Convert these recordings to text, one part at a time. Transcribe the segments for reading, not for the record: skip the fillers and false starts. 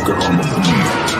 motherfucker on the beat.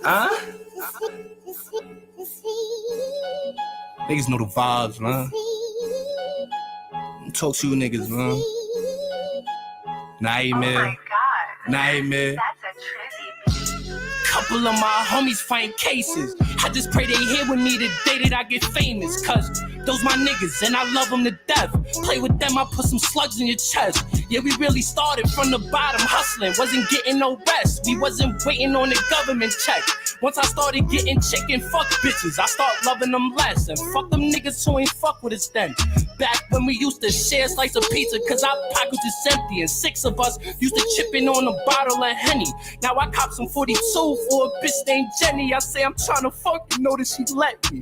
Huh? Niggas know the vibes, man. Talk to you niggas, man. Nightmare. Nightmare. Couple of my homies find cases. I just pray they here with me the day that I get famous. Cause those my niggas and I love them to death. Play with them, I put some slugs in your chest. Yeah, we really started from the bottom hustling. Wasn't getting no rest. We wasn't waiting on the government check. Once I started getting chicken, fuck bitches, I start loving them less. And fuck them niggas who ain't fuck with us then. Back when we used to share a slice of pizza, cause our pockets is empty. And 6 of us used to chip in on a bottle of Henny. Now I cop some 42 for a bitch named Jenny. I say I'm trying to fuck, you know that she let me.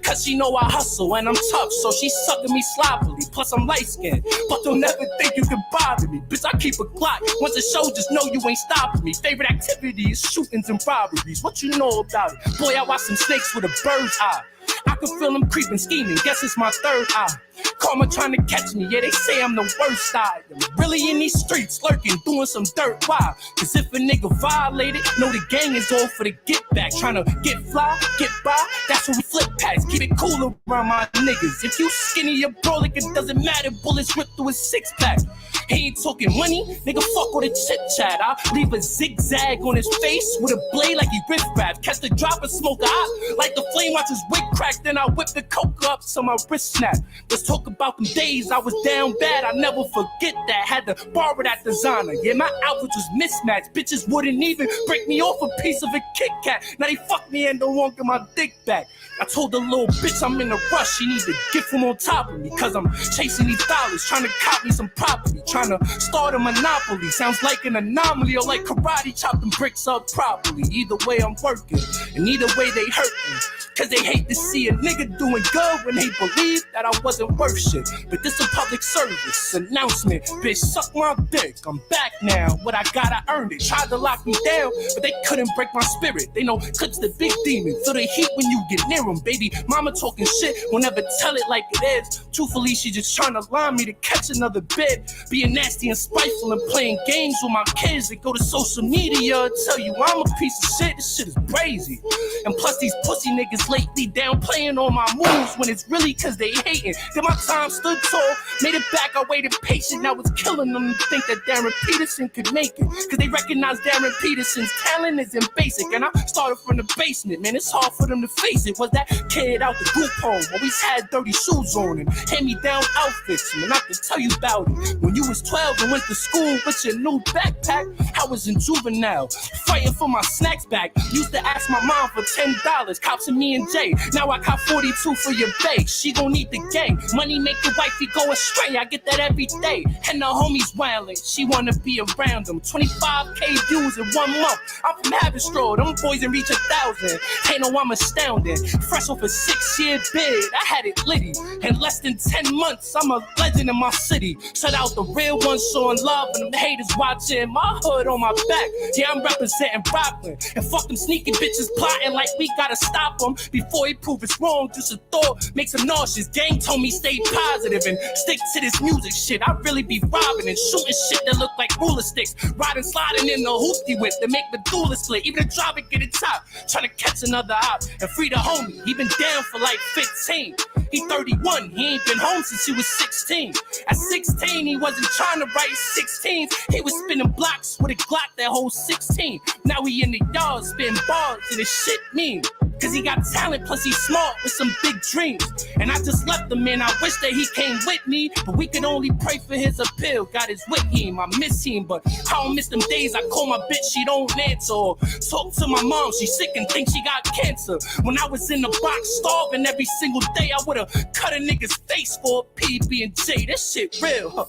Cause she know I hustle and I'm tough, so she sucking me sloppily. Plus I'm light skinned, but don't ever think you can bother me. Bitch, I keep a Glock. Once a show, just know you ain't stopping me. Favorite activity is shootings and robberies. What you know about it? Boy, I watch some snakes with a bird's eye. I can feel them creeping, scheming. Guess it's my third eye. Karma trying to catch me. Yeah, they say I'm the worst side. I'm really in these streets, lurking, doing some dirt. Why? Cause if a nigga violated, know the gang is all for the get back. Trying to get fly, get by. That's when we flip packs. Keep it cool around my niggas. If you skinny or brolic, it doesn't matter. Bullets rip through his 6-pack. He ain't talking money, nigga, fuck all the chit chat. I leave a zigzag on his face with a blade like he riff rap. Catch the drop and smoke a hot like the flame, watch his wig crack. Then I whip the coke up so my wrist snap. Let's talk about them days I was down bad. I never forget that. Had to borrow that designer. Yeah, my outfit was mismatched. Bitches wouldn't even break me off a piece of a Kit Kat. Now they fuck me and don't want my dick back. I told the little bitch I'm in a rush. She needs to get from on top of me, cause I'm chasing these dollars, trying to cop me some property, trying to start a monopoly. Sounds like an anomaly or like karate, chop them bricks up properly. Either way I'm working, and either way they hurt me, cause they hate to see a nigga doing good when they believe that I wasn't worth shit. But this a public service announcement, bitch, suck my dick. I'm back now, what I got I earned it. Tried to lock me down, but they couldn't break my spirit. They know Clip's the big demon, feel the heat when you get near him. Baby mama talking shit, will never tell it like it is. Truthfully, she just trying to line me to catch another bid. Being nasty and spiteful and playing games with my kids. They go to social media, tell you I'm a piece of shit. This shit is crazy. And plus these pussy niggas lately downplaying all my moves when it's really cause they hating. Then my time stood tall, made it back, I waited patient. Now it's killing them to think that Darren Peterson could make it, cause they recognize Darren Peterson's talent isn't basic. And I started from the basement, man, it's hard for them to face it. Was that kid out the group home, always had dirty shoes on and hand-me-down outfits. Man, I can tell you about it. When you was 12 and went to school with your new backpack, I was in juvenile, fighting for my snacks back. Used to ask my mom for $10, cops and me and Jay. Now I got 42 for your bae. She gon' need the gang. Money make the wifey go astray. I get that every day. And the homies wildin', she wanna be around them. 25K views in 1 month. I'm from Haverstraw, them boys ain't reach 1,000. Ain't no, I'm astounding. Fresh off a 6-year bid, I had it litty. In less than 10 months, I'm a legend in my city. Shut out the real ones showing love and them haters watching. My hood on my back, yeah, I'm representing Brooklyn. And fuck them sneaky bitches plotting like we gotta stop them before he prove it's wrong. Just a thought makes him nauseous. Gang told me stay positive and stick to this music shit. I really be robbing and shooting shit that look like ruler sticks. Riding, sliding in the hoopty whip that make Medulla split. Even the driver get it top, trying to catch another op and free the homie. He been down for like 15. He 31, he ain't been home since he was 16. At 16, he wasn't trying to write 16s. He was spinning blocks with a Glock that holds 16. Now he in the yard spitting bars and his shit mean. Cause he got talent, plus he's smart with some big dreams. And I just left him, man, I wish that he came with me. But we could only pray for his appeal. God is with him, I miss him. But I don't miss them days I call my bitch, she don't answer. Or talk to my mom, she sick and think she got cancer. When I was in the box starving every single day, I would've cut a nigga's face for a PB&J. That shit real, huh?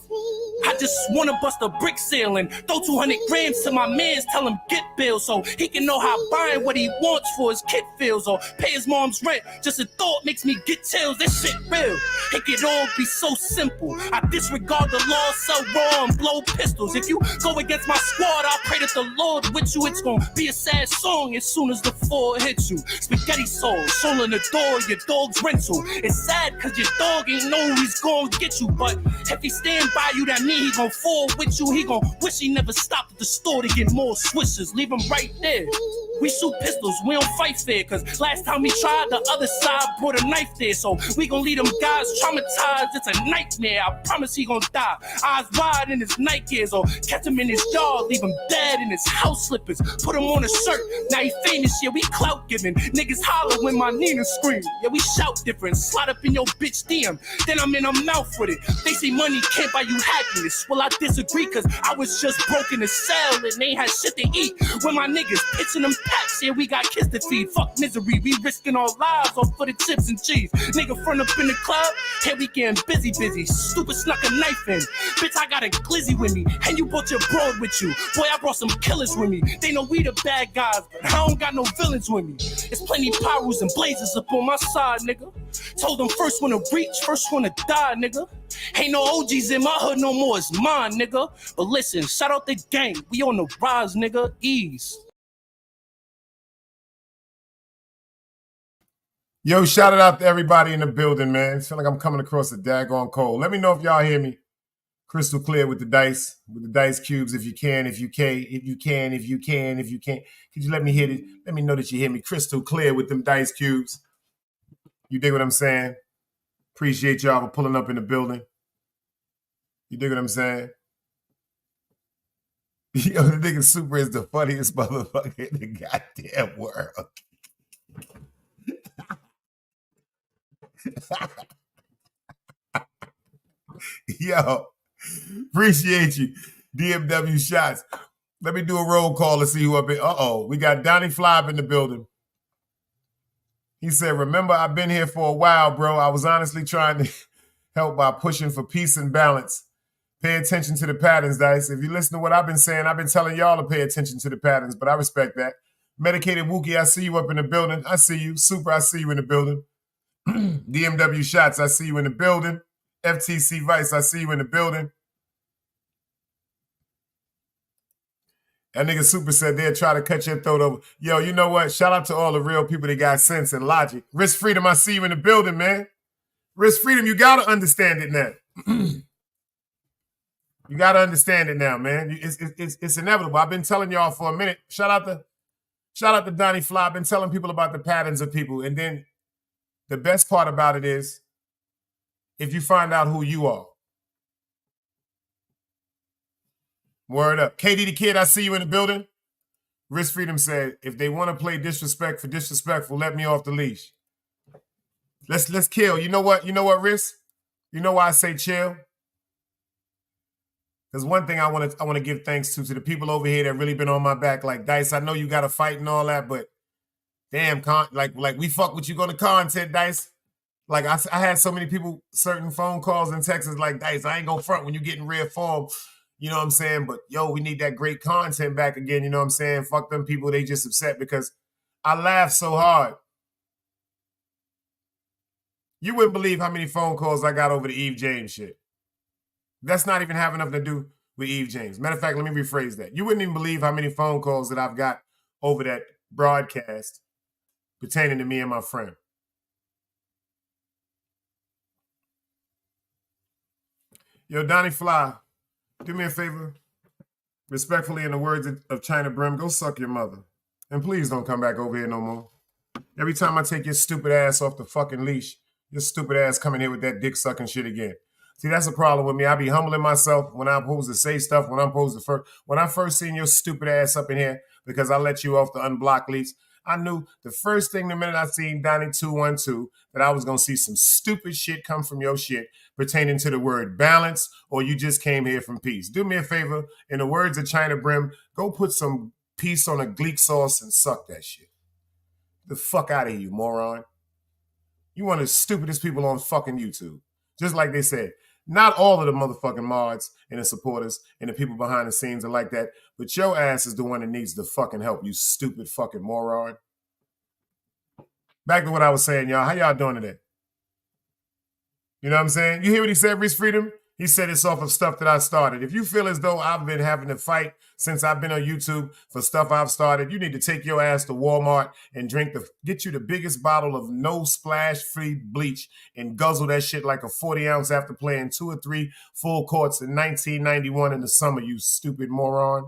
I just wanna bust a brick seal and throw 200 grams to my mans, tell him get bills so he can know how buying what he wants for his kid feels. Or pay his mom's rent. Just a thought makes me get chills. This shit real. It could all be so simple. I disregard the law, sell raw and blow pistols. If you go against my squad, I pray that the Lord with you. It's gonna be a sad song as soon as the fall hits you. Spaghetti soul, soul in the door, your dog's rental. It's sad cause your dog ain't know he's gonna get you. But if he stand by you, that mean he gon' fall with you. He gon' wish he never stopped at the store to get more swishers. Leave him right there. We shoot pistols, we don't fight fair. Cause last time we tried, the other side brought a knife there. So we gon' leave them guys traumatized. It's a nightmare. I promise he gon' die. Eyes wide in his night gears. Or catch him in his yard, leave him dead in his house slippers. Put him on a shirt. Now he famous, yeah, we clout giving. Niggas holler when my Nina scream. Yeah, we shout different. Slide up in your bitch DM. Then I'm in her mouth with it. They say money can't buy you happiness. Well, I disagree, cause I was just broke in the cell and they ain't had shit to eat. When my niggas pitching them packs, yeah, we got kids to feed. Fuck misery, we risking our lives all for the chips and cheese. Nigga front up in the club, here we getting busy. Stupid snuck a knife in. Bitch, I got a glizzy with me, and you brought your broad with you. Boy, I brought some killers with me. They know we the bad guys, but I don't got no villains with me. It's plenty Pyrus and blazers up on my side, nigga. Told them first one to reach, first one to die, nigga. Ain't no OGs in my hood no more, it's mine, nigga. But listen, shout out the gang, we on the rise, nigga, ease. Yo, shout it out to everybody in the building, man. Feel like I'm coming across a daggone cold. Let me know if y'all hear me crystal clear with the dice cubes, if you can. Could you let me hear it? Let me know that you hear me crystal clear with them dice cubes. You dig what I'm saying? Appreciate y'all for pulling up in the building. You dig what I'm saying? Yo, the nigga Super is the funniest motherfucker in the goddamn world. Yo, appreciate you. DMW Shots. Let me do a roll call to see who up in. We got Donnie Fly up in the building. He said, remember, I've been here for a while, bro. I was honestly trying to help by pushing for peace and balance. Pay attention to the patterns, Dice. If you listen to what I've been saying, I've been telling y'all to pay attention to the patterns, but I respect that. Medicated Wookie, I see you up in the building. I see you. Super, I see you in the building. DMW Shots, I see you in the building. FTC Vice, I see you in the building. That nigga Super said they'll try to cut your throat over. Yo, you know what? Shout out to all the real people that got sense and logic. Risk Freedom, I see you in the building, man. Risk Freedom, you got to understand it now. You got to understand it now, man. It's inevitable. I've been telling y'all for a minute. Shout out to Donnie Fly. I've been telling people about the patterns of people. And then the best part about it is if you find out who you are. Word up. KD the Kid, I see you in the building. Risk Freedom said, if they want to play disrespect for disrespectful, let me off the leash. Let's kill. You know what, Risk? You know why I say chill? Because one thing I want to give thanks to the people over here that really been on my back. Like, Dice, I know you got to fight and all that, but damn, like we fuck with you on the content, Dice. Like, I had so many people, certain phone calls and texts like, Dice, I ain't going to front when you get in rare form. You know what I'm saying? But, yo, we need that great content back again. You know what I'm saying? Fuck them people. They just upset because I laughed so hard. You wouldn't believe how many phone calls I got over the Eve James shit. That's not even having nothing to do with Eve James. Matter of fact, let me rephrase that. You wouldn't even believe how many phone calls that I've got over that broadcast pertaining to me and my friend. Yo, Donnie Fly, do me a favor. Respectfully, in the words of China Brim, go suck your mother. And please don't come back over here no more. Every time I take your stupid ass off the fucking leash, your stupid ass coming here with that dick sucking shit again. See, that's the problem with me. I be humbling myself when I'm supposed to say stuff, when I first seen your stupid ass up in here because I let you off the unblocked leash. I knew the first thing the minute I seen Donnie 212 that I was going to see some stupid shit come from your shit pertaining to the word balance, or you just came here from peace. Do me a favor, in the words of China Brim, go put some peace on a Gleek sauce and suck that shit. The fuck out of here, you moron. You one of the stupidest people on fucking YouTube. Just like they said, not all of the motherfucking mods and the supporters and the people behind the scenes are like that, but your ass is the one that needs the fucking help, you stupid fucking moron. Back to what I was saying, y'all. How y'all doing today? You know what I'm saying? You hear what he said, Risk Freedom? He said it's off of stuff that I started. If you feel as though I've been having to fight since I've been on YouTube for stuff I've started, you need to take your ass to Walmart and get you the biggest bottle of no splash free bleach and guzzle that shit like a 40 ounce after playing 2 or 3 full courts in 1991 in the summer, you stupid moron.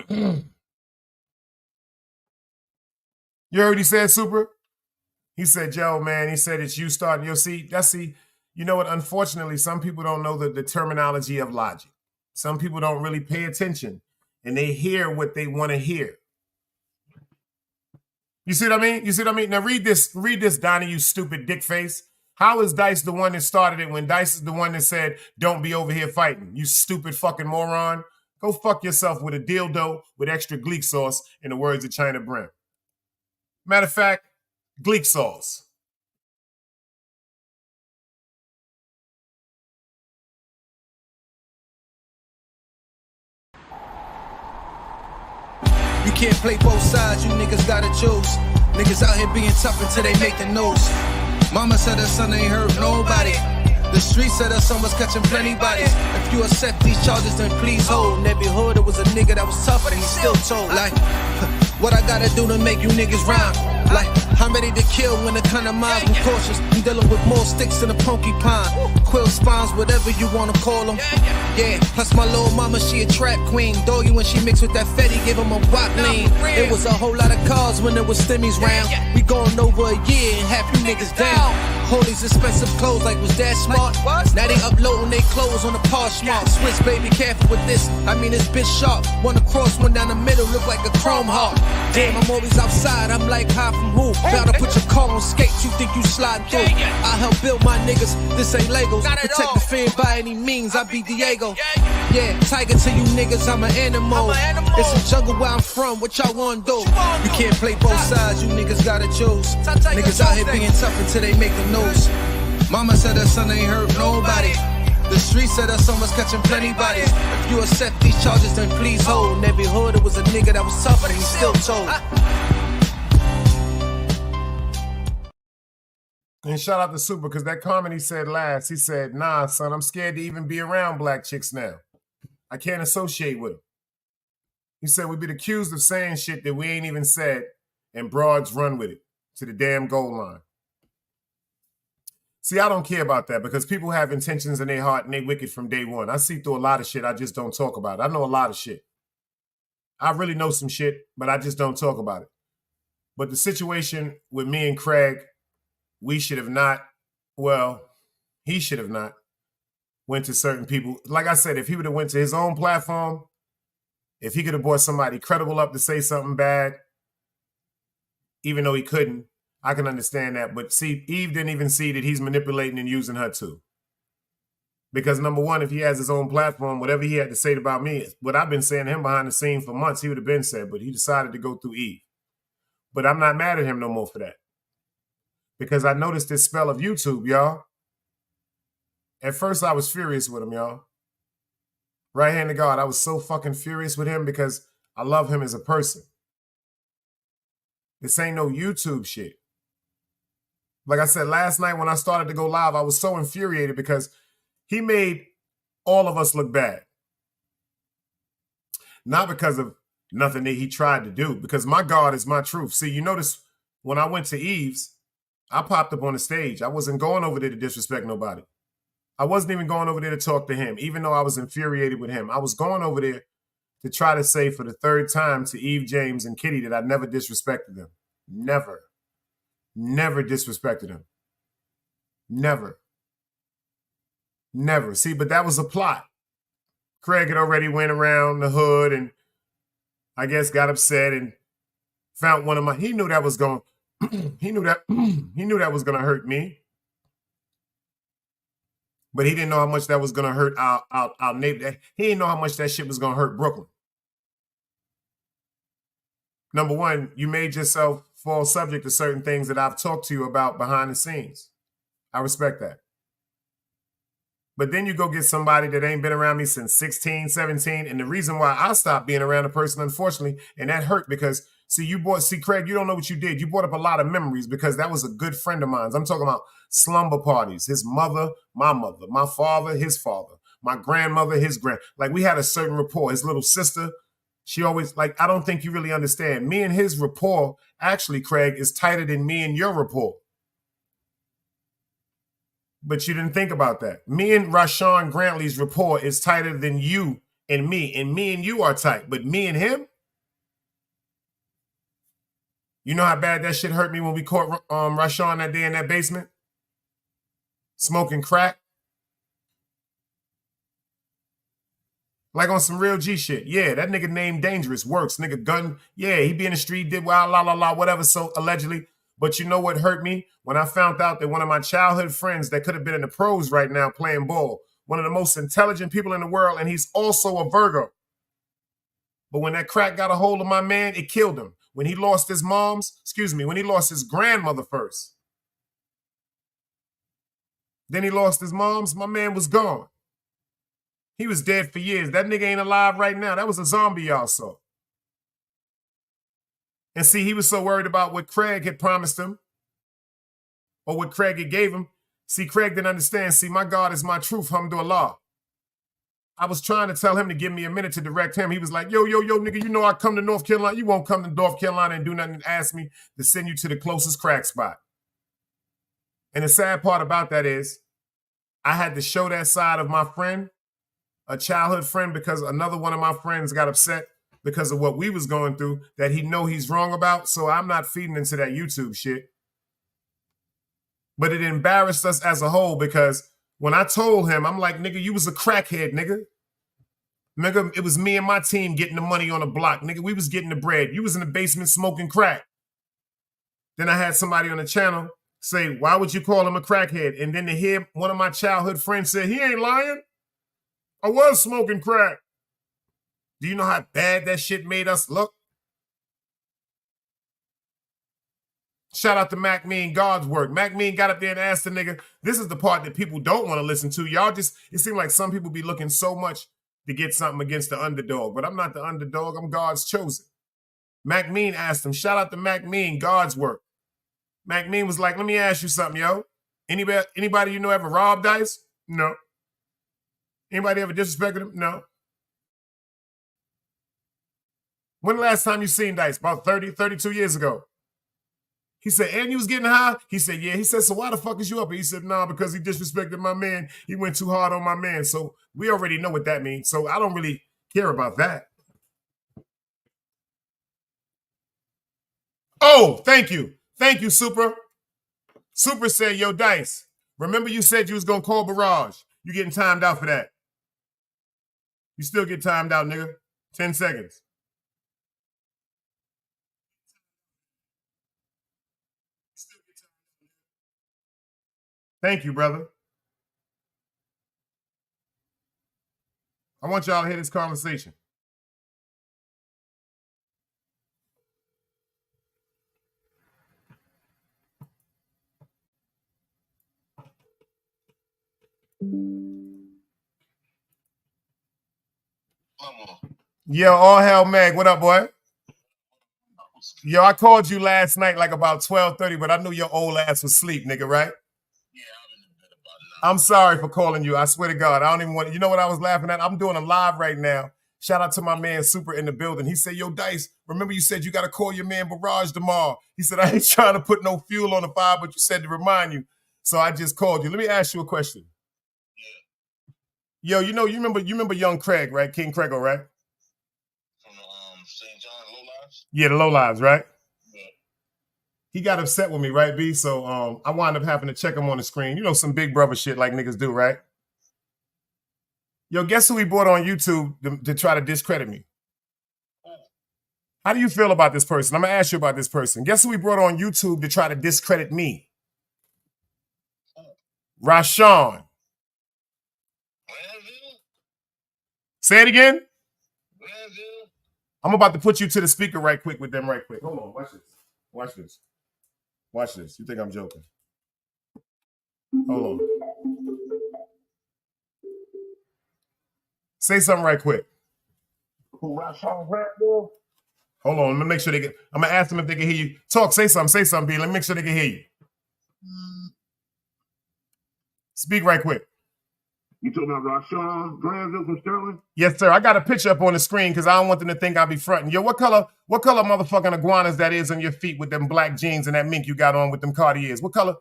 You heard what he said, Super? He said, yo, man, he said it's you starting. You know what? Unfortunately, some people don't know the terminology of logic. Some people don't really pay attention, and they hear what they want to hear. You see what I mean? Now read this, Donnie, you stupid dick face. How is Dice the one that started it when Dice is the one that said, don't be over here fighting? You stupid fucking moron. Go fuck yourself with a dildo with extra Gleek sauce, in the words of China Brim. Matter of fact, Gleek sauce. You can't play both sides, you niggas gotta choose. Niggas out here being tough until they make the news. Mama said her son ain't hurt nobody. The streets said her son was catching plenty bodies. If you accept these charges, then please hold. In every hood, it was a nigga that was tougher than he still told. Like, what I gotta do to make you niggas rhyme? Like, I'm ready to kill when the kind of mind I'm cautious. I'm dealing with more sticks than a porcupine. Quill spines, whatever you wanna call them. Yeah, plus my little mama, she a trap queen. Doggy when she mixed with that Fetty, give him a wop lean. It was a whole lot of cars when there was stimmies round. We going over a year and half you niggas down. Hold these expensive clothes like was that smart? Now they uploading they clothes on the Poshmark. Swiss baby, careful with this. I mean this bitch sharp. One across, one down the middle, look like a chrome heart. Damn, I'm always outside. I'm like high from who? Bound to put your car on skates. You think you sliding through? I help build my niggas. This ain't Legos. Protect the fan by any means. I be Diego. Yeah, tiger to you niggas. I'm an animal. It's a jungle where I'm from. What y'all wanna do? You can't play both sides. You niggas gotta choose. Niggas out here being tough until they make the news. Mama said her son ain't hurt nobody. The street said her son was catching plenty bodies. If you accept these charges, then please hold. In every hood, it was a nigga that was tough, but he still told. And shout out to Super, because that comment he said last, he said, nah, son, I'm scared to even be around black chicks now. I can't associate with them. He said we've been accused of saying shit that we ain't even said, and broads run with it to the damn goal line. See, I don't care about that because people have intentions in their heart and they wicked from day one. I see through a lot of shit. I just don't talk about it. I know a lot of shit. I really know some shit, but I just don't talk about it. But the situation with me and Craig, we should have not, well, he should have not went to certain people. Like I said, if he would have went to his own platform, if he could have brought somebody credible up to say something bad, even though he couldn't, I can understand that. But see, Eve didn't even see that he's manipulating and using her too. Because number one, if he has his own platform, whatever he had to say about me, what I've been saying to him behind the scene for months, he would have been said, but he decided to go through Eve. But I'm not mad at him no more for that. Because I noticed this spell of YouTube, y'all. At first, I was furious with him, y'all. Right hand to God, I was so fucking furious with him because I love him as a person. This ain't no YouTube shit. Like I said, last night when I started to go live, I was so infuriated because he made all of us look bad. Not because of nothing that he tried to do, because my God is my truth. See, you notice when I went to Eve's, I popped up on the stage. I wasn't going over there to disrespect nobody. I wasn't even going over there to talk to him, even though I was infuriated with him. I was going over there to try to say for the third time to Eve James and Kitty that I never disrespected them. Never. Never disrespected him. Never. Never. See, but that was a plot. Craig had already went around the hood and I guess got upset and found one of my, he knew that was going, he knew that was going to hurt me. But he didn't know how much that was going to hurt our neighbor. He didn't know how much that shit was going to hurt Brooklyn. Number one, you made yourself fall subject to certain things that I've talked to you about behind the scenes. I respect that. But then you go get somebody that ain't been around me since 16, 17. And the reason why I stopped being around a person, unfortunately, and that hurt because, see, Craig, you don't know what you did. You brought up a lot of memories because that was a good friend of mine. I'm talking about slumber parties. His mother, my father, his father, my grandmother, his like we had a certain rapport. His little sister, she always, like, I don't think you really understand. Me and his rapport, actually, Craig, is tighter than me and your rapport. But you didn't think about that. Me and Rashawn Grantley's rapport is tighter than you and me and you are tight. But me and him, you know how bad that shit hurt me when we caught Rashawn that day in that basement? Smoking crack. Like on some real G shit. Yeah, that nigga named Dangerous works. Nigga gun. Yeah, he be in the street, did wow, la, la, la, whatever, so allegedly. But you know what hurt me? When I found out that one of my childhood friends that could have been in the pros right now playing ball, one of the most intelligent people in the world, and he's also a Virgo. But when that crack got a hold of my man, it killed him. When he lost his when he lost his grandmother first. Then he lost his mom's, my man was gone. He was dead for years. That nigga ain't alive right now. That was a zombie y'all saw. And see, he was so worried about what Craig had promised him or what Craig had gave him. See, Craig didn't understand. See, my God is my truth, hamdulillah. I was trying to tell him to give me a minute to direct him. He was like, yo, nigga, you know I come to North Carolina. You won't come to North Carolina and do nothing and ask me to send you to the closest crack spot. And the sad part about that is I had to show that side of my friend, a childhood friend, because another one of my friends got upset because of what we was going through that he know he's wrong about. So I'm not feeding into that YouTube shit. But it embarrassed us as a whole because when I told him, I'm like, nigga, you was a crackhead, nigga. Nigga, it was me and my team getting the money on the block. Nigga, we was getting the bread. You was in the basement smoking crack. Then I had somebody on the channel say, why would you call him a crackhead? And then to hear one of my childhood friends say, he ain't lying. I was smoking crack. Do you know how bad that shit made us look? Shout out to Mac Mean, God's work. Mac Mean got up there and asked the nigga, this is the part that people don't want to listen to. Y'all just, it seems like some people be looking so much to get something against the underdog. But I'm not the underdog. I'm God's chosen. Mac Mean asked him, shout out to Mac Mean, God's work. Mac Mean was like, let me ask you something, yo. Anybody you know ever robbed Dice? No. Anybody ever disrespected him? No. When the last time you seen Dice? About 30, 32 years ago. He said, and you was getting high? He said, yeah. He said, so why the fuck is you up? He said, nah, because he disrespected my man. He went too hard on my man. So we already know what that means. So I don't really care about that. Oh, thank you. Thank you, Super. Super said, yo, Dice, remember you said you was going to call Barrage. You getting timed out for that. You still get timed out, nigga. 10 seconds. Thank you, brother. I want y'all to hear this conversation. Yo, all hell Mag, what up, boy? Yo, I called you last night like about 12:30, but I knew your old ass was asleep, nigga, right? I'm sorry for calling you. I swear to God, I don't even want. You know what I was laughing at? I'm doing a live right now. Shout out to my man Super in the building. He said, yo, Dice, remember you said you got to call your man Barrage tomorrow. He said, I ain't trying to put no fuel on the fire, but you said to remind you. So I just called you. Let me ask you a question. Yo, you remember young Craig, right? King Craigo, right? From St. John Low Lives? Yeah, the Low Lives, right? Yeah. He got upset with me, right, B? So I wound up having to check him on the screen. You know, some big brother shit like niggas do, right? Yo, guess who he brought on YouTube to try to discredit me? How do you feel about this person? I'm going to ask you about this person. Guess who he brought on YouTube to try to discredit me? Rashawn. Granville? Say it again. Granville? I'm about to put you to the speaker right quick with them right quick. Hold on. Watch this. Watch this. Watch this. You think I'm joking? Hold on. Say something right quick. Who, Rashawn Granville? Hold on. Let me make sure they get. I'm going to ask them if they can hear you. Talk. Say something. Say something, B. Let me make sure they can hear you. Speak right quick. You talking about Rashawn Granville from Sterling? Yes, sir. I got a picture up on the screen because I don't want them to think I'll be fronting. Yo, what color motherfucking iguanas that is on your feet with them black jeans and that mink you got on with them Cartiers? What kind of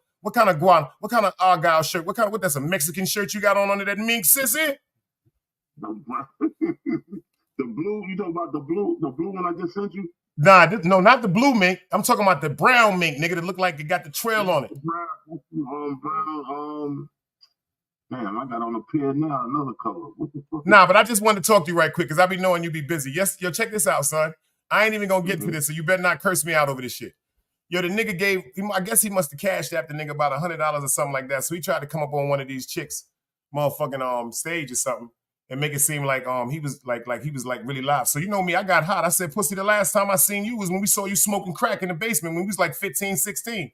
iguana? What kind of Argyle shirt? What that's a Mexican shirt you got on under that mink, sissy? The blue, you talking about the blue one I just sent you? Nah, no, not the blue mink. I'm talking about the brown mink, nigga, that look like it got the trail on it. Brown, damn, I got on a pair now, another color. What the fuck? Nah, but I just wanted to talk to you right quick because I be knowing you be busy. Yes, yo, check this out, son. I ain't even gonna get to this, so you better not curse me out over this shit. Yo, the nigga I guess he must have cashed after nigga about $100 or something like that. So he tried to come up on one of these chicks, motherfucking stage or something, and make it seem like he was like he was like really live. So you know me, I got hot. I said, pussy, the last time I seen you was when we saw you smoking crack in the basement when we was like 15, 16.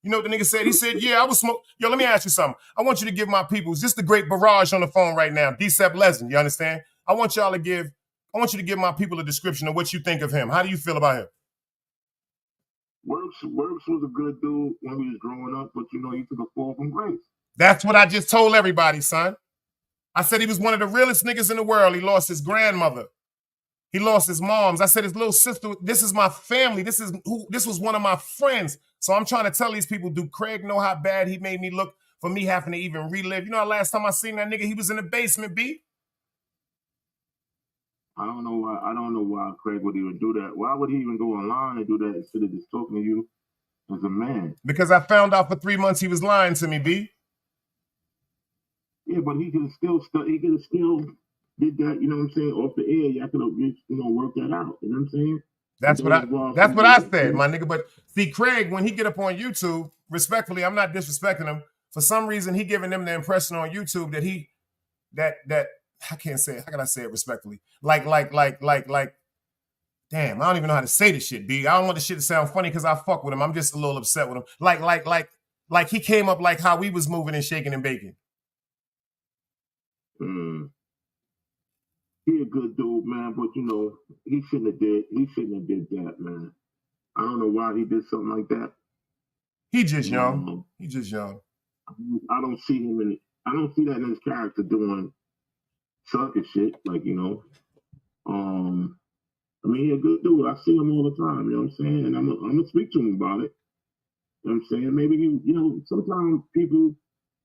You know what the nigga said? He said, yeah, I was smoking. Yo, let me ask you something. I want you to give my people, it's just the great Barrage on the phone right now, D-Sep Legend, you understand? I want you to give my people a description of what you think of him. How do you feel about him? Works was a good dude when he was growing up, but you know, he took a fall from grace. That's what I just told everybody, son. I said he was one of the realest niggas in the world. He lost his grandmother. He lost his moms. I said his little sister, this is my family. This was one of my friends. So I'm trying to tell these people, do Craig know how bad he made me look for me having to even relive? You know, last time I seen that nigga, he was in the basement, B. I don't know why Craig would even do that. Why would he even go online and do that instead of just talking to you as a man? Because I found out for 3 months he was lying to me, B. Yeah, but he could have still did that, you know what I'm saying, off the air. Y'all could have, worked that out. You know what I'm saying? That's what I said, my nigga. But see, Craig, when he get up on YouTube, respectfully, I'm not disrespecting him. For some reason, he giving them the impression on YouTube that that I can't say it. How can I say it respectfully? Like, damn, I don't even know how to say this shit, B. I don't want this shit to sound funny because I fuck with him. I'm just a little upset with him. Like he came up like how we was moving and shaking and baking. He a good dude, man, but he shouldn't have did that, man. I don't know why he did something like that. He just young. He just young. I don't see that in his character doing sucker shit, like, I mean, he a good dude. I see him all the time, you know what I'm saying? And I'm gonna speak to him about it. You know what I'm saying? Maybe sometimes people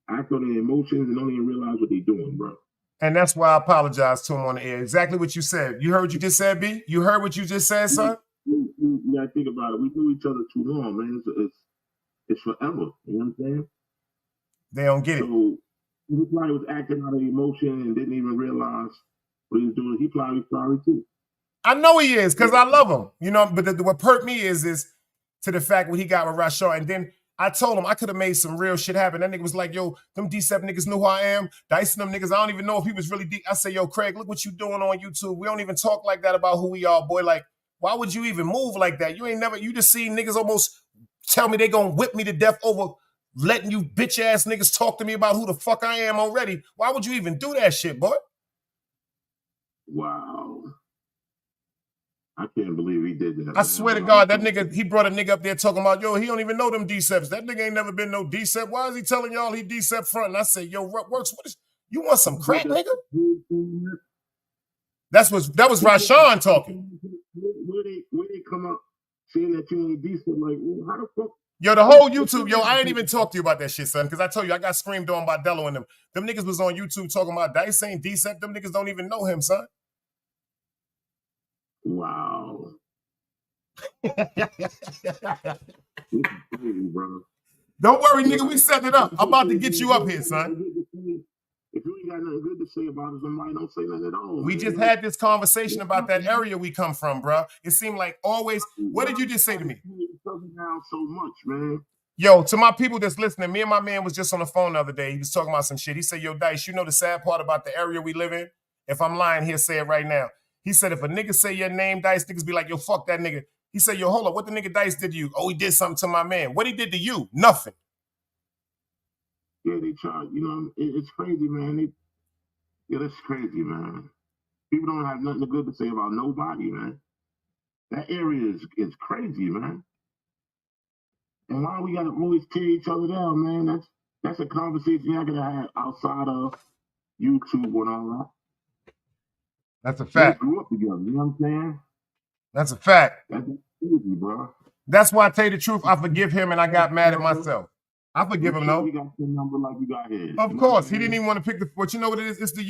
act on their emotions and don't even realize what they're doing, bro. And that's why I apologize to him on the air. Exactly what you said. You heard what you just said, B? You heard what you just said, son? Yeah, think about it. We knew each other too long, man. It's forever. You know what I'm saying? They don't get it. So he probably was acting out of emotion and didn't even realize what he was doing. He probably sorry too. I know he is, because I love him. You know, but what hurt me is to the fact what he got with Rashawn. And then I told him I could have made some real shit happen. That nigga was like, yo, them D7 niggas knew who I am. Dice and them niggas, I don't even know if he was really deep. I say, yo, Craig, look what you doing on YouTube. We don't even talk like that about who we are, boy. Like, why would you even move like that? You just seen niggas almost tell me they gonna whip me to death over letting you bitch ass niggas talk to me about who the fuck I am already. Why would you even do that shit, boy? Wow. I can't believe he did that. I swear to God, that nigga, he brought a nigga up there talking about, yo, he don't even know them D7s. That nigga ain't never been no D7. Why is he telling y'all he D7 front? And I say, yo, Works, you want some crack, nigga? That was Rashawn talking. Where they come up saying that you ain't D7? Like, well, how the fuck? Yo, the whole YouTube, I ain't even talk to you about that shit, son, because I told you I got screamed on by Dello and them. Them niggas was on YouTube talking about Dice ain't D7. Them niggas don't even know him, son. Wow. This is crazy, bro. Don't worry, nigga. We setting it up. I'm about to get you up here, son. If you ain't got nothing good to say about it, somebody don't say nothing at all. We just had this conversation about that area we come from, bro. It seemed like always. What did you just say to me? Down so much, man. Yo, to my people that's listening, me and my man was just on the phone the other day. He was talking about some shit. He said, yo, Dice, you know the sad part about the area we live in? If I'm lying, he'll say it right now. He said, if a nigga say your name, Dice, niggas be like, yo, fuck that nigga. He said, yo, hold up, what the nigga Dice did to you? Oh, he did something to my man. What he did to you? Nothing. Yeah, they try, it's crazy, man. That's crazy, man. People don't have nothing good to say about nobody, man. That area is crazy, man. And why we gotta always tear each other down, man? That's a conversation you're gonna have outside of YouTube and all that. That's a fact. We grew up together, you know what I'm saying? That's a fact. That's crazy, bro. That's why I tell you the truth. I forgive him and I got mad at myself. I forgive him, though. You got the number like you got here. Of course. He didn't even want to pick but you know what it is? It's the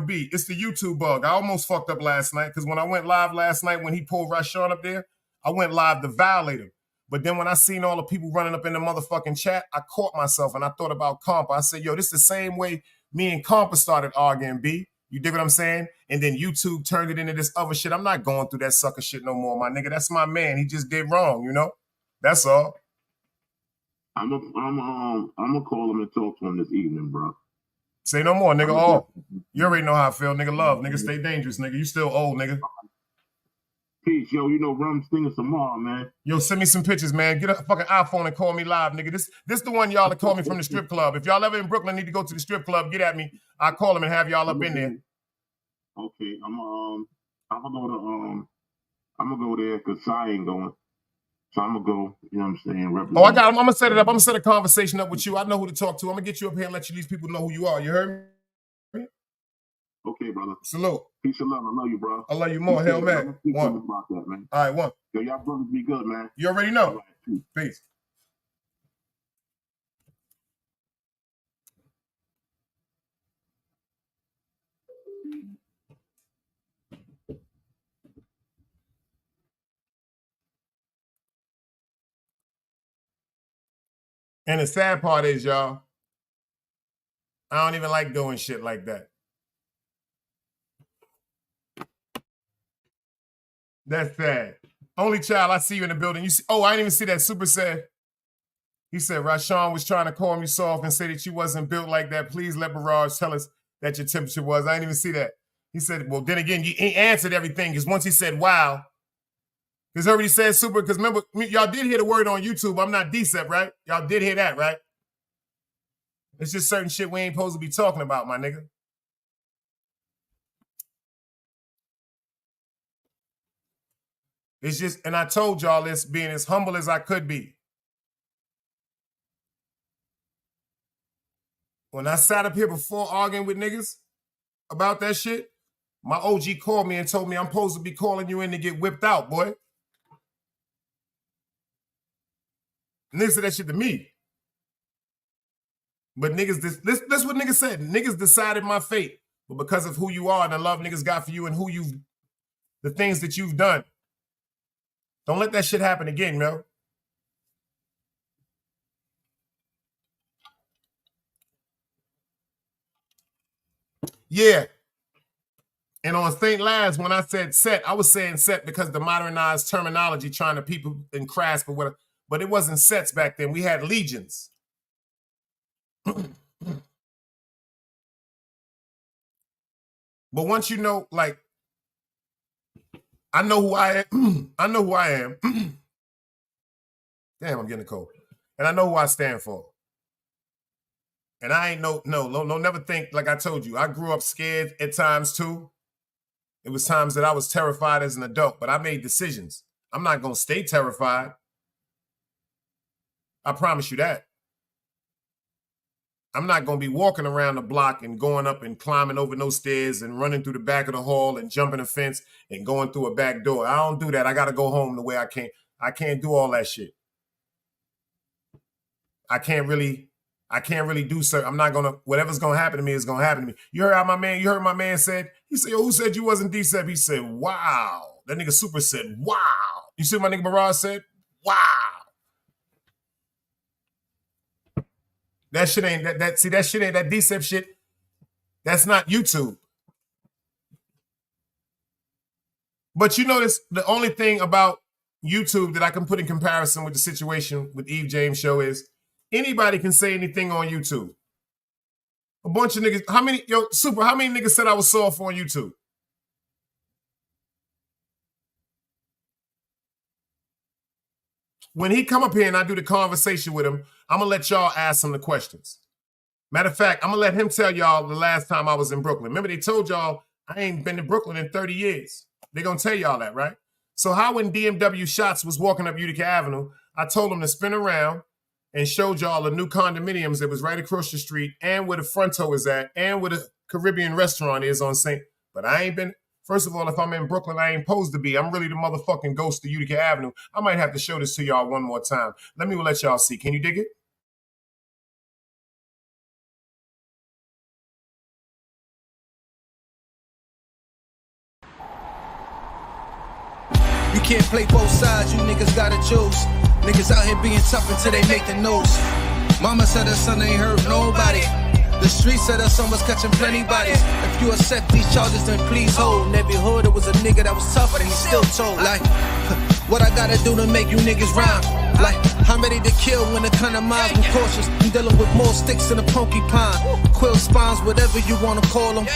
B. It's the YouTube bug. I almost fucked up last night because when I went live last night when he pulled Rashawn up there, I went live to violate him. But then when I seen all the people running up in the motherfucking chat, I caught myself and I thought about Compa. I said, yo, this the same way me and Compa started arguing, B. You dig what I'm saying? And then YouTube turned it into this other shit. I'm not going through that sucker shit no more, my nigga. That's my man. He just did wrong, you know? That's all. I'm gonna call him and talk to him this evening, bro. Say no more, nigga. Oh, you already know how I feel, nigga. Love, nigga. Stay dangerous, nigga. You still old, nigga. Peace, yo. Rum's singing tomorrow, man. Yo, send me some pictures, man. Get a fucking iPhone and call me live, nigga. This the one y'all that call me from the strip club. If y'all ever in Brooklyn need to go to the strip club, get at me. I'll call him and have y'all up in there. Okay, I'm gonna go there because I ain't going. So I'm gonna go, you know what I'm saying? Oh, I got him. I'm gonna set it up. I'm gonna set a conversation up with you. I know who to talk to. I'm gonna get you up here and let you these people know who you are. You heard me? Okay, brother. Salute. Peace and love. I love you, bro. I love you more. Hell, man. One. About that, man. All right, one. Yo, y'all brothers be good, man. You already know. All right, peace. And the sad part is, y'all, I don't even like doing shit like that. That's sad. Only child, I see you in the building. You see, oh, I didn't even see that. Super said. He said, Rashawn was trying to call me soft and say that you wasn't built like that. Please let Barrage tell us that your temperature was. I didn't even see that. He said, well, then again, he answered everything because once he said, wow, because already said super, because remember, y'all did hear the word on YouTube. I'm not Decep, right? Y'all did hear that, right? It's just certain shit we ain't supposed to be talking about, my nigga. It's just, and I told y'all this being as humble as I could be. When I sat up here before arguing with niggas about that shit, my OG called me and told me I'm supposed to be calling you in to get whipped out, boy. Niggas said that shit to me. But niggas, that's what niggas said. Niggas decided my fate. But because of who you are and the love niggas got for you and the things that you've done, don't let that shit happen again, Mel. Yeah. And on St. Laz, when I said set, I was saying set because the modernized terminology trying to people in crass, but it wasn't sets back then. We had legions. But once you know, like, I know who I am. I know who I am. Damn, I'm getting a cold. And I know who I stand for. And I ain't no, never think, like I told you, I grew up scared at times too. It was times that I was terrified as an adult, but I made decisions. I'm not going to stay terrified. I promise you that. I'm not going to be walking around the block and going up and climbing over no stairs and running through the back of the hall and jumping a fence and going through a back door. I don't do that. I got to go home the way I can. I can't do all that shit. I can't really do so. I'm not going to, whatever's going to happen to me is going to happen to me. You heard my man said, he said, yo, who said you wasn't Decep? He said, wow. That nigga Super said, wow. You see what my nigga Barrage said? Wow. That shit ain't, that shit ain't, that Decep shit, that's not YouTube. But you notice the only thing about YouTube that I can put in comparison with the situation with Eve James show is anybody can say anything on YouTube. A bunch of niggas, how many niggas said I was soft on YouTube? When he come up here and I do the conversation with him, I'm going to let y'all ask him the questions. Matter of fact, I'm going to let him tell y'all the last time I was in Brooklyn. Remember they told y'all I ain't been to Brooklyn in 30 years. They're going to tell y'all that, right? So how when DMW Shots was walking up Utica Avenue, I told him to spin around and showed y'all the new condominiums that was right across the street and where the Fronto is at and where the Caribbean restaurant is on St. But I ain't been, first of all, if I'm in Brooklyn, I ain't supposed to be. I'm really the motherfucking ghost of Utica Avenue. I might have to show this to y'all one more time. Let y'all see. Can you dig it? You can't play both sides, you niggas gotta choose. Niggas out here being tough until they make the news. Mama said her son ain't hurt nobody. The street said her son was catching plenty bodies. If you accept these charges, then please hold. In every hood, it was a nigga that was tougher than he still told. Like, what I gotta do to make you niggas rhyme? Like, I'm ready to kill when the kind of minds be cautious. I'm dealing with more sticks than a porcupine. Quill spines, whatever you wanna call them.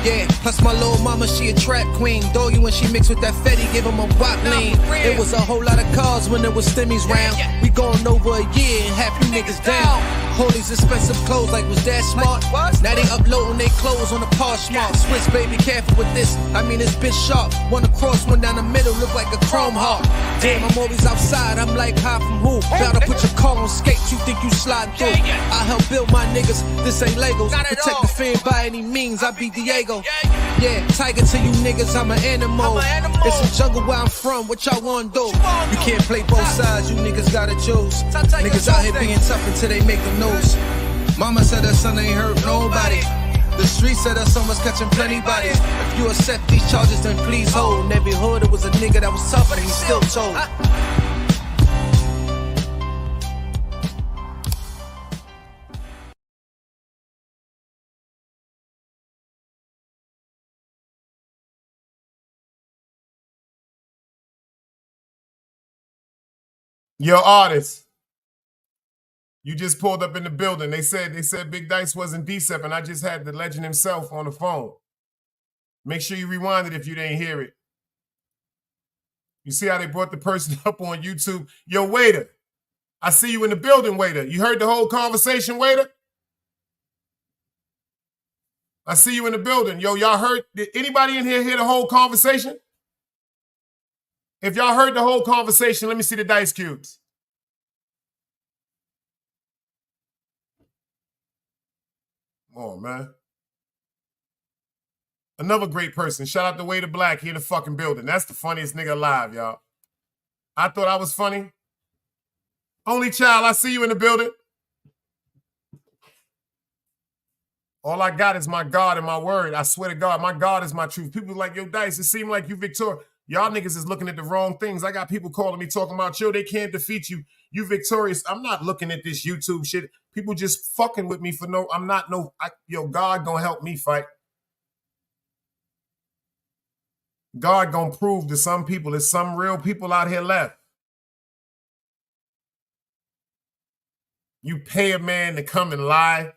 Yeah, plus my little mama, she a trap queen. Doggy when she mixed with that Fetty, give him a wop lean. It was a whole lot of cars when there was stimmies round. We going over a year and half you niggas down. All these expensive clothes, like was that smart? Now they uploading their clothes on the Poshmark. Switch, baby, careful with this. I mean, it's bitch sharp. One across, one down the middle, look like a chrome heart. Damn, I'm always outside. I'm like, hi from who? Bound to put your car on skates. You think you sliding through? I help build my niggas. This ain't Legos. Protect the fan by any means. I be Diego. Yeah, tiger to you niggas. I'm an animal. It's a jungle where I'm from. What y'all want to do? You can't play both sides. You niggas gotta choose. Niggas out here being tough until they make the news. Mama said her son ain't hurt nobody. The street said her son was catching plenty bodies. If you accept these charges, then please hold. In every hood, it was a nigga that was tough, but he still told. Yo, artist, you just pulled up in the building. They said Big Dice wasn't D7, and I just had the legend himself on the phone. Make sure you rewind it if you didn't hear it. You see how they brought the person up on YouTube? Yo, waiter, I see you in the building, waiter. You heard the whole conversation, waiter? I see you in the building. Yo, y'all heard? Did anybody in here hear the whole conversation? If y'all heard the whole conversation, let me see the dice cubes. Oh, man. Another great person. Shout out to Waiter Black here in the fucking building. That's the funniest nigga alive, y'all. I thought I was funny. Only Child, I see you in the building. All I got is my God and my word. I swear to God, my God is my truth. People like, yo, Dice, it seemed like you victorious. Y'all niggas is looking at the wrong things. I got people calling me talking about, yo, they can't defeat you. You victorious. I'm not looking at this YouTube shit. People just fucking with me for no, I'm not no, yo, God gonna help me fight. God gonna prove to some people there's some real people out here left. You pay a man to come and lie.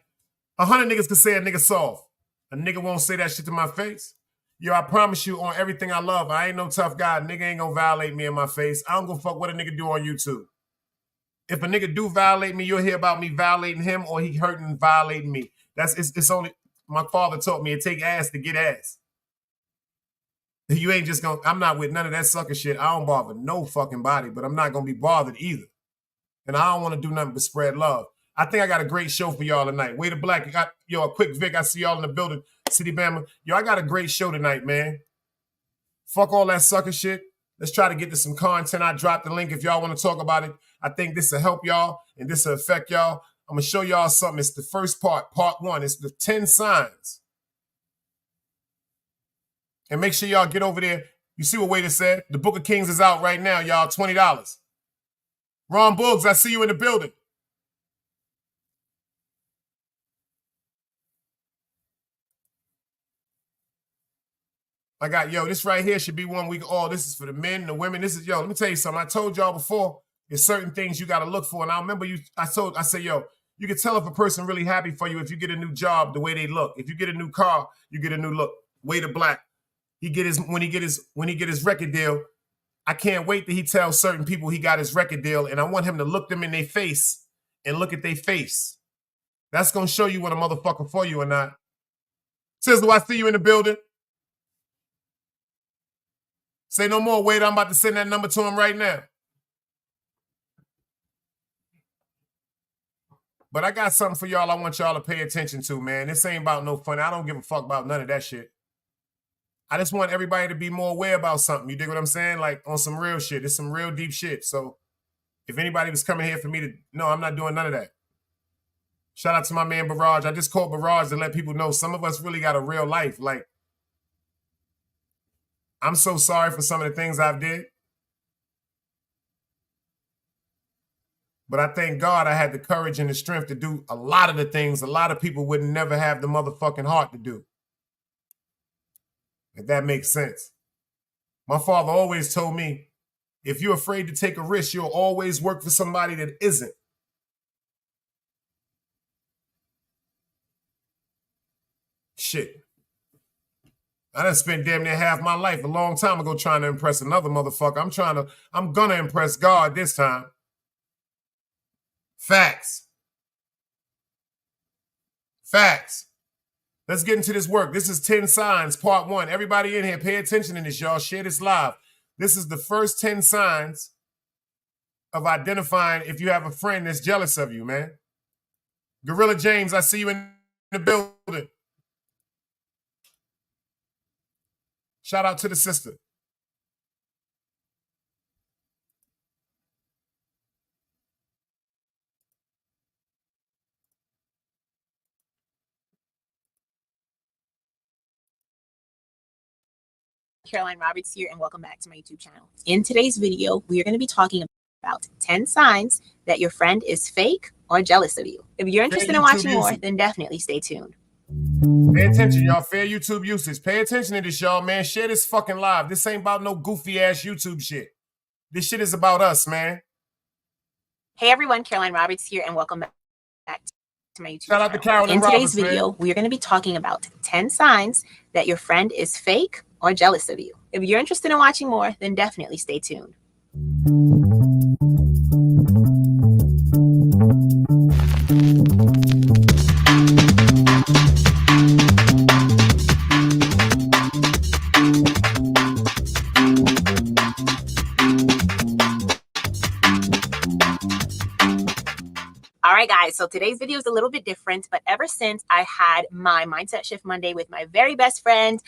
100 niggas can say a nigga soft. A nigga won't say that shit to my face. Yo, I promise you on everything I love, I ain't no tough guy. Nigga ain't gonna violate me in my face. I don't give a fuck what a nigga do on YouTube. If a nigga do violate me, you'll hear about me violating him or he hurting and violating me. It's only, my father taught me it take ass to get ass. You ain't just gonna, I'm not with none of that sucker shit. I don't bother no fucking body, but I'm not gonna be bothered either. And I don't want to do nothing but spread love. I think I got a great show for y'all tonight. Waiter Black, yo, a quick Vic. I see y'all in the building. City Bama. Yo, I got a great show tonight, man. Fuck all that sucker shit. Let's try to get to some content. I dropped the link if y'all want to talk about it. I think this will help y'all and this will affect y'all. I'm going to show y'all something. It's the first part, part 1. It's the 10 signs. And make sure y'all get over there. You see what Waiter said? The Book of Kings is out right now, y'all. $20. Ron Boogs, I see you in the building. I got, yo, this right here should be one we all, this is for the men, the women. This is, yo, let me tell you something. I told y'all before, there's certain things you got to look for. And I remember I said, yo, you can tell if a person really happy for you if you get a new job, the way they look. If you get a new car, you get a new look. Waiter Black, when he get his record deal, I can't wait that he tells certain people he got his record deal, and I want him to look them in their face and look at their face. That's going to show you when a motherfucker for you or not. Sizzle, I see you in the building. Say no more, Waiter. I'm about to send that number to him right now. But I got something for y'all I want y'all to pay attention to, man. This ain't about no fun. I don't give a fuck about none of that shit. I just want everybody to be more aware about something. You dig what I'm saying? Like on some real shit. It's some real deep shit. So if anybody was coming here for me to, no, I'm not doing none of that. Shout out to my man Barrage. I just called Barrage to let people know some of us really got a real life. Like, I'm so sorry for some of the things I've did. But I thank God I had the courage and the strength to do a lot of the things a lot of people would never have the motherfucking heart to do. If that makes sense. My father always told me, if you're afraid to take a risk, you'll always work for somebody that isn't. Shit. I done spent damn near half my life a long time ago trying to impress another motherfucker. I'm gonna impress God this time. Facts. Facts. Let's get into this work. This is 10 signs, part 1. Everybody in here, pay attention to this, y'all. Share this live. This is the first 10 signs of identifying if you have a friend that's jealous of you, man. Gorilla James, I see you in the building. Shout out to the sister. Caroline Roberts here, and welcome back to my YouTube channel. In today's video, we are going to be talking about 10 signs that your friend is fake or jealous of you. If you're interested in watching more, then definitely stay tuned. Pay attention, y'all. Fair YouTube usage. Pay attention to this, y'all, man. Share this fucking live. This ain't about no goofy-ass YouTube shit. This shit is about us, man. Hey everyone, Caroline Roberts here, and welcome back to my YouTube Shout channel. out to Caroline In Roberts, today's video, we are going to be talking about 10 signs that your friend is fake or jealous of you. If you're interested in watching more, then definitely stay tuned. All right, guys, so today's video is a little bit different, but ever since I had my Mindset Shift Monday with my very best friend,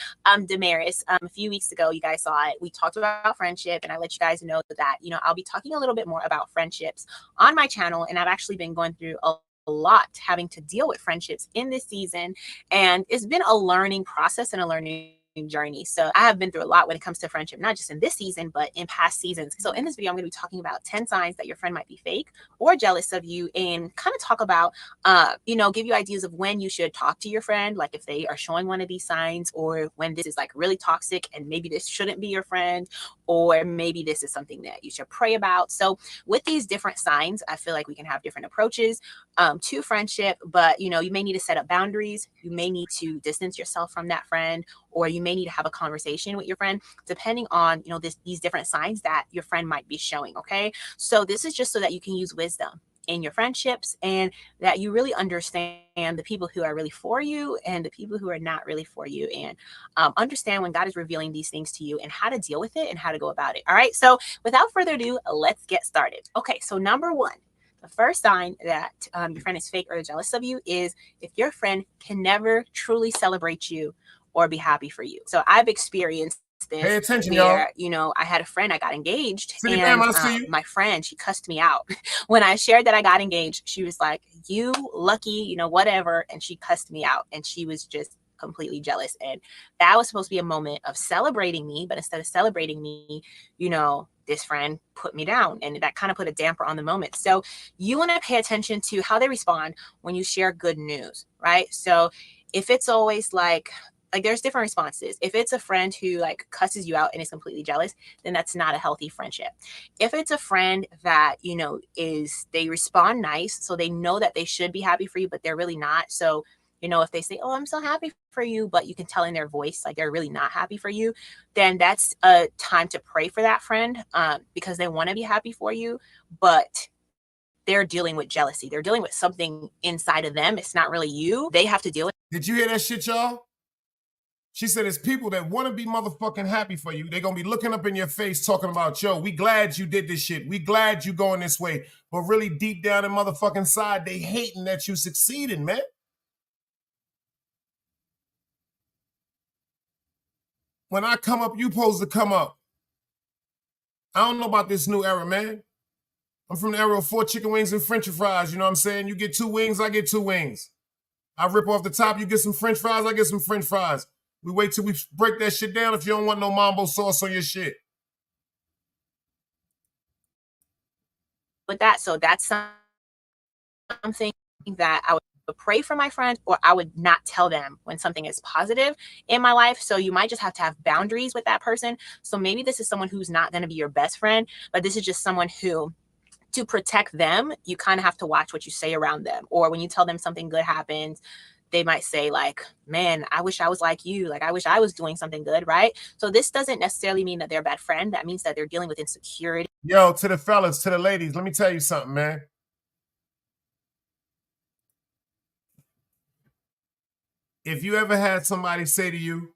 Damaris, a few weeks ago, you guys saw it. We talked about friendship, and I let you guys know that, I'll be talking a little bit more about friendships on my channel, and I've actually been going through a lot having to deal with friendships in this season, and it's been a learning process and a learning journey. So I have been through a lot when it comes to friendship, not just in this season, but in past seasons. So in this video, I'm going to be talking about 10 signs that your friend might be fake or jealous of you, and kind of talk about, give you ideas of when you should talk to your friend, like if they are showing one of these signs, or when this is like really toxic and maybe this shouldn't be your friend, or maybe this is something that you should pray about. So with these different signs, I feel like we can have different approaches to friendship, but you may need to set up boundaries. You may need to distance yourself from that friend, or you may need to have a conversation with your friend, depending on, these different signs that your friend might be showing. Okay. So this is just so that you can use wisdom in your friendships, and that you really understand the people who are really for you and the people who are not really for you, and understand when God is revealing these things to you and how to deal with it and how to go about it. All right. So without further ado, let's get started. Okay. So number 1, the first sign that your friend is fake or jealous of you is if your friend can never truly celebrate you or be happy for you. So I've experienced this. Pay attention, where, y'all. I had a friend, I got engaged, City and Bam, I see you. my friend, she cussed me out. When I shared that I got engaged, she was like, you lucky, whatever. And she cussed me out, and she was just completely jealous. And that was supposed to be a moment of celebrating me, but instead of celebrating me, this friend put me down, and that kind of put a damper on the moment. So you want to pay attention to how they respond when you share good news, right? So if it's always like there's different responses. If it's a friend who cusses you out and is completely jealous, then that's not a healthy friendship. If it's a friend that, they respond nice, so they know that they should be happy for you, but they're really not. So, if they say, oh, I'm so happy for you, but you can tell in their voice, they're really not happy for you, then that's a time to pray for that friend, because they want to be happy for you, but they're dealing with jealousy. They're dealing with something inside of them. It's not really you. They have to deal with. Did you hear that shit, y'all? She said it's people that want to be motherfucking happy for you. They're going to be looking up in your face talking about, yo, we glad you did this shit. We glad you going this way. But really deep down in motherfucking side, they hating that you succeeding, man. When I come up, you supposed to come up. I don't know about this new era, man. I'm from the era of 4 chicken wings and french fries. You know what I'm saying? You get 2 wings, I get 2 wings. I rip off the top, you get some french fries, I get some french fries. We wait till we break that shit down if you don't want no mambo sauce on your shit. With that, so that's something that I would pray for my friend, or I would not tell them when something is positive in my life. So you might just have to have boundaries with that person. So maybe this is someone who's not going to be your best friend, but this is just someone who, to protect them, you kind of have to watch what you say around them. Or when you tell them something good happens, they might say man, I wish I was like you. I wish I was doing something good, right? So this doesn't necessarily mean that they're a bad friend. That means that they're dealing with insecurity. Yo, to the fellas, to the ladies, let me tell you something, man. if you ever had somebody say to you,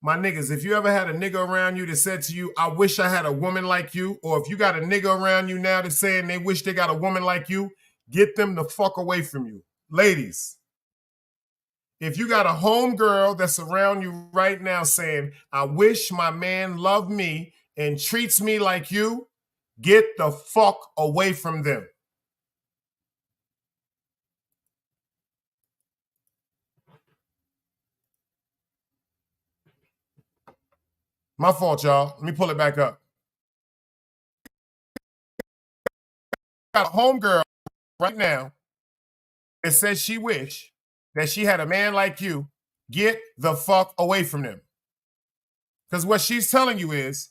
my niggas, if you ever had a nigga around you that said to you, I wish I had a woman like you, or if you got a nigga around you now that's saying they wish they got a woman like you, get them the fuck away from you. Ladies, if you got a homegirl that's around you right now saying, I wish my man loved me and treats me like you, get the fuck away from them. My fault, y'all. Let me pull it back up. Got a homegirl right now that says she wish that she had a man like you. Get the fuck away from them. Because what she's telling you is,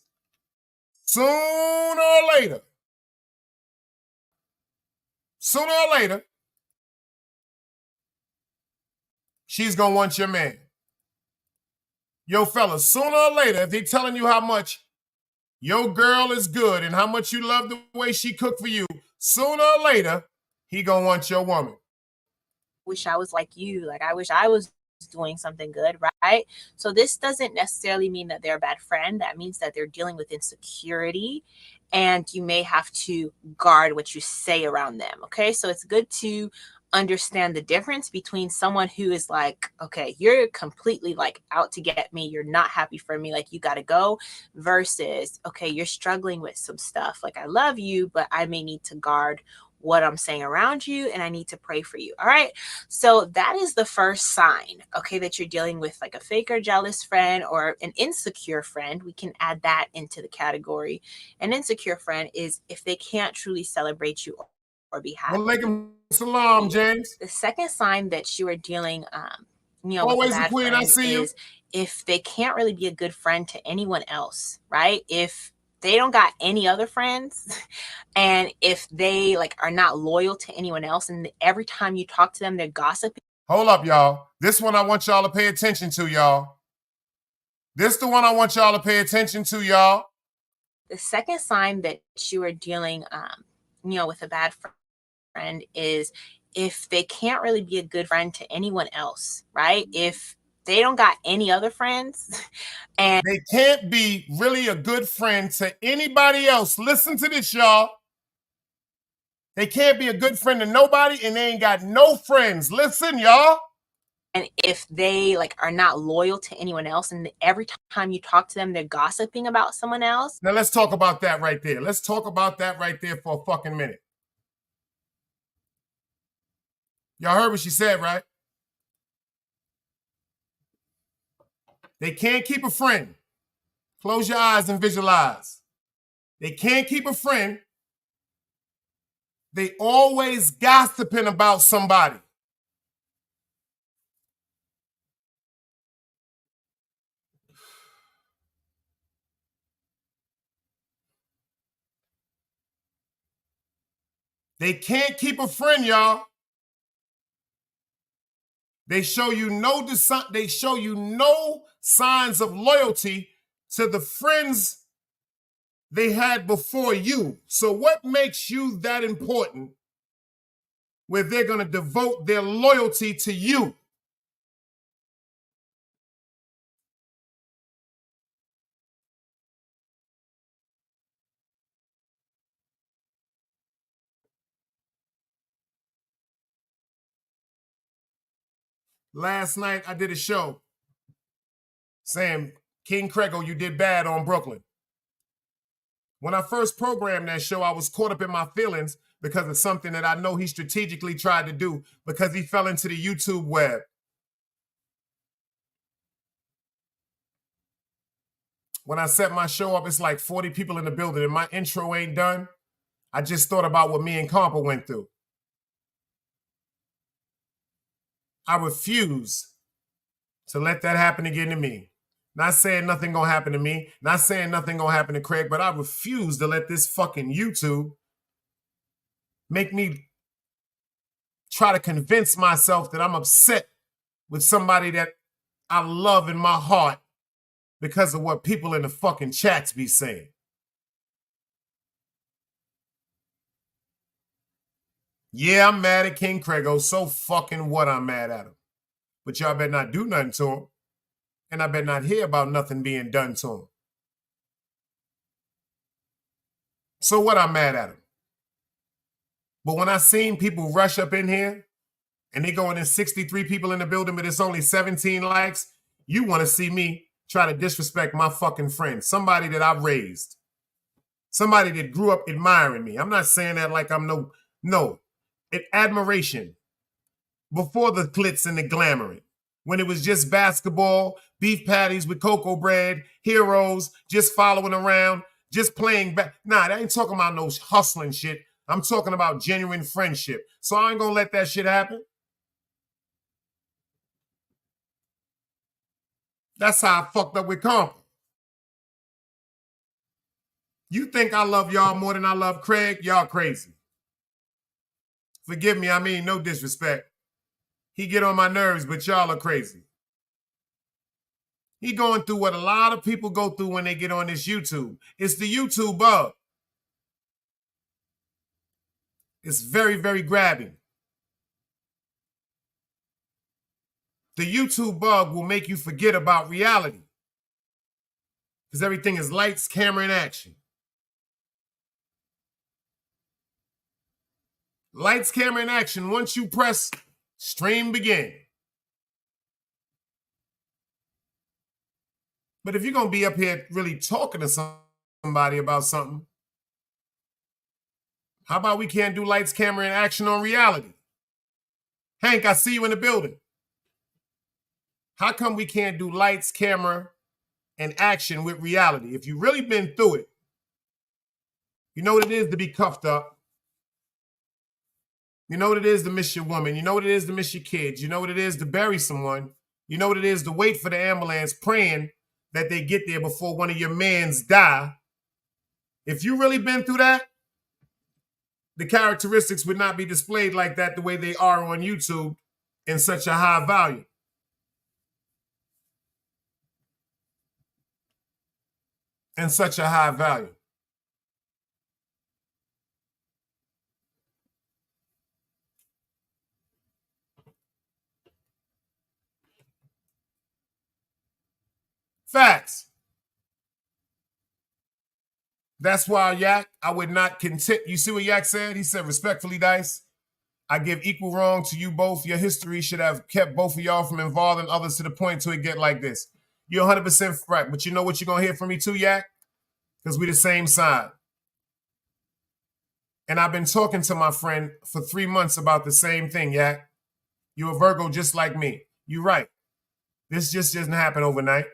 sooner or later, she's going to want your man. Yo, fellas, sooner or later, if they telling you how much your girl is good and how much you love the way she cooked for you, sooner or later, he going to want your woman. Wish I was like you. Like, I wish I was doing something good, right? So this doesn't necessarily mean that they're a bad friend. That means that they're dealing with insecurity, and you may have to guard what you say around them. Okay, so it's good to understand the difference between someone who is like, okay, you're completely like out to get me, you're not happy for me, like you got to go, versus, okay, you're struggling with some stuff, like I love you, but I may need to guard what I'm saying around you, and I need to pray for you. All right. So that is the first sign, okay, that you're dealing with like a fake or jealous friend or an insecure friend. We can add that into the category. An insecure friend is if they can't truly celebrate you or be happy. Walaikum salam, James. The second sign that you are dealing, with Always a the bad queen, I friend see you. is if they can't really be a good friend to anyone else, right? If they don't got any other friends, and if they like are not loyal to anyone else, and every time you talk to them, they're gossiping. Hold up, y'all. This one I want y'all to pay attention to, y'all. This the one I want y'all to pay attention to, y'all. The second sign that you are dealing, with a bad friend is if they can't really be a good friend to anyone else, right? If they don't got any other friends, and they can't be really a good friend to anybody else. Listen to this, y'all. They can't be a good friend to nobody, and they ain't got no friends. Listen, y'all. And if they like are not loyal to anyone else, and every time you talk to them, they're gossiping about someone else. Now let's talk about that right there. Let's talk about that right there for a fucking minute. Y'all heard what she said, right? They can't keep a friend. Close your eyes and visualize. They can't keep a friend. They always gossiping about somebody. They can't keep a friend, y'all. They show you no signs of loyalty to the friends they had before you. So what makes you that important where they're going to devote their loyalty to you? Last night I did a show saying, King Crego, you did bad on Brooklyn. When I first programmed that show, I was caught up in my feelings because of something that I know he strategically tried to do because he fell into the YouTube web. When I set my show up, it's like 40 people in the building and my intro ain't done. I just thought about what me and Compa went through. I refuse to let that happen again to me. Not saying nothing gonna happen to me, not saying nothing gonna happen to Craig, but I refuse to let this fucking YouTube make me try to convince myself that I'm upset with somebody that I love in my heart because of what people in the fucking chats be saying. Yeah, I'm mad at King Crego. So fucking what I'm mad at him. but y'all better not do nothing to him. And I better not hear about nothing being done to him. So what, I'm mad at him. But when I seen people rush up in here and they going in 63 people in the building, but it's only 17 likes, you want to see me try to disrespect my fucking friend, somebody that I've raised, somebody that grew up admiring me. I'm not saying that like I'm no, admiration before the glitz and the glamour. When it was just basketball, beef patties with cocoa bread, heroes, just following around, just playing back. Nah, I ain't talking about no hustling shit. I'm talking about genuine friendship. So I ain't gonna let that shit happen. That's how I fucked up with Compa. You think I love y'all more than I love Craig? Y'all crazy. Forgive me, I mean no disrespect. He get on my nerves, but y'all are crazy. He going through what a lot of people go through when they get on this YouTube. It's the YouTube bug. It's very, very grabbing. The YouTube bug will make you forget about reality. Because everything is lights, camera, and action. Lights, camera, and action. Once you press, stream begin. But if you're going to be up here really talking to somebody about something, how about we can't do lights, camera, and action on reality? Hank, I see you in the building. How come we can't do lights, camera, and action with reality? If you've really been through it, you know what it is to be cuffed up. You know what it is to miss your woman. You know what it is to miss your kids. You know what it is to bury someone. You know what it is to wait for the ambulance praying that they get there before one of your mans die. If you really been through that, the characteristics would not be displayed like that the way they are on YouTube in such a high value. In such a high value. Facts. That's why, Yak, I would not content. You see what Yak said? He said, respectfully, Dice, I give equal wrong to you both. Your history should have kept both of y'all from involving others to the point to it get like this. You're 100% right. But you know what you're going to hear from me too, Yak? Because we the same side. And I've been talking to my friend for 3 months about the same thing, Yak. You're a Virgo just like me. You're right. This just doesn't happen overnight.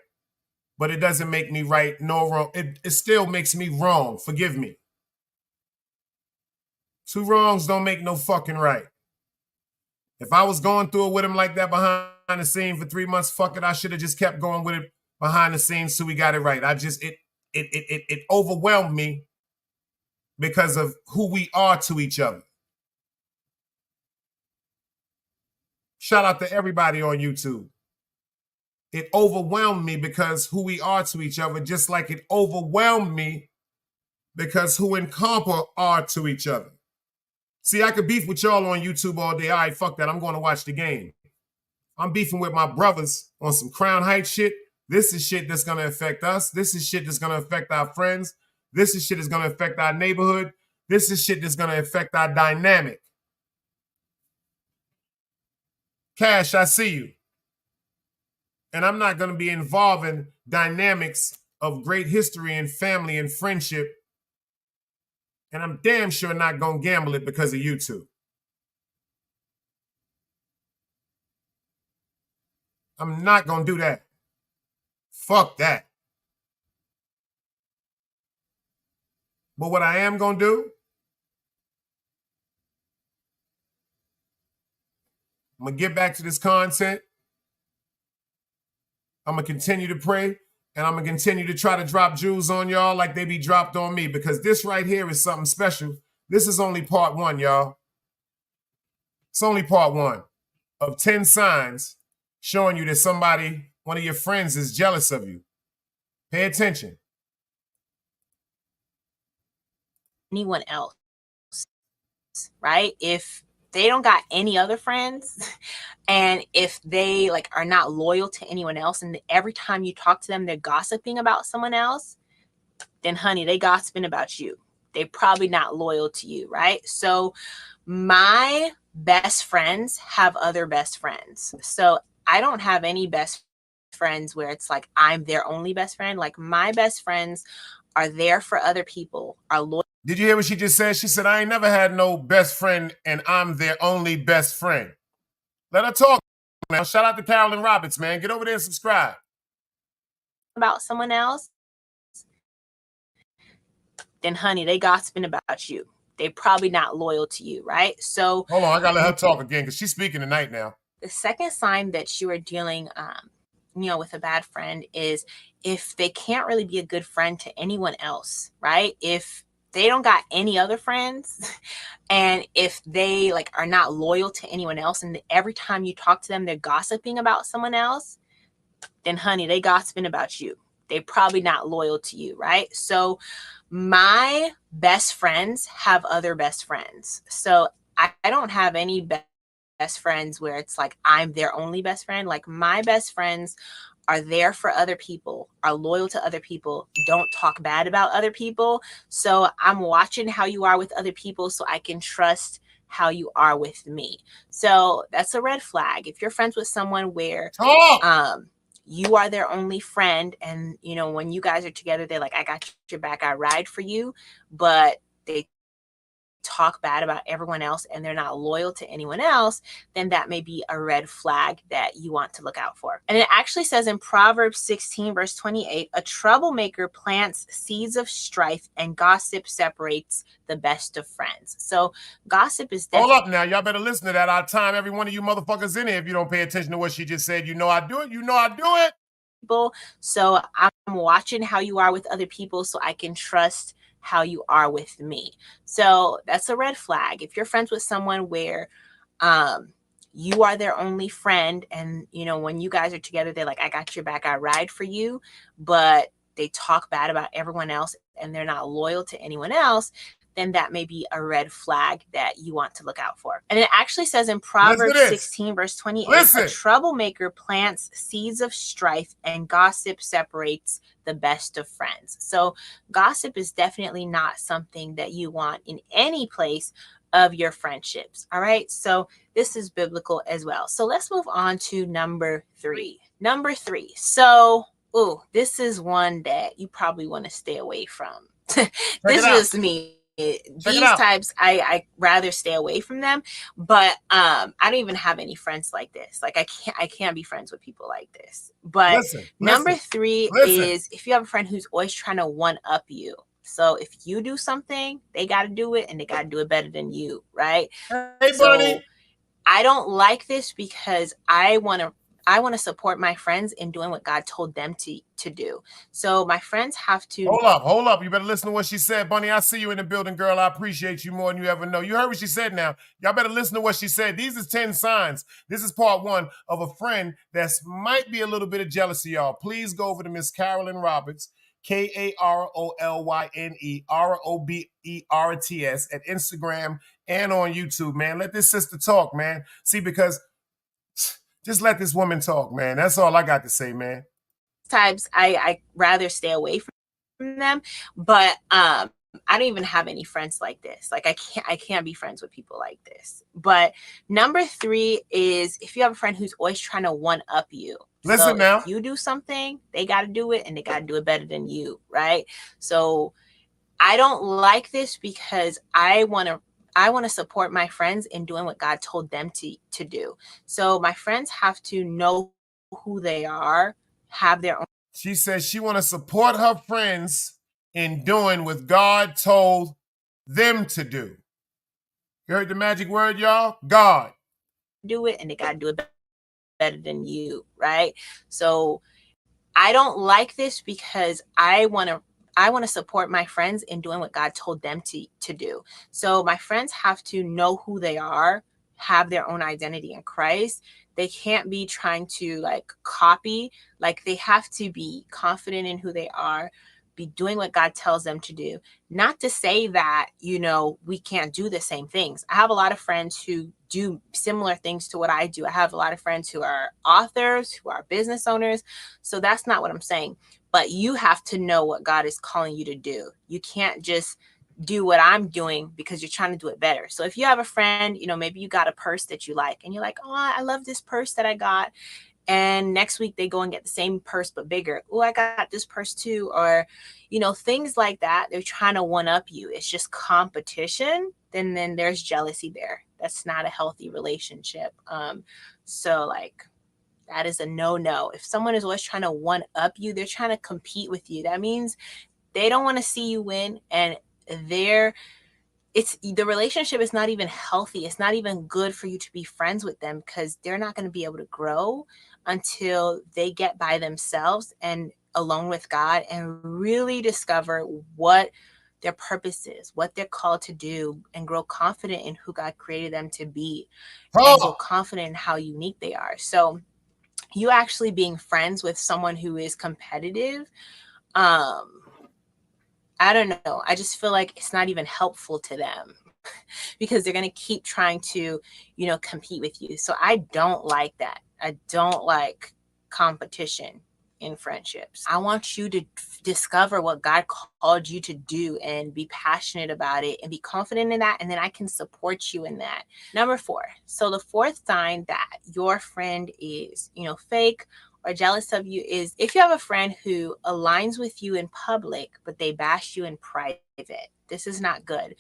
But it doesn't make me right nor wrong. It still makes me wrong. Forgive me. 2 wrongs don't make no fucking right. If I was going through it with him like that behind the scene for 3 months, fuck it, I should have just kept going with it behind the scenes so we got it right. It overwhelmed me because of who we are to each other. Shout out to everybody on YouTube. It overwhelmed me because who we are to each other, just like it overwhelmed me because who in Compa are to each other. See, I could beef with y'all on YouTube all day. All right, fuck that. I'm going to watch the game. I'm beefing with my brothers on some Crown Heights shit. This is shit that's going to affect us. This is shit that's going to affect our friends. This is shit that's going to affect our neighborhood. This is shit that's going to affect our dynamic. Cash, I see you. And I'm not going to be involving dynamics of great history and family and friendship. And I'm damn sure not going to gamble it because of YouTube. I'm not going to do that. Fuck that. But what I am going to do, I'm going to get back to this content. I'm going to continue to pray, and I'm going to continue to try to drop jewels on y'all like they be dropped on me, because this right here is something special. This is only part 1, y'all. It's only part 1 of 10 signs showing you that somebody, one of your friends, is jealous of you. Pay attention. Anyone else, right? If they don't got any other friends, and if they like are not loyal to anyone else, and every time you talk to them they're gossiping about someone else, then honey, they gossiping about you. They probably not loyal to you, right? So my best friends have other best friends. So I don't have any best friends where it's like I'm their only best friend. Like my best friends are there for other people, are loyal. Did you hear what she just said? She said, I ain't never had no best friend and I'm their only best friend. Let her talk now. Shout out to Carolyn Roberts, man. Get over there and subscribe. About someone else, then honey, they gossiping about you. They probably not loyal to you, right? So hold on, I gotta let her talk again because she's speaking tonight now. The second sign that you are dealing with a bad friend is if they can't really be a good friend to anyone else, right? If they don't got any other friends, and if they like are not loyal to anyone else, and every time you talk to them they're gossiping about someone else, then honey, they gossiping about you. They probably not loyal to you, right? So my best friends have other best friends. So I don't have any best friends where it's like I'm their only best friend. Like my best friends are there for other people, are loyal to other people, don't talk bad about other people. So I'm watching how you are with other people so I can trust how you are with me. So that's a red flag. If you're friends with someone where you are their only friend, and when you guys are together they're like, I got your back, I ride for you, but they talk bad about everyone else and they're not loyal to anyone else, then that may be a red flag that you want to look out for. And it actually says in Proverbs 16 verse 28, a troublemaker plants seeds of strife and gossip separates the best of friends. So gossip is definitely— Hold up now, y'all better listen to that. I'll time every one of you motherfuckers in here if you don't pay attention to what she just said. You know I do it. You know I do it. So I'm watching how you are with other people so I can trust how you are with me. So that's a red flag. If you're friends with someone where you are their only friend, and when you guys are together they're like, I got your back, I ride for you, but they talk bad about everyone else and they're not loyal to anyone else, then that may be a red flag that you want to look out for. And it actually says in Proverbs 16 verse 28, a troublemaker plants seeds of strife and gossip separates the best of friends. So gossip is definitely not something that you want in any place of your friendships. All right. So this is biblical as well. So let's move on to number three. So, this is one that you probably want to stay away from. This is me. These types, I rather stay away from them, but I don't even have any friends like this. Like I can't be friends with people like this. But number three is if you have a friend who's always trying to one up you. So if you do something, they got to do it, and they got to do it better than you, right? Hey, buddy. I don't like this because I want to support my friends in doing what God told them to do. So my friends have to— Hold up. You better listen to what she said. Bunny, I see you in the building, girl. I appreciate you more than you ever know. You heard what she said now. Y'all better listen to what she said. These is 10 signs. This is part one of a friend that's might be a little bit of jealousy, y'all. Please go over to Miss Carolyn Roberts, KarolynRoberts at Instagram and on YouTube, man. Let this sister talk, man. See, because just let this woman talk, man. That's all I got to say, man. Times I rather stay away from them, but I don't even have any friends like this. Like I can't be friends with people like this. But number three is if you have a friend who's always trying to one up you. Listen now. If you do something, they got to do it, and they got to do it better than you, right? So I don't like this because I want to support my friends in doing what God told them to do. So my friends have to know who they are, have their own. She says she want to support her friends in doing what God told them to do. You heard the magic word, y'all? God. Do it, and they got to do it better than you, right? So I don't like this because I want to support my friends in doing what God told them to do. So my friends have to know who they are, have their own identity in Christ. They can't be trying to like copy. Like they have to be confident in who they are, be doing what God tells them to do. Not to say that, you know, we can't do the same things. I have a lot of friends who do similar things to what I do. I have a lot of friends who are authors, who are business owners. So that's not what I'm saying. But you have to know what God is calling you to do. You can't just do what I'm doing because you're trying to do it better. So if you have a friend, you know, maybe you got a purse that you like and you're like, oh, I love this purse that I got. And next week they go and get the same purse but bigger. Oh, I got this purse too. Or, you know, things like that. They're trying to one up you. It's just competition. Then there's jealousy there. That's not a healthy relationship. So like, that is a no. If someone is always trying to one up you, they're trying to compete with you. That means they don't want to see you win, and the relationship is not even healthy. It's not even good for you to be friends with them, because they're not going to be able to grow until they get by themselves and alone with God and really discover what their purpose is, what they're called to do, and grow confident in who God created them to be, and grow confident in how unique they are. So you actually being friends with someone who is competitive, I don't know. I just feel like it's not even helpful to them because they're going to keep trying to, you know, compete with you. So I don't like that. I don't like competition in friendships. I want you to discover what God called you to do and be passionate about it and be confident in that. And then I can support you in that. Number 4. So the fourth sign that your friend is, you know, fake or jealous of you is if you have a friend who aligns with you in public, but they bash you in private. This is not good.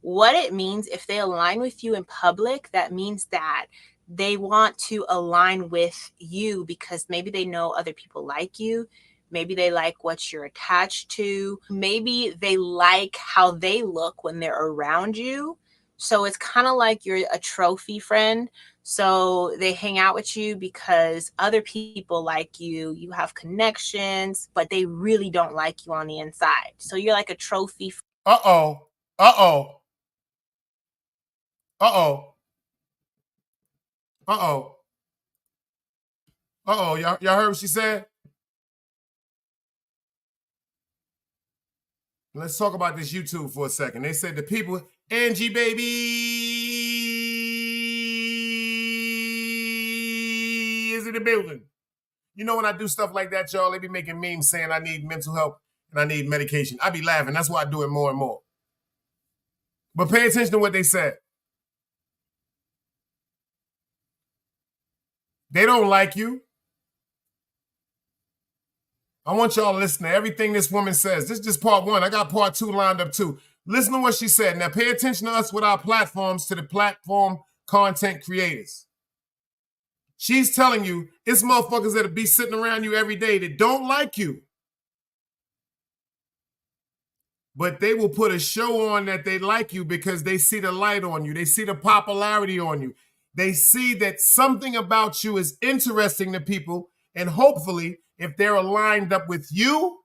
What it means, if they align with you in public, that means that they want to align with you because maybe they know other people like you. Maybe they like what you're attached to. Maybe they like how they look when they're around you. So it's kind of like you're a trophy friend. So they hang out with you because other people like you. You have connections, but they really don't like you on the inside. So you're like a trophy. Uh-oh. Y'all heard what she said? Let's talk about this YouTube for a second. They said the people, Angie baby is in the building. You know, when I do stuff like that, y'all, they be making memes saying I need mental help and I need medication. I be laughing. That's why I do it more and more. But pay attention to what they said. They don't like you. I want y'all to listen to everything this woman says. This is just part 1. I got part 2 lined up too. Listen to what she said. Now pay attention to us with our platforms, to the platform content creators. She's telling you it's motherfuckers that'll be sitting around you every day that don't like you. But they will put a show on that they like you because they see the light on you. They see the popularity on you. They see that something about you is interesting to people, and hopefully, if they're aligned up with you,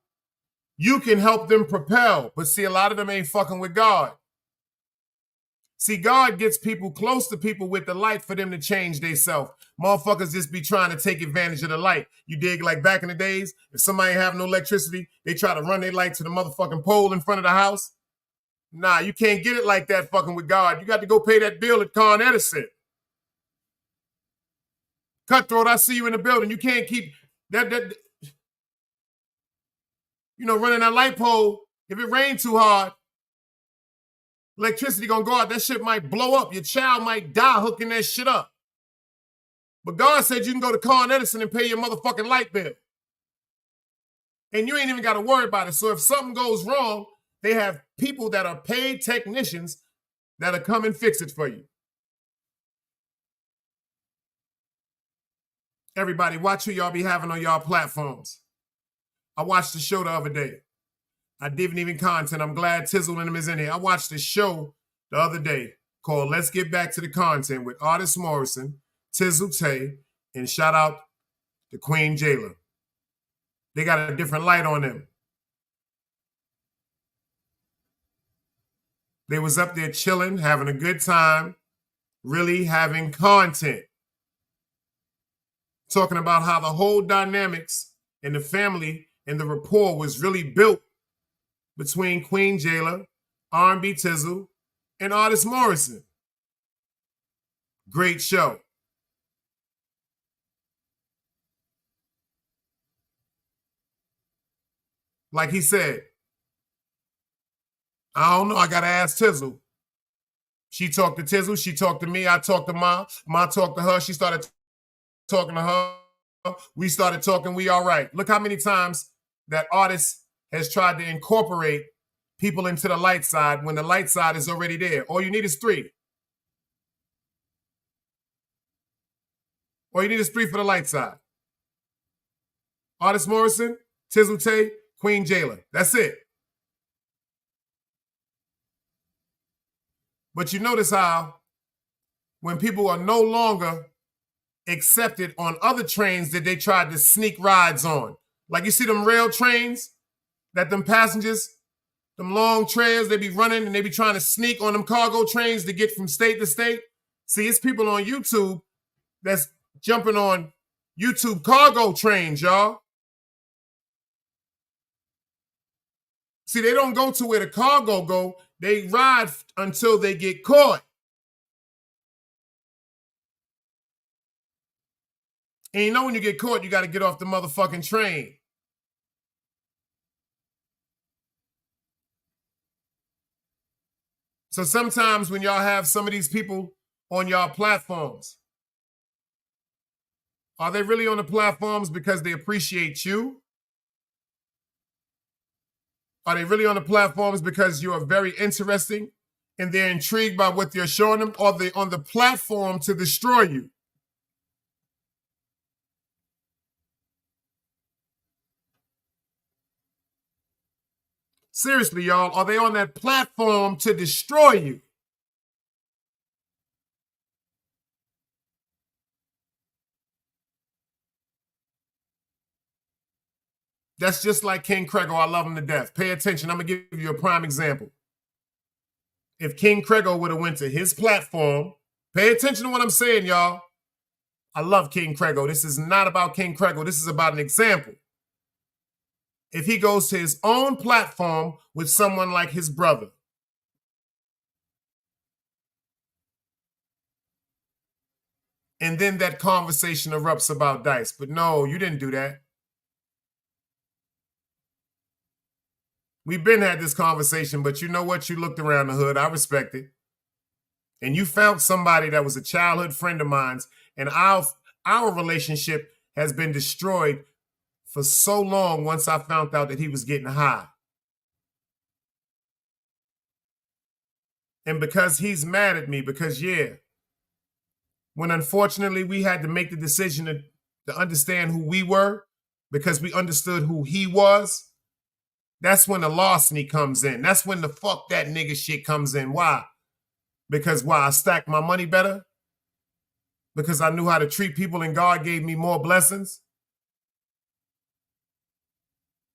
you can help them propel. But see, a lot of them ain't fucking with God. See, God gets people close to people with the light for them to change themselves. Motherfuckers just be trying to take advantage of the light. You dig? Like back in the days, if somebody have no electricity, they try to run their light to the motherfucking pole in front of the house. Nah, you can't get it like that fucking with God. You got to go pay that bill at Con Edison. Cutthroat, I see you in the building. You can't keep that you know, running that light pole. If it rained too hard, electricity gonna go out. That shit might blow up. Your child might die hooking that shit up. But God said you can go to Con Edison and pay your motherfucking light bill. And you ain't even got to worry about it. So if something goes wrong, they have people that are paid technicians that'll come and fix it for you. Everybody, watch who y'all be having on y'all platforms. I watched the show the other day. I didn't even content. I'm glad Tizzle and them is in here. I watched the show the other day called Let's Get Back to the Content with Artist Morrison, Tizzle Tay, and shout out to Queen Jayla. They got a different light on them. They was up there chilling, having a good time, really having content. Talking about how the whole dynamics and the family and the rapport was really built between Queen Jayla, R&B Tizzle, and Artist Morrison. Great show. Like he said, I don't know, I gotta ask Tizzle. She talked to Tizzle, she talked to me, I talked to Ma. Ma talked to her, she started talking to her. We started talking, we all right. Look how many times that artist has tried to incorporate people into the light side when the light side is already there. All you need is 3. All you need is 3 for the light side. Artist Morrison, Tizzle Tay, Queen Jayla. That's it. But you notice how when people are no longer accepted on other trains that they tried to sneak rides on. Like you see them rail trains that them passengers, them long trails, they be running and they be trying to sneak on them cargo trains to get from state to state. See, it's people on YouTube that's jumping on YouTube cargo trains, y'all. See, they don't go to where the cargo go. They ride until they get caught. And you know when you get caught, you got to get off the motherfucking train. So sometimes when y'all have some of these people on y'all platforms, are they really on the platforms because they appreciate you? Are they really on the platforms because you are very interesting and they're intrigued by what you're showing them? Or are they on the platform to destroy you? Seriously, y'all, are they on that platform to destroy you? That's just like King Crego. I love him to death. Pay attention. I'm going to give you a prime example. If King Crego would have went to his platform, pay attention to what I'm saying, y'all. I love King Crego. This is not about King Crego. This is about an example. If he goes to his own platform with someone like his brother, and then that conversation erupts about Dice. But no, you didn't do that. We've been had this conversation, but you know what? You looked around the hood. I respect it. And you found somebody that was a childhood friend of mine's, and our relationship has been destroyed for so long once I found out that he was getting high. And because he's mad at me, because, yeah, when unfortunately we had to make the decision to understand who we were, because we understood who he was, that's when the larceny comes in. That's when the fuck that nigga shit comes in. Why? Because why? I stacked my money better? Because I knew how to treat people and God gave me more blessings?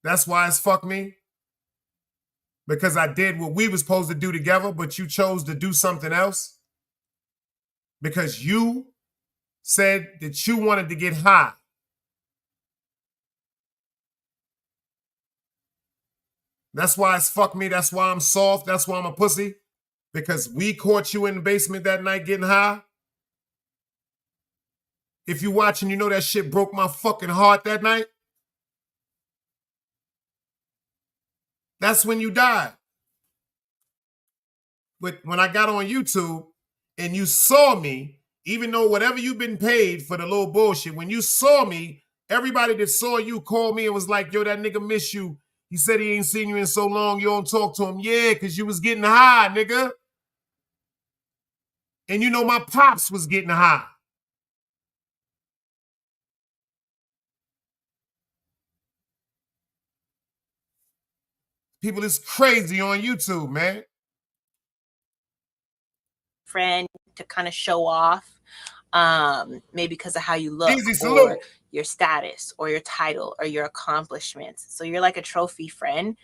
That's why it's fuck me? Because I did what we were supposed to do together, but you chose to do something else? Because you said that you wanted to get high. That's why it's fuck me. That's why I'm soft. That's why I'm a pussy. Because we caught you in the basement that night getting high. If you watching, you know that shit broke my fucking heart that night. That's when you died. But when I got on YouTube and you saw me, even though whatever you've been paid for the little bullshit, when you saw me, everybody that saw you called me and was like, yo, that nigga miss you. He said he ain't seen you in so long, you don't talk to him. Yeah, because you was getting high, nigga. And you know my pops was getting high. People is crazy on YouTube, man. Friend to kind of show off, maybe because of how you look, Easy salute. or your status, or your title, or your accomplishments. So you're like a trophy friend.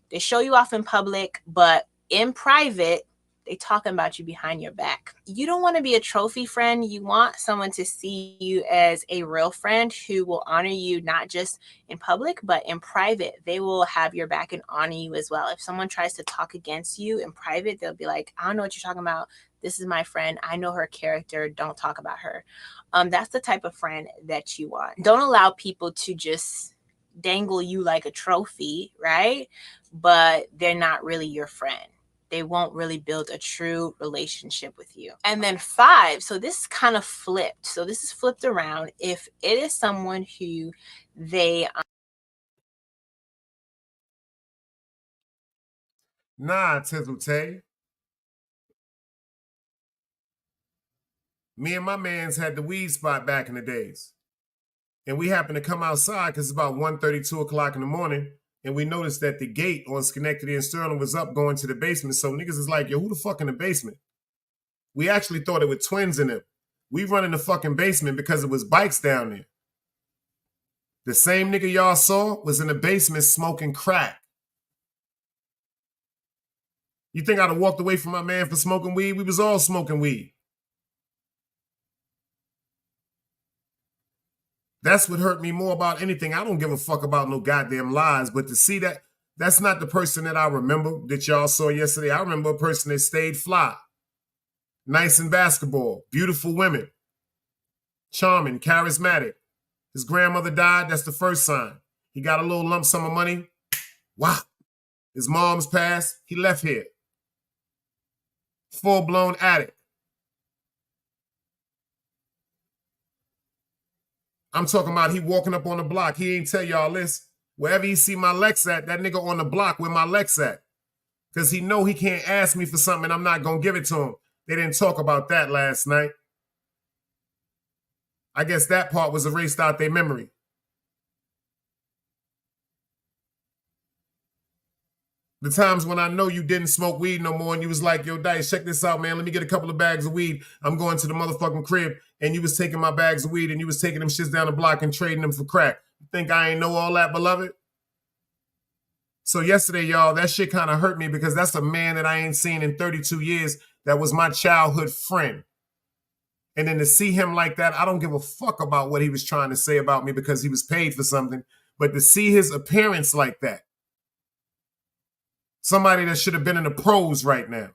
They show you off in public, but in private, They talking about you behind your back. You don't want to be a trophy friend. You want someone to see you as a real friend who will honor you, not just in public, but in private. They will have your back and honor you as well. If someone tries to talk against you in private, they'll be like, I don't know what you're talking about. This is my friend. I know her character. Don't talk about her. That's the type of friend that you want. Don't allow people to just dangle you like a trophy, right? But they're not really your friend. They won't really build a true relationship with you. And then 5, so this is kind of flipped. So this is flipped around. If it is someone who they Nah, Tizzle Tay. Me and my mans had the weed spot back in the days. And we happened to come outside because it's about 1:30, 2 o'clock in the morning. And we noticed that the gate on Schenectady and Sterling was up going to the basement. So niggas is like, yo, who the fuck in the basement? We actually thought it was twins in them. We run in the fucking basement because it was bikes down there. The same nigga y'all saw was in the basement smoking crack. You think I'd have walked away from my man for smoking weed? We was all smoking weed. That's what hurt me more about anything. I don't give a fuck about no goddamn lies, but to see that, that's not the person that I remember that y'all saw yesterday. I remember a person that stayed fly, nice in basketball, beautiful women, charming, charismatic. His grandmother died. That's the first sign. He got a little lump sum of money. Wow. His mom's passed. He left here. Full-blown addict. I'm talking about he walking up on the block. He ain't tell y'all this. Wherever he see my Lex at, that nigga on the block where my Lex at. Because he know he can't ask me for something and I'm not going to give it to him. They didn't talk about that last night. I guess that part was erased out their memory. The times when I know you didn't smoke weed no more and you was like, yo, Dice, check this out, man. Let me get a couple of bags of weed. I'm going to the motherfucking crib. And you was taking my bags of weed and you was taking them shits down the block and trading them for crack. You think I ain't know all that, beloved? So yesterday, y'all, that shit kind of hurt me because that's a man that I ain't seen in 32 years that was my childhood friend. And then to see him like that, I don't give a fuck about what he was trying to say about me because he was paid for something. But to see his appearance like that, somebody that should have been in the pros right now,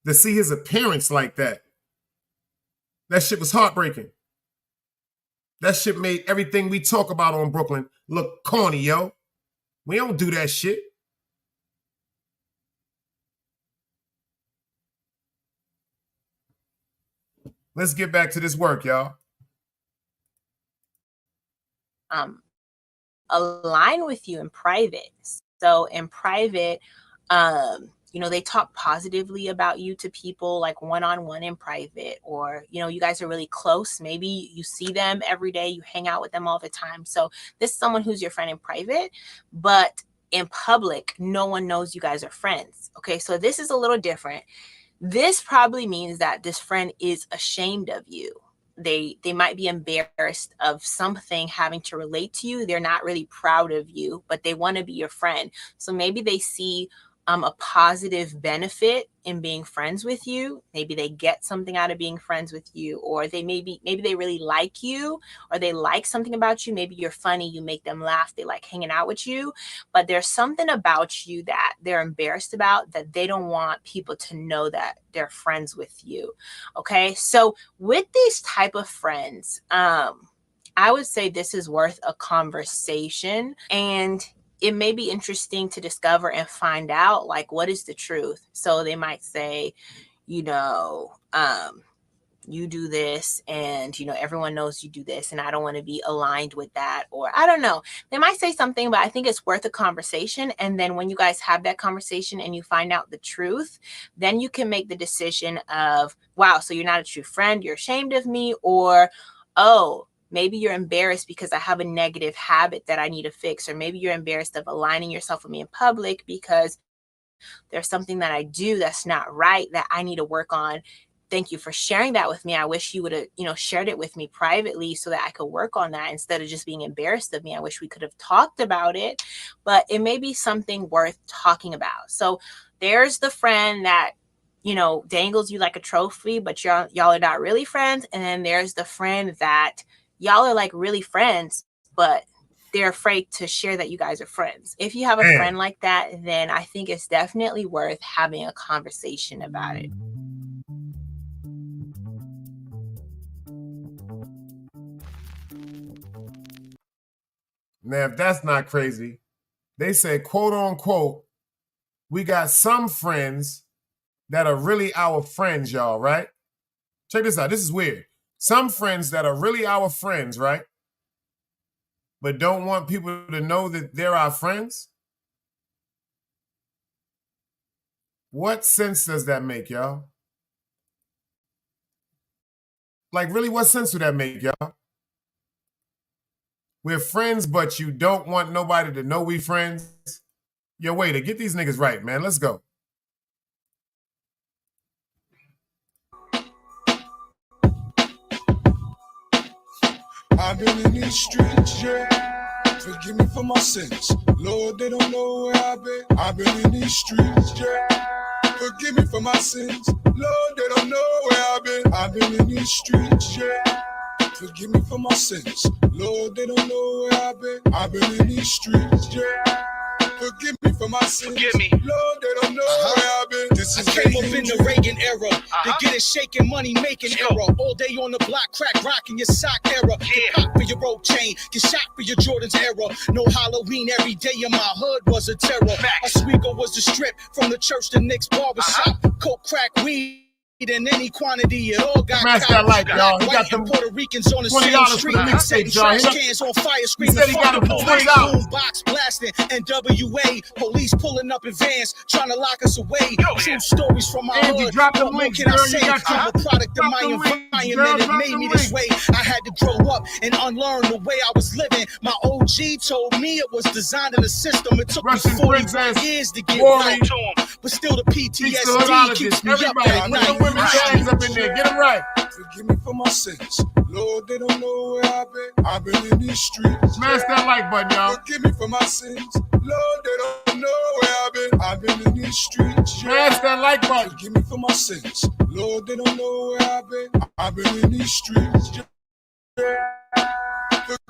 to see his appearance like that, that shit was heartbreaking. That shit made everything we talk about on Brooklyn look corny, yo. We don't do that shit. Let's get back to this work, y'all. Align with you in private. So in private, you know, they talk positively about you to people like one-on-one in private, or, you know, you guys are really close. Maybe you see them every day, you hang out with them all the time. So this is someone who's your friend in private, but in public, no one knows you guys are friends. Okay, so this is a little different. This probably means that this friend is ashamed of you. They might be embarrassed of something having to relate to you. They're not really proud of you, but they want to be your friend. So maybe they see a positive benefit in being friends with you. Maybe they get something out of being friends with you, or they maybe they really like you, or they like something about you. Maybe you're funny, you make them laugh, they like hanging out with you, but there's something about you that they're embarrassed about, that they don't want people to know that they're friends with you. Okay, so with these type of friends, I would say this is worth a conversation, and it may be interesting to discover and find out, like, what is the truth? So they might say, you know, you do this and, you know, everyone knows you do this and I don't want to be aligned with that. Or I don't know. They might say something, but I think it's worth a conversation. And then when you guys have that conversation and you find out the truth, then you can make the decision of, wow, so you're not a true friend, you're ashamed of me, or, oh, maybe you're embarrassed because I have a negative habit that I need to fix, or maybe you're embarrassed of aligning yourself with me in public because there's something that I do that's not right that I need to work on thank you for sharing that with me. I wish you would have, you know, shared it with me privately so that I could work on that instead of just being embarrassed of me. I wish we could have talked about it, but it may be something worth talking about. So there's the friend that, you know, dangles you like a trophy, but y'all are not really friends. And then there's the friend that y'all are like really friends, but they're afraid to share that you guys are friends. If you have a friend like that, then I think it's definitely worth having a conversation about it. Now, if that's not crazy, they say, quote unquote, we got some friends that are really our friends, y'all, right? Check this out. This is weird. Some friends that are really our friends, right? But don't want people to know that they're our friends? What sense does that make, y'all? Like, really, what sense would that make, y'all? We're friends, but you don't want nobody to know we friends? Yo, waiter, get these niggas right, man. Let's go. I've been in these streets, yeah. Forgive me for my sins. Lord, they don't know where I've been. I've been in these streets, yeah. Forgive me for my sins. Lord, they don't know where I've been. I've been in these streets, yeah. Forgive me for my sins. Lord, they don't know where I've been. I've been in these streets, yeah. Forgive me for my sins. Forgive me. Lord, they don't know where I've been. This is I came up in the Reagan era, the getting shaking, money making era. All day on the block, crack rocking your sock era. Get pop for your rope chain, get shot for your Jordan's era. No Halloween, every day in my hood was a terror. Oswego was the strip, from the church to Nick's barbershop. Coke, crack, weed. In any quantity, it all got Smash that like, y'all. He got them Puerto Ricans on the $20 same street, for the setting mixtape, y'all. trash cans on fire, screaming. He said he got them for $20. Box blasting, NWA, police pulling up in vans, trying to lock us away. True stories from my Angie, hood. drop them What more links, can I girl. You say? got I'm a product of my environment. It made me this way. I had to grow up and unlearn the way I was living. My OG told me it was designed in the system. It took me 41 years to get right to him, but still the PTSD keeps me up at night. Up in there. Get them right. Forgive me for my sins. Lord, they don't know where I've been. I've been in these streets. Smash that like button, y'all. Forgive me for my sins. Lord, they don't know where I've been. I've been in these streets. Smash that like button. Forgive me for my sins. Lord, they don't know where I've been. I've been in these streets.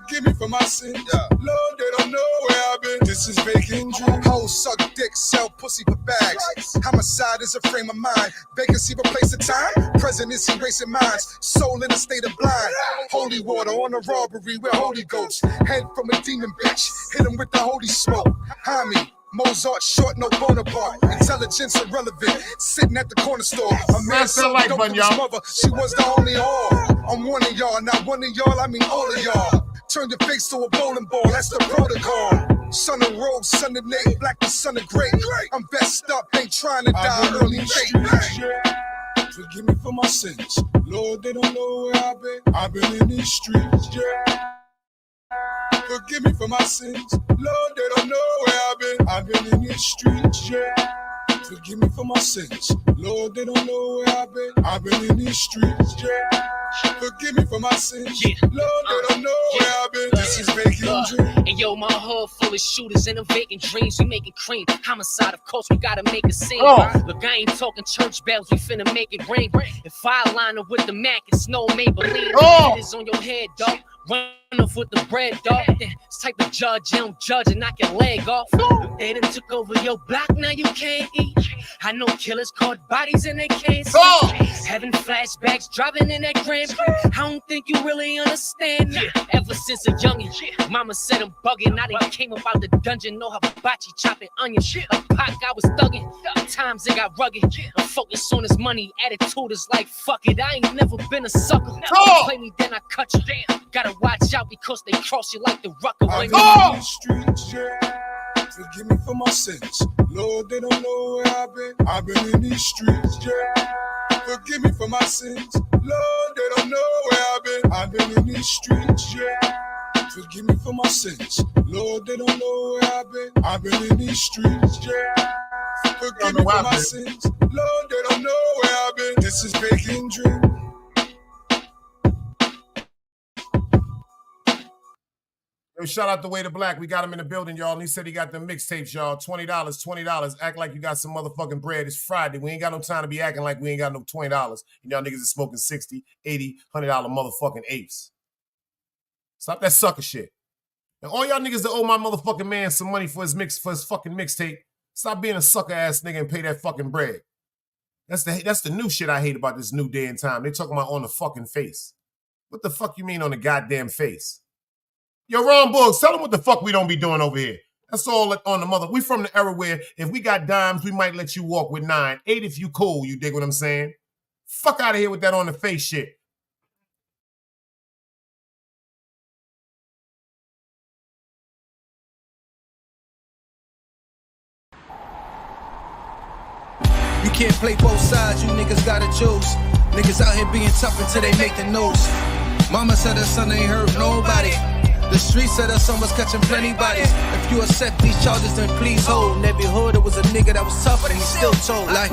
Forgive me for my sins. Lord, they don't know where I've been. This is Bacon Dream. Hoes suck dick, sell pussy for bags. Homicide is a frame of mind. Vacancy replacing time. Presidency racing minds. Soul in a state of blind. Holy water on a robbery with Holy Ghost. Head from a demon bitch. Hit him with the holy smoke. Hami. Mozart short, no Bonaparte. Intelligence irrelevant. Sitting at the corner store. A man Smash that like sold dope button, to his y'all. mother. She was the only whore. I'm one of y'all, not one of y'all, I mean all of y'all. Turn your face to a bowling ball, that's the protocol. Son of Rose, son of Nate, black the son of Great. I'm best up, ain't trying to die early fate. Forgive me for my sins. Lord, they don't know where I've been. I've been in these streets, yeah. Forgive me for my sins. Lord, they don't know where I've been. I've been in these streets, yeah. Forgive me for my sins. Lord, they don't know where I've been. I've been in these streets, yeah. Forgive me for my sins. Lord, they don't know where I've been. This is Bacon Dream. And yo, my hood full of shooters, innovating dreams. We making cream. Homicide, of course, we gotta make a scene. Look, I ain't talking church bells. We finna make it rain. If I line up with the Mac, it's no Maybelline. It is on your head, dog. Run off with the bread, dog. This type of judge, you don't judge and knock your leg off. They done took over your block, now you can't eat. I know killers caught bodies and they can't see. Having flashbacks, driving in that Grand Prix. I don't think you really understand me. Ever since a youngin', mama said I'm bugging. I done came up out the dungeon, know hibachi chopping onions. Like Pac, I was thugging. At times it got rugged. I'm focused on this money, attitude is like fuck it. I ain't never been a sucker. Play me, then I cut you. Gotta watch out because they cross you like the rucker. I've been in these streets, yeah. Forgive me for my sins. Lord, they don't know where I've been. I've been in these streets, yeah. Forgive me for my sins. Lord, they don't know where I've been. I've been in these streets, yeah. Forgive me for my sins. Lord, they don't know where I've been. I've been in these streets, yeah. Forgive me for my sins. Lord, they don't know where I've been. This is Bacon Dream. Yo, shout out to Way to Black. We got him in the building, y'all. And he said he got the mixtapes, y'all. $20, $20. Act like you got some motherfucking bread. It's Friday. We ain't got no time to be acting like we ain't got no $20. And y'all niggas is smoking $60, $80, $100 motherfucking apes. Stop that sucker shit. And all y'all niggas that owe my motherfucking man some money for his fucking mixtape, stop being a sucker ass nigga and pay that fucking bread. That's the new shit I hate about this new day and time. They talking about on the fucking face. What the fuck you mean on the goddamn face? Yo, Ron Boogs, tell them what the fuck we don't be doing over here. That's all on the mother. We from the era where if we got dimes, we might let you walk with 9. 8 if you cool, you dig what I'm saying? Fuck out of here with that on the face shit. You can't play both sides, you niggas gotta choose. Niggas out here being tough until they make the news. Mama said her son ain't hurt nobody. The street said her son was catching plenty bodies. If you accept these charges, then please hold. In every hood, it was a nigga that was tough, but he still told. Like,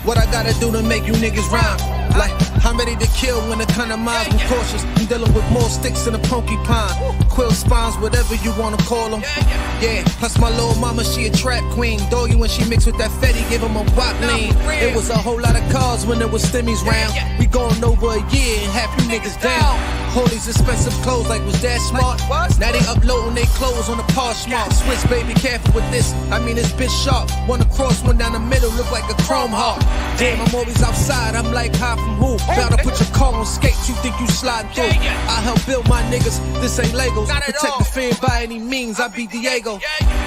what I gotta do to make you niggas rhyme? Like, I'm ready to kill when the kind of minds I'm cautious. I'm dealing with more sticks than a porcupine. Quill spines, whatever you wanna call them. Yeah, plus my little mama, she a trap queen. Doggy when she mixed with that Fetty, give him a wop lean. It was a whole lot of cars when there was stimmies round. We going over a year and half you niggas down. All these expensive clothes like was that smart? Now they uploading their clothes on the Poshmark. Swiss baby, careful with this. I mean this bitch sharp. One across, one down the middle, look like a chrome heart. Damn, I'm always outside. I'm like high from who? Bound to put your car on skates. You think you slide through? I help build my niggas. This ain't Legos. Protect the fan by any means. I be Diego.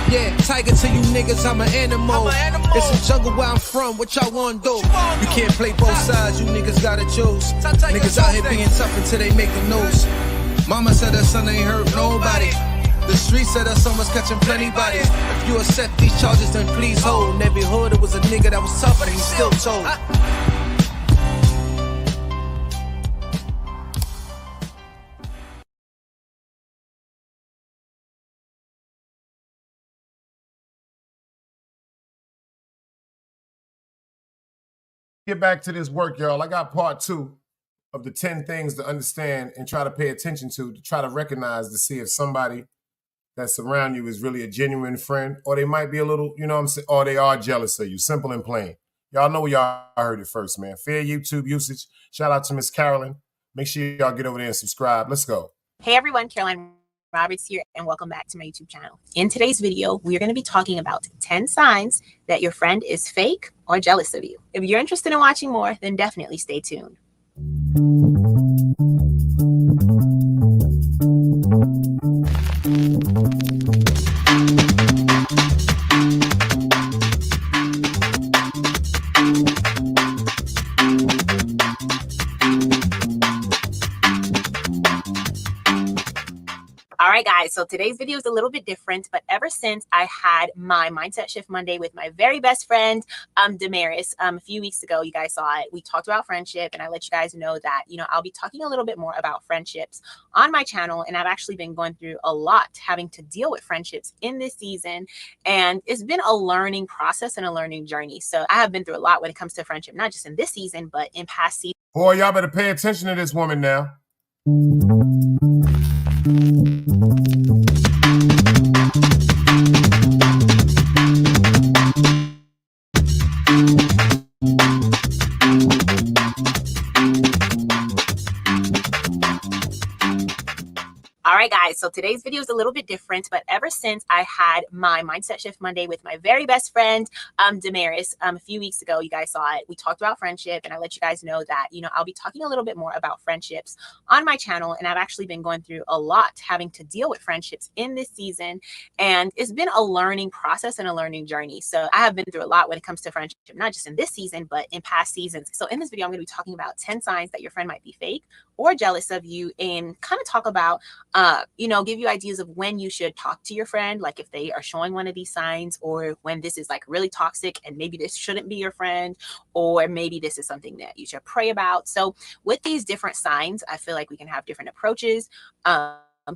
Yeah, tiger to you niggas. I'm an animal. It's a jungle where I'm from. What y'all wanna do? You can't play both sides. You niggas gotta choose. Niggas out here being tough until they make the news. Mama said her son ain't hurt nobody. The street said her son was catching plenty bodies. If you accept these charges, then please hold. In every hood, it was a nigga that was tough, but he still told. Get back to this work, y'all. I got part 2 of the 10 things to understand and try to pay attention to try to recognize to see if somebody that's around you is really a genuine friend, or they might be a little, you know what I'm saying, or they are jealous of you. Simple and plain. Y'all know y'all heard it first, man. Fair YouTube usage. Shout out to Miss Carolyn. Make sure y'all get over there and subscribe. Let's go. Hey everyone, Caroline Roberts here, and welcome back to my YouTube channel. In today's video, we are going to be talking about 10 signs that your friend is fake or jealous of you. If you're interested in watching more, then definitely stay tuned. All right, guys, so today's video is a little bit different, but ever since I had my Mindset Shift Monday with my very best friend, Damaris, a few weeks ago, you guys saw it. We talked about friendship, and I let you guys know that, I'll be talking a little bit more about friendships on my channel, and I've actually been going through a lot having to deal with friendships in this season, and it's been a learning process and a learning journey. So I have been through a lot when it comes to friendship, not just in this season, but in past seasons. Boy, y'all better pay attention to this woman now. All right, guys, so today's video is a little bit different, but ever since I had my Mindset Shift Monday with my very best friend, Damaris, a few weeks ago, you guys saw it. We talked about friendship, and I let you guys know that, I'll be talking a little bit more about friendships on my channel, and I've actually been going through a lot having to deal with friendships in this season, and it's been a learning process and a learning journey. So I have been through a lot when it comes to friendship, not just in this season, but in past seasons. So in this video, I'm going to be talking about 10 signs that your friend might be fake or jealous of you, and kind of talk about give you ideas of when you should talk to your friend, like if they are showing one of these signs, or when this is like really toxic and maybe this shouldn't be your friend, or maybe this is something that you should pray about. So with these different signs, I feel like we can have different approaches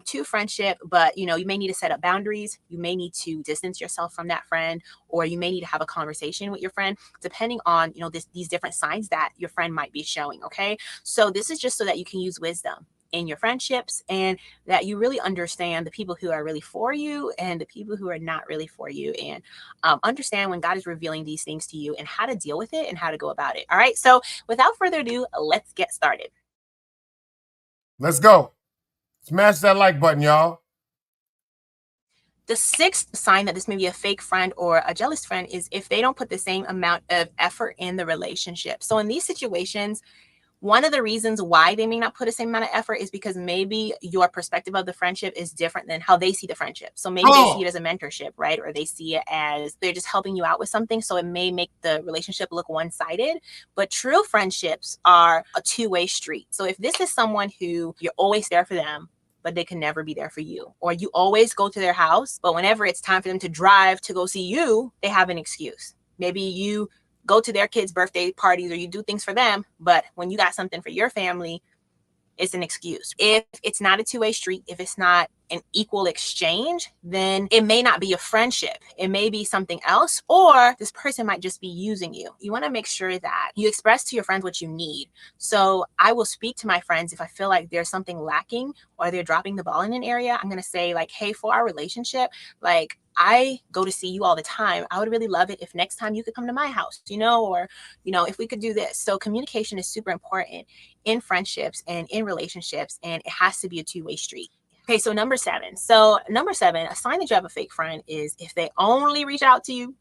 to friendship, but you may need to set up boundaries. You may need to distance yourself from that friend, or you may need to have a conversation with your friend, depending on these different signs that your friend might be showing. Okay, so this is just so that you can use wisdom in your friendships, and that you really understand the people who are really for you and the people who are not really for you, and understand when God is revealing these things to you and how to deal with it and how to go about it. All right, so without further ado, let's get started. Let's go. Smash that like button, y'all. The sixth sign that this may be a fake friend or a jealous friend is if they don't put the same amount of effort in the relationship. So in these situations, one of the reasons why they may not put the same amount of effort is because maybe your perspective of the friendship is different than how they see the friendship. So maybe they see it as a mentorship, right? Or they see it as they're just helping you out with something. So it may make the relationship look one-sided. But true friendships are a two-way street. So if this is someone who you're always there for them, but they can never be there for you, or you always go to their house, but whenever it's time for them to drive to go see you, they have an excuse. Maybe you go to their kids' birthday parties or you do things for them, but when you got something for your family, it's an excuse. If it's not a two-way street, if it's not an equal exchange, then it may not be a friendship. It may be something else, or this person might just be using you. You want to make sure that you express to your friends what you need. So I will speak to my friends if I feel like there's something lacking or they're dropping the ball in an area. I'm going to say like, hey, for our relationship, like I go to see you all the time. I would really love it if next time you could come to my house, or, if we could do this. So communication is super important in friendships and in relationships, and it has to be a two-way street. Okay, so number 7. So number 7, a sign that you have a fake friend is if they only reach out to you.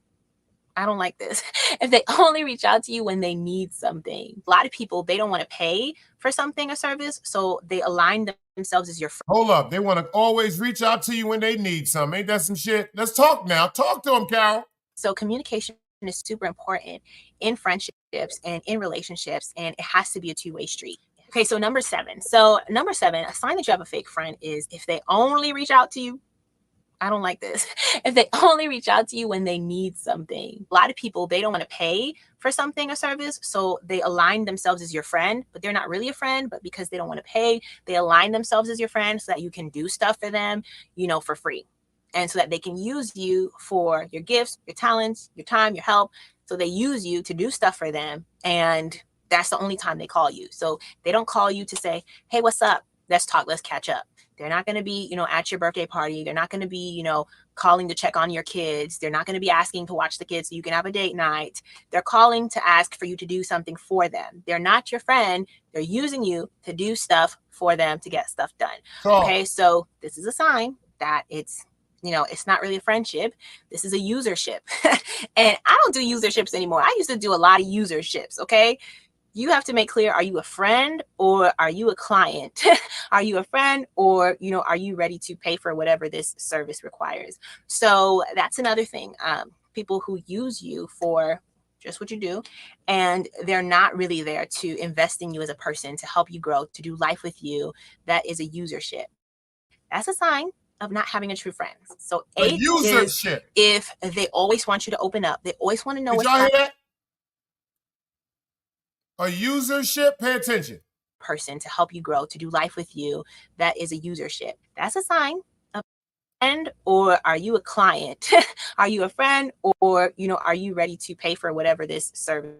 I don't like this. If they only reach out to you when they need something. A lot of people, they don't want to pay for something or service, so they align themselves as your friend. Hold up. They want to always reach out to you when they need something. Ain't that some shit? Let's talk now. Talk to them, Carol. So communication is super important in friendships and in relationships, and it has to be a two-way street. Okay, so number 7. So number 7, a sign that you have a fake friend is if they only reach out to you. I don't like this. If they only reach out to you when they need something. A lot of people, they don't want to pay for something or service, so they align themselves as your friend, but they're not really a friend. But because they don't want to pay, they align themselves as your friend so that you can do stuff for them, for free. And so that they can use you for your gifts, your talents, your time, your help. So they use you to do stuff for them. And that's the only time they call you. So they don't call you to say, hey, what's up? Let's talk. Let's catch up. They're not going to be, at your birthday party. They're not going to be, calling to check on your kids. They're not going to be asking to watch the kids so you can have a date night. They're calling to ask for you to do something for them. They're not your friend. They're using you to do stuff for them to get stuff done. Okay, so this is a sign that it's not really a friendship. This is a usership. And I don't do userships anymore. I used to do a lot of userships, okay? You have to make clear, are you a friend or are you a client? Are you a friend or, are you ready to pay for whatever this service requires? So that's another thing. People who use you for just what you do, and they're not really there to invest in you as a person, to help you grow, to do life with you, that is a usership. That's a sign of not having a true friend. So 8 is if they always want you to open up. They always want to know what's y'all hear that? A usership, pay attention. Person to help you grow, to do life with you, that is a usership. That's a sign of a friend, or are you a client? Are you a friend, or are you ready to pay for whatever this service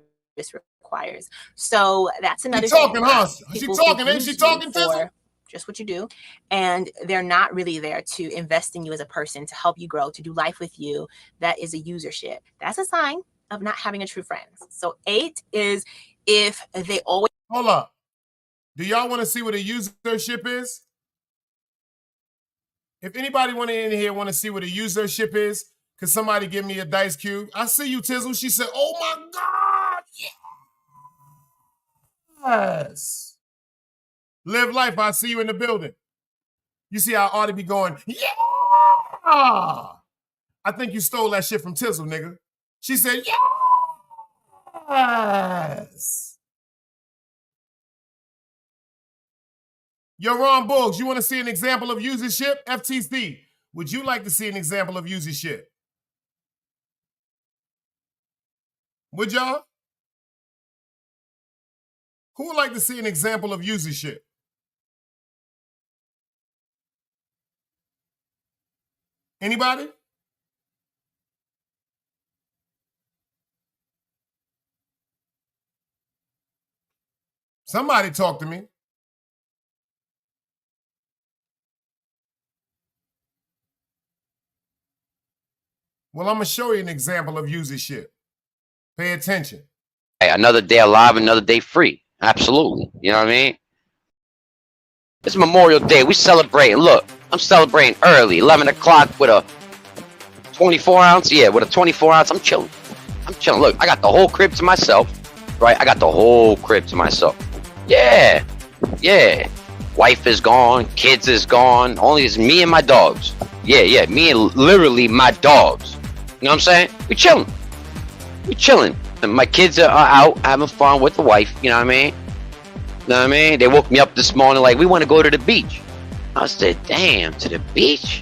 requires? So that's another thing. She talking, huh? She talking, ain't she talking to just what you do, and they're not really there to invest in you as a person, to help you grow, to do life with you, that is a usership. That's a sign of not having a true friend. So 8 is if they always... Hold up. Do y'all want to see what a usership is? If anybody in here want to see what a usership is, could somebody give me a dice cube? I see you, Tizzle. She said, oh my God. Yes. Live life. I see you in the building. You see how I ought to be going, yeah. I think you stole that shit from Tizzle, nigga. She said, yes. Yo, Ron Boggs, you want to see an example of usership? FTC, would you like to see an example of usership? Would y'all? Who would like to see an example of usership? Anybody? Somebody talk to me. Well, I'm going to show you an example of usership. Pay attention. Hey, another day alive, another day free. Absolutely. You know what I mean? It's Memorial Day. We celebrating. Look, I'm celebrating early. 11 o'clock with a 24 ounce. Yeah, with a 24 ounce. I'm chilling. I'm chilling. Look, I got the whole crib to myself. Right? I got the whole crib to myself. Yeah. Yeah. Wife is gone. Kids is gone. Only it's me and my dogs. Yeah. Me and literally my dogs. You know what I'm saying? We chilling. We chilling. And my kids are out having fun with the wife. You know what I mean? You know what I mean? They woke me up this morning like, we want to go to the beach. I said, damn, to the beach?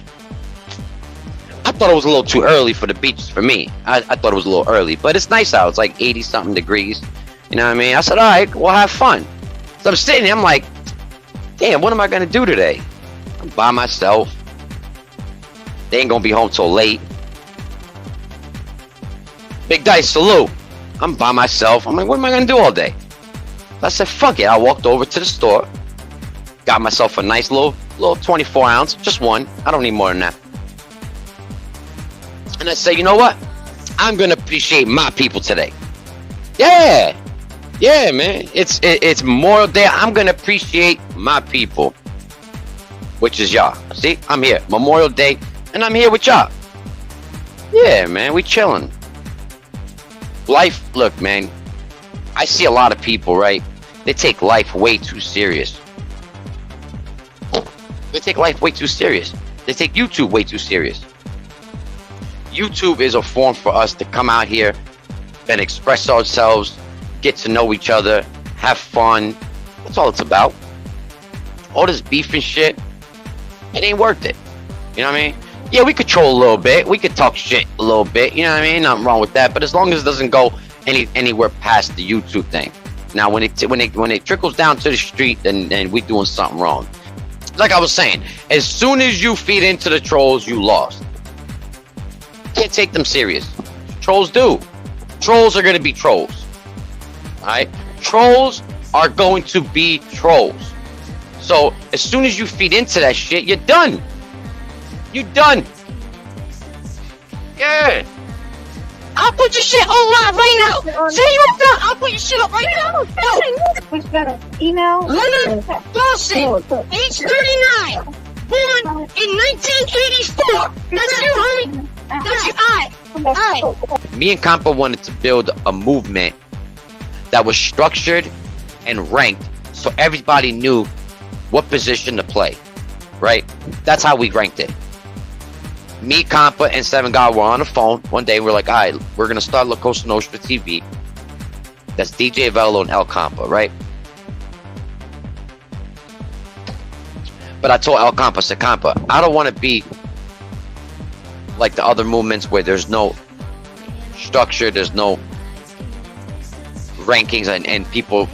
I thought it was a little too early for the beach for me. I thought it was a little early. But it's nice out. It's like 80-something degrees. You know what I mean? I said, all right, we'll have fun. So I'm sitting there. I'm like, damn, what am I going to do today? I'm by myself. They ain't going to be home till late. Big Dice, salute. I'm by myself. I'm like, what am I going to do all day? So I said, fuck it. I walked over to the store. Got myself a nice little 24 ounce. Just one. I don't need more than that. And I said, you know what? I'm going to appreciate my people today. Yeah. Yeah, man. It's Memorial Day. I'm going to appreciate my people. Which is y'all. See? I'm here. Memorial Day. And I'm here with y'all. Yeah, man. We chilling. Life, look, man, I see a lot of people, right? They take life way too serious. They take life way too serious. They take YouTube way too serious. YouTube is a form for us to come out here and express ourselves, get to know each other, have fun. That's all it's about. All this beef and shit, it ain't worth it. You know what I mean? Yeah, we could troll a little bit. We could talk shit a little bit. You know what I mean? Nothing wrong with that. But as long as it doesn't go anywhere past the YouTube thing. Now, when it trickles down to the street, then we doing something wrong. Like I was saying, as soon as you feed into the trolls, you lost. Can't take them serious. Trolls do. Trolls are going to be trolls. All right? Trolls are going to be trolls. So as soon as you feed into that shit, you're done. You done. Yeah. I'll put your shit online right now. Say you're done. I'll put your shit up right now. No. Email. Leonard Dawson, age 39, born in 1984. That's you, homie. That's you. Alright. Me and Compa wanted to build a movement that was structured and ranked so everybody knew what position to play. Right? That's how we ranked it. Me, Compa, and Seven God were on the phone one day. We're like, all right, we're going to start La Cosa Nostra TV. That's DJ Velo and El Compa, right? But I told El Compa, I said, Compa, I don't want to be like the other movements where there's no structure, there's no rankings, and people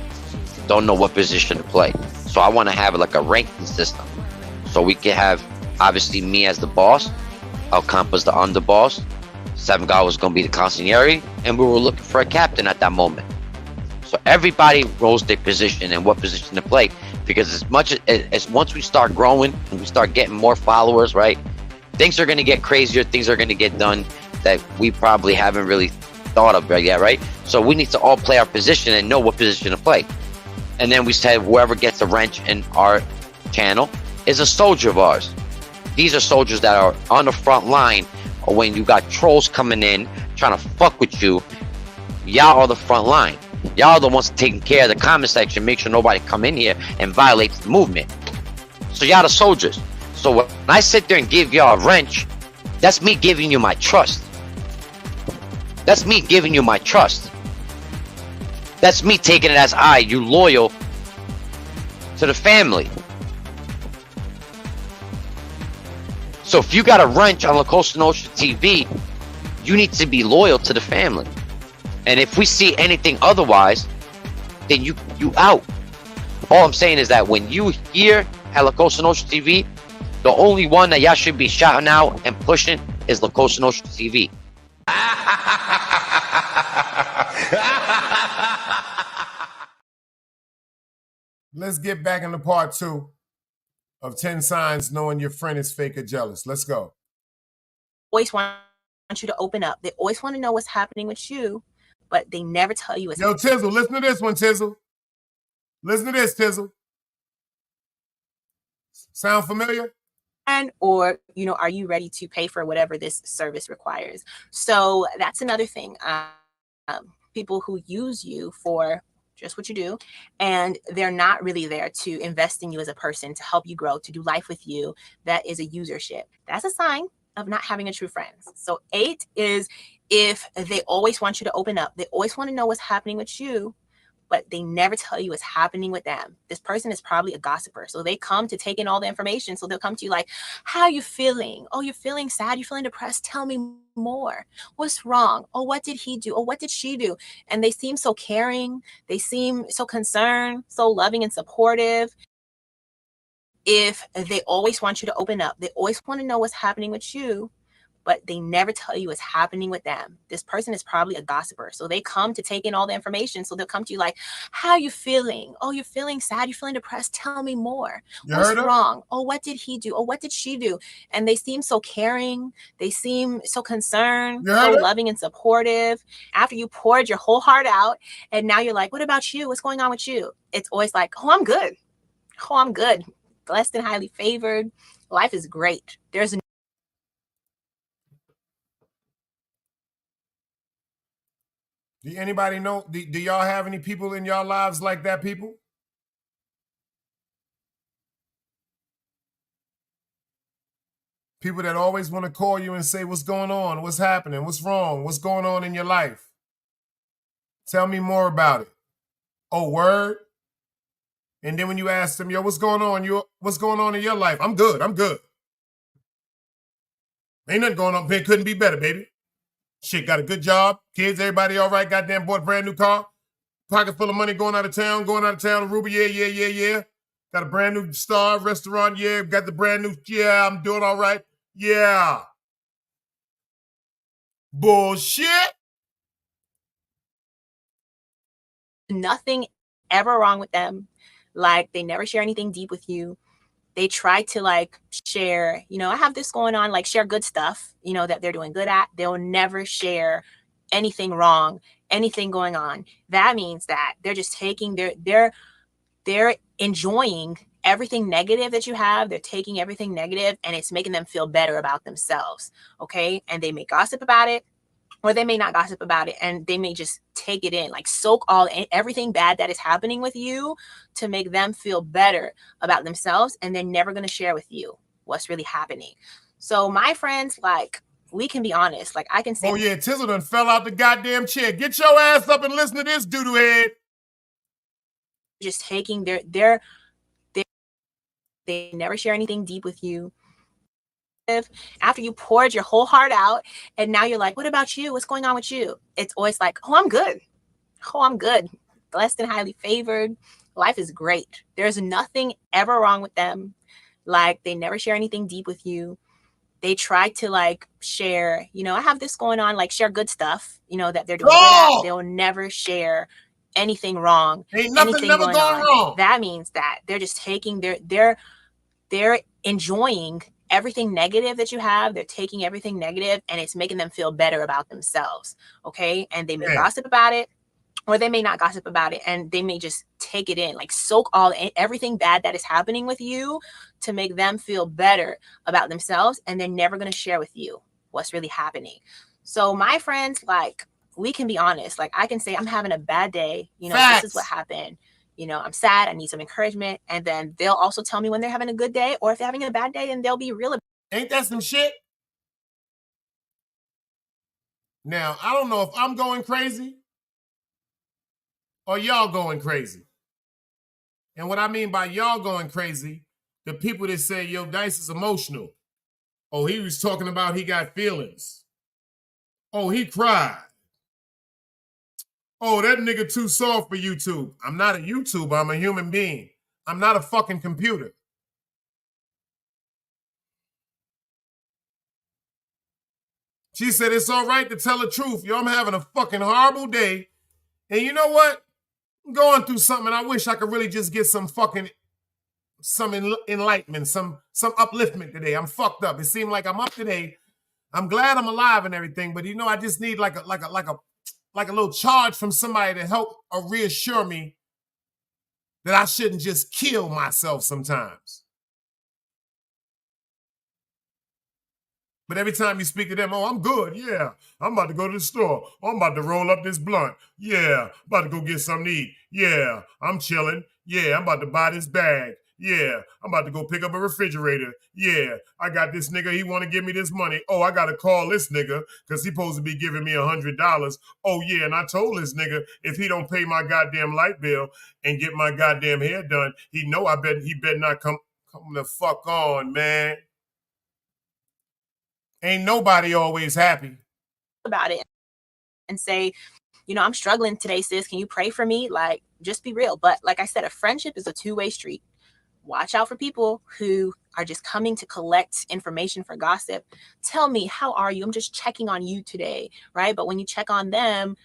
don't know what position to play. So I want to have like a ranking system. So we can have, obviously, me as the boss, El Compa's the underboss, Seven God was going to be the consigliere, and we were looking for a captain at that moment. So everybody knows their position and what position to play, because as much as once we start growing and we start getting more followers, right, things are going to get crazier, things are going to get done that we probably haven't really thought of yet, right? So we need to all play our position and know what position to play. And then we said whoever gets a wrench in our channel is a soldier of ours. These are soldiers that are on the front line, or when you got trolls coming in trying to fuck with you, y'all are the front line. Y'all are the ones taking care of the comment section, make sure nobody come in here and violates the movement. So y'all the soldiers. So when I sit there and give y'all a wrench, that's me giving you my trust. That's me giving you my trust. That's me taking it as you loyal to the family. So if you got a wrench on La Cosa Nostra TV, you need to be loyal to the family. And if we see anything otherwise, then you out. All I'm saying is that when you here at La Cosa Nostra TV, The only one that y'all should be shouting out and pushing is La Cosa Nostra TV. Let's get back into part 2 of 10 signs knowing your friend is fake or jealous. Let's go. Always want you to open up. They always want to know what's happening with you, but they never tell you what's Yo, Tizzle, listen to this one, Tizzle. Listen to this, Tizzle. Sound familiar? or are you ready to pay for whatever this service requires? So that's another thing. People who use you for just what you do, and they're not really there to invest in you as a person, to help you grow, to do life with you. That is a usership. That's a sign of not having a true friend. So 8 is if they always want you to open up. They always want to know what's happening with you, but they never tell you what's happening with them. This person is probably a gossiper. So they come to take in all the information. So they'll come to you like, how are you feeling? Oh, you're feeling sad. You're feeling depressed. Tell me more. What's wrong? Oh, what did he do? Oh, what did she do? And they seem so caring. They seem so concerned, so loving and supportive. If they always want you to open up, they always want to know what's happening with you, but they never tell you what's happening with them. This person is probably a gossiper. So they come to take in all the information. So they'll come to you like, how are you feeling? Oh, you're feeling sad. You're feeling depressed. Tell me more. What's wrong? Oh, what did he do? Oh, what did she do? And they seem so caring. They seem so concerned, so loving and supportive. After you poured your whole heart out, and now you're like, what about you? What's going on with you? It's always like, oh, I'm good. Oh, I'm good. Blessed and highly favored. Life is great. There's Do anybody know? Do y'all have any people in y'all lives like that, people? People that always want to call you and say, what's going on? What's happening? What's wrong? What's going on in your life? Tell me more about it. Oh, word? And then when you ask them, yo, what's going on? What's going on in your life? I'm good. I'm good. Ain't nothing going on. It couldn't be better, baby. Shit, got a good job. Kids, everybody all right. Goddamn, bought a brand new car. Pocket full of money going out of town. Going out of town. Aruba, yeah. Got a brand new star restaurant. Yeah, got the brand new. Yeah, I'm doing all right. Yeah. Bullshit. Nothing ever wrong with them. Like, they never share anything deep with you. They try to like share, I have this going on, like share good stuff, that they're doing good at. They'll never share anything wrong, anything going on. That means that they're just taking they're enjoying everything negative that you have. They're taking everything negative and it's making them feel better about themselves. Okay. And they may gossip about it, or they may not gossip about it, and they may just take it in, like soak everything bad that is happening with you to make them feel better about themselves. And they're never going to share with you what's really happening. So my friends, like, we can be honest. Like, I can say, oh yeah, Tizzle done fell out the goddamn chair. Get your ass up and listen to this doo-doo head. Just taking they never share anything deep with you. After you poured your whole heart out, and now you're like, what about you? What's going on with you? It's always like, oh, I'm good. Oh, I'm good. Blessed and highly favored. Life is great. There's nothing ever wrong with them. Like, they never share anything deep with you. They try to like share, I have this going on, like share good stuff, that they're doing good at. They'll never share anything wrong. Ain't nothing never going wrong. That means that they're just taking they're enjoying everything negative that you have. They're taking everything negative and it's making them feel better about themselves. Okay. And they may gossip about it, or they may not gossip about it, and they may just take it in, like soak everything bad that is happening with you to make them feel better about themselves. And they're never going to share with you what's really happening. So my friends, like, we can be honest. Like, I can say I'm having a bad day. This is what happened. I'm sad. I need some encouragement. And then they'll also tell me when they're having a good day, or if they're having a bad day, then they'll be real. Ain't that some shit? Now, I don't know if I'm going crazy or y'all going crazy. And what I mean by y'all going crazy, the people that say, yo, Dice is emotional. Oh, he was talking about he got feelings. Oh, he cried. Oh, that nigga too soft for YouTube. I'm not a YouTuber. I'm a human being. I'm not a fucking computer. She said, it's all right to tell the truth. Yo, I'm having a fucking horrible day. And you know what? I'm going through something. I wish I could really just get some enlightenment, some upliftment today. I'm fucked up. It seemed like I'm up today. I'm glad I'm alive and everything, but you know, I just need like a little charge from somebody to help or reassure me that I shouldn't just kill myself sometimes. But every time you speak to them, oh, I'm good. Yeah, I'm about to go to the store. Oh, I'm about to roll up this blunt. Yeah, I'm about to go get something to eat. Yeah, I'm chilling. Yeah, I'm about to buy this bag. Yeah, I'm about to go pick up a refrigerator. Yeah, I got this nigga. He want to give me this money. Oh, I got to call this nigga because he supposed to be giving me $100. Oh, yeah, and I told this nigga if he don't pay my goddamn light bill and get my goddamn hair done, he better not come the fuck on, man. Ain't nobody always happy about it and say, you know, I'm struggling today, sis. Can you pray for me? Like, just be real. But like I said, a friendship is a two-way street. Watch out for people who are just coming to collect information for gossip. Tell me, how are you? I'm just checking on you today, right? But when you check on them,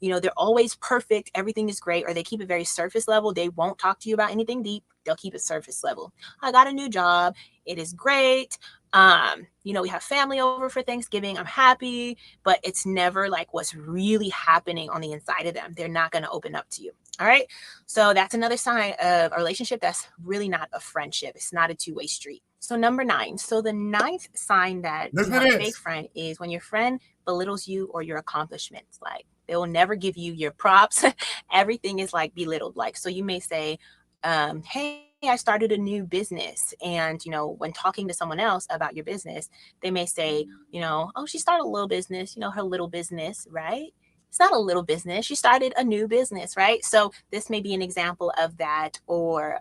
you know, they're always perfect. Everything is great. Or they keep it very surface level. They won't talk to you about anything deep. They'll keep it surface level. I got a new job. It is great. You know, we have family over for Thanksgiving. I'm happy, but it's never like what's really happening on the inside of them. They're not going to open up to you. All right. So that's another sign of a relationship that's really not a friendship. It's not a two-way street. So number 9. So the 9th sign that you have a fake friend is when your friend belittles you or your accomplishments. Like, they will never give you your props. Everything is like belittled. Like, so you may say, hey, I started a new business. And, you know, when talking to someone else about your business, they may say, you know, oh, she started a little business, you know, her little business, right? It's not a little business. She started a new business, right? So this may be an example of that. Or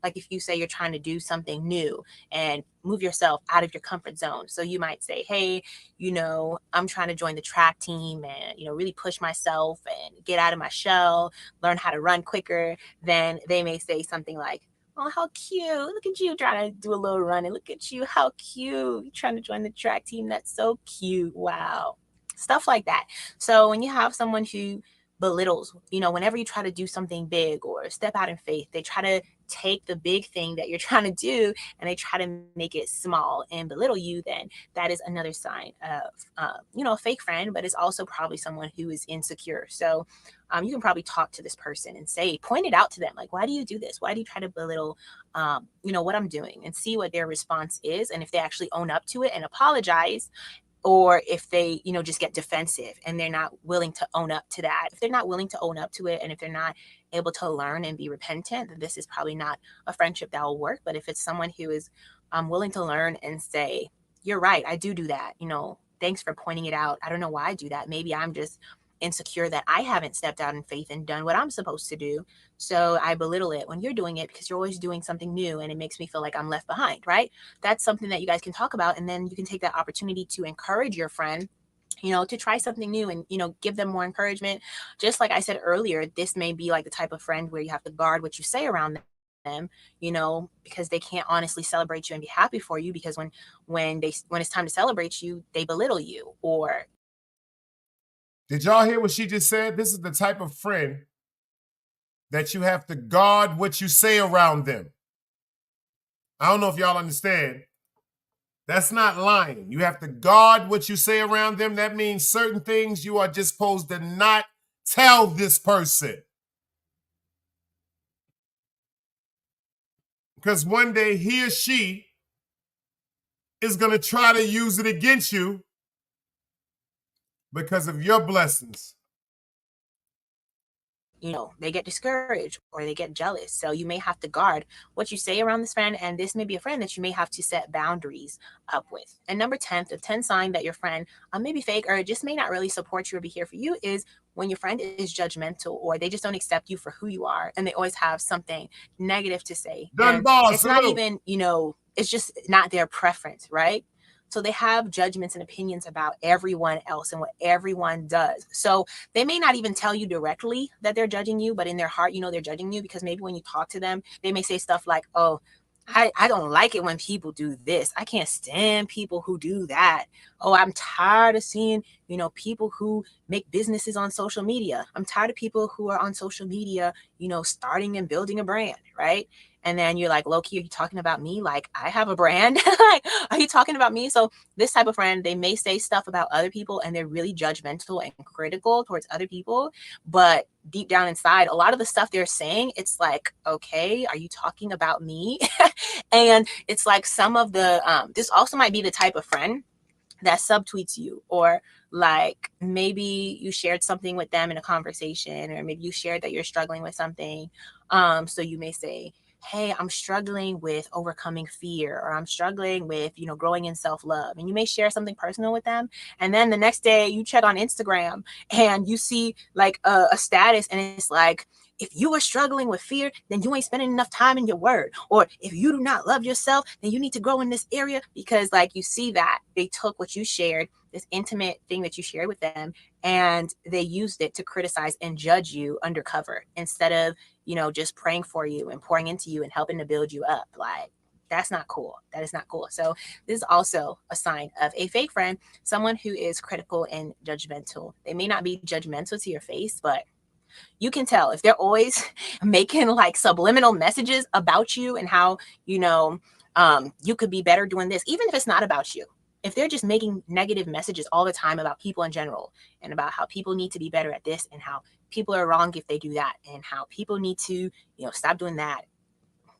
like if you say you're trying to do something new and move yourself out of your comfort zone. So you might say, hey, you know, I'm trying to join the track team and, you know, really push myself and get out of my shell, learn how to run quicker. Then they may say something like, oh, how cute. Look at you trying to do a little running. Look at you. How cute. You're trying to join the track team. That's so cute. Wow. Stuff like that. So when you have someone who belittles, you know, whenever you try to do something big or step out in faith, they try to take the big thing that you're trying to do and they try to make it small and belittle you, then that is another sign of, you know, a fake friend, but it's also probably someone who is insecure. So you can probably talk to this person and say, point it out to them. Like, why do you do this? Why do you try to belittle, you know, what I'm doing, and see what their response is. And if they actually own up to it and apologize, or if they, you know, just get defensive and they're not willing to own up to that. If they're not willing to own up to it, and if they're not able to learn and be repentant, then this is probably not a friendship that will work. But if it's someone who is willing to learn and say, you're right, I do that, you know, thanks for pointing it out. I don't know why I do that. Maybe I'm just insecure that I haven't stepped out in faith and done what I'm supposed to do. So I belittle it when you're doing it because you're always doing something new and it makes me feel like I'm left behind, right? That's something that you guys can talk about. And then you can take that opportunity to encourage your friend, you know, to try something new and, you know, give them more encouragement. Just like I said earlier, this may be like the type of friend where you have to guard what you say around them, you know, because they can't honestly celebrate you and be happy for you, because when it's time to celebrate you, they belittle you. Or did y'all hear what she just said? This is the type of friend that you have to guard what you say around them. I don't know if y'all understand. That's not lying. You have to guard what you say around them. That means certain things you are just supposed to not tell this person. Because one day he or she is going to try to use it against you because of your blessings. You know, they get discouraged or they get jealous. So you may have to guard what you say around this friend. And this may be a friend that you may have to set boundaries up with. And number 10, the 10 sign that your friend may be fake or just may not really support you or be here for you is when your friend is judgmental or they just don't accept you for who you are. And they always have something negative to say. It's not even, you know, it's just not their preference, right? So they have judgments and opinions about everyone else and what everyone does. So they may not even tell you directly that they're judging you, but in their heart, you know, they're judging you because maybe when you talk to them, they may say stuff like, oh, I don't like it when people do this. I can't stand people who do that. Oh, I'm tired of seeing, you know, people who make businesses on social media. I'm tired of people who are on social media, you know, starting and building a brand, right? And then you're like, low key, are you talking about me? Like, I have a brand. Like, are you talking about me? So this type of friend, they may say stuff about other people and they're really judgmental and critical towards other people. But deep down inside, a lot of the stuff they're saying, it's like, okay, are you talking about me? And it's like some of the, this also might be the type of friend that subtweets you, or like maybe you shared something with them in a conversation, or maybe you shared that you're struggling with something. So you may say, hey, I'm struggling with overcoming fear, or I'm struggling with, you know, growing in self-love. And you may share something personal with them. And then the next day you check on Instagram and you see like a status, and it's like, if you are struggling with fear, then you ain't spending enough time in your word. Or if you do not love yourself, then you need to grow in this area, because like you see that they took what you shared, this intimate thing that you shared with them, and they used it to criticize and judge you undercover, instead of, you know, just praying for you and pouring into you and helping to build you up. Like, that's not cool. That is not cool. So this is also a sign of a fake friend, someone who is critical and judgmental. They may not be judgmental to your face, but you can tell if they're always making like subliminal messages about you and how, you know, you could be better doing this, even if it's not about you. If they're just making negative messages all the time about people in general, and about how people need to be better at this, and how people are wrong if they do that, and how people need to, you know, stop doing that,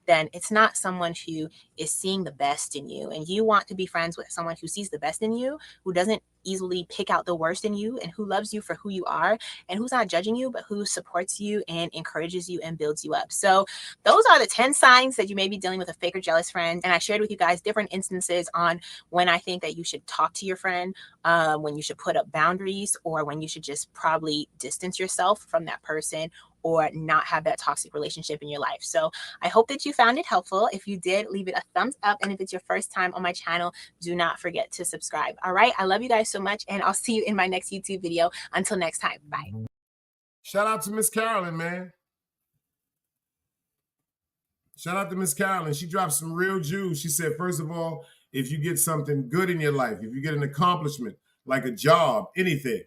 then it's not someone who is seeing the best in you. And you want to be friends with someone who sees the best in you, who doesn't easily pick out the worst in you, and who loves you for who you are, and who's not judging you, but who supports you and encourages you and builds you up. So those are the 10 signs that you may be dealing with a fake or jealous friend. And I shared with you guys different instances on when I think that you should talk to your friend, when you should put up boundaries, or when you should just probably distance yourself from that person, or not have that toxic relationship in your life. So I hope that you found it helpful. If you did, leave it a thumbs up. And if it's your first time on my channel, do not forget to subscribe. All right. I love you guys so much, and I'll see you in my next YouTube video. Until next time. Bye. Shout out to Miss Carolyn, man. Shout out to Miss Carolyn. She dropped some real juice. She said, first of all, if you get something good in your life, if you get an accomplishment, like a job, anything,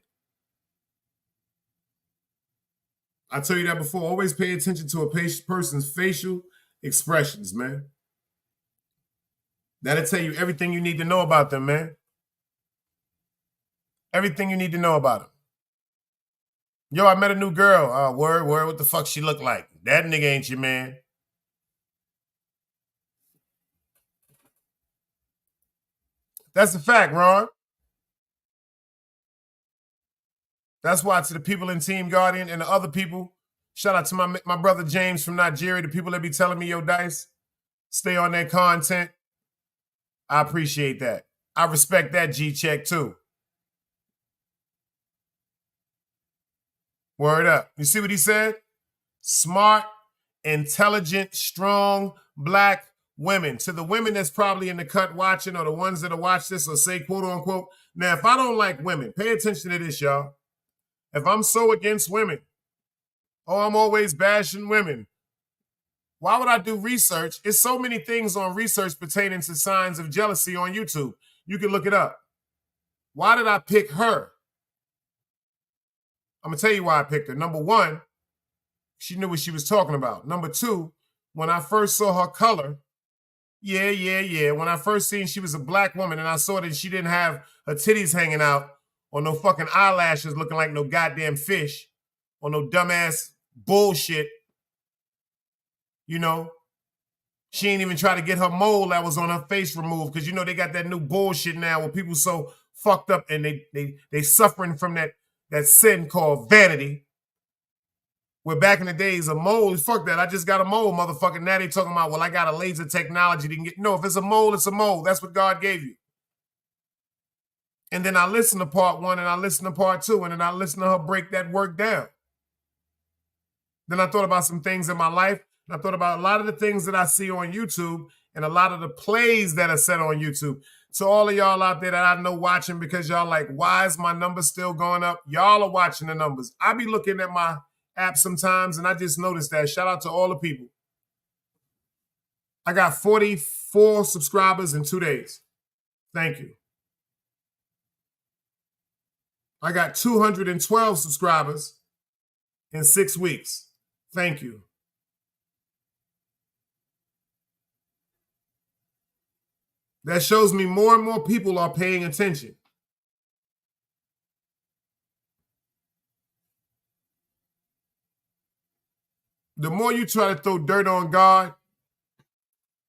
I tell you that before, always pay attention to a person's facial expressions, man. That'll tell you everything you need to know about them, man. Everything you need to know about them. Yo, I met a new girl. Word, what the fuck she look like? That nigga ain't your man. That's the fact, Ron. That's why, to the people in Team Guardian and the other people, shout out to my brother James from Nigeria, the people that be telling me, yo, Dice, stay on that content. I appreciate that. I respect that, G-Check, too. Word up. You see what he said? Smart, intelligent, strong, black women. To the women that's probably in the cut watching, or the ones that'll watch this or say, quote unquote, now, if I don't like women, pay attention to this, y'all. If I'm so against women, I'm always bashing women, why would I do research? It's so many things on research pertaining to signs of jealousy on YouTube. You can look it up. Why did I pick her? I'm going to tell you why I picked her. Number one, she knew what she was talking about. Number two, when I first saw her color, when I first seen she was a black woman, and I saw that she didn't have her titties hanging out, or no fucking eyelashes looking like no goddamn fish, or no dumbass bullshit, you know, she ain't even try to get her mole that was on her face removed, because, you know, they got that new bullshit now where people so fucked up and they suffering from that sin called vanity. Where back in the days, a mole, fuck that, I just got a mole, motherfucker. Now they talking about, well, I got a laser technology to get. No, if it's a mole, it's a mole. That's what God gave you. And then I listened to part one, and I listened to part two, and then I listened to her break that work down. Then I thought about some things in my life, and I thought about a lot of the things that I see on YouTube, and a lot of the plays that are set on YouTube. So all of y'all out there that I know watching, because y'all like, why is my number still going up? Y'all are watching the numbers. I be looking at my app sometimes, and I just noticed that. Shout out to all the people. I got 44 subscribers in 2 days. Thank you. I got 212 subscribers in 6 weeks. Thank you. That shows me more and more people are paying attention. The more you try to throw dirt on God,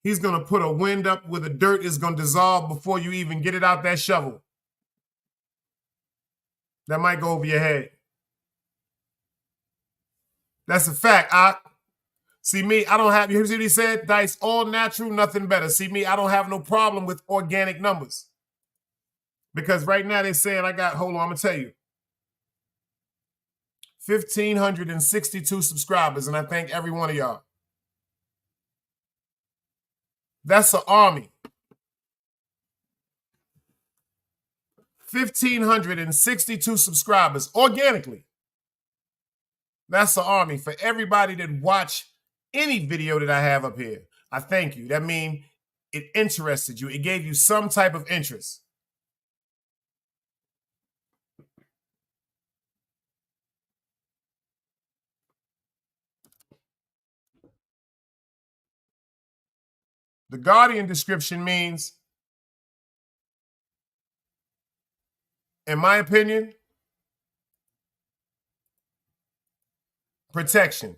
he's going to put a wind up where the dirt is going to dissolve before you even get it out that shovel. That might go over your head. That's a fact. See me, I don't have, you hear what he said? Dice, all natural, nothing better. See me, I don't have no problem with organic numbers. Because right now they're saying I got, hold on, I'm going to tell you. 1,562 subscribers, and I thank every one of y'all. That's an army. 1,562 subscribers organically. That's an army for everybody that watch any video that I have up here. I thank you. That means it interested you. It gave you some type of interest. The Guardian description means, in my opinion, protection.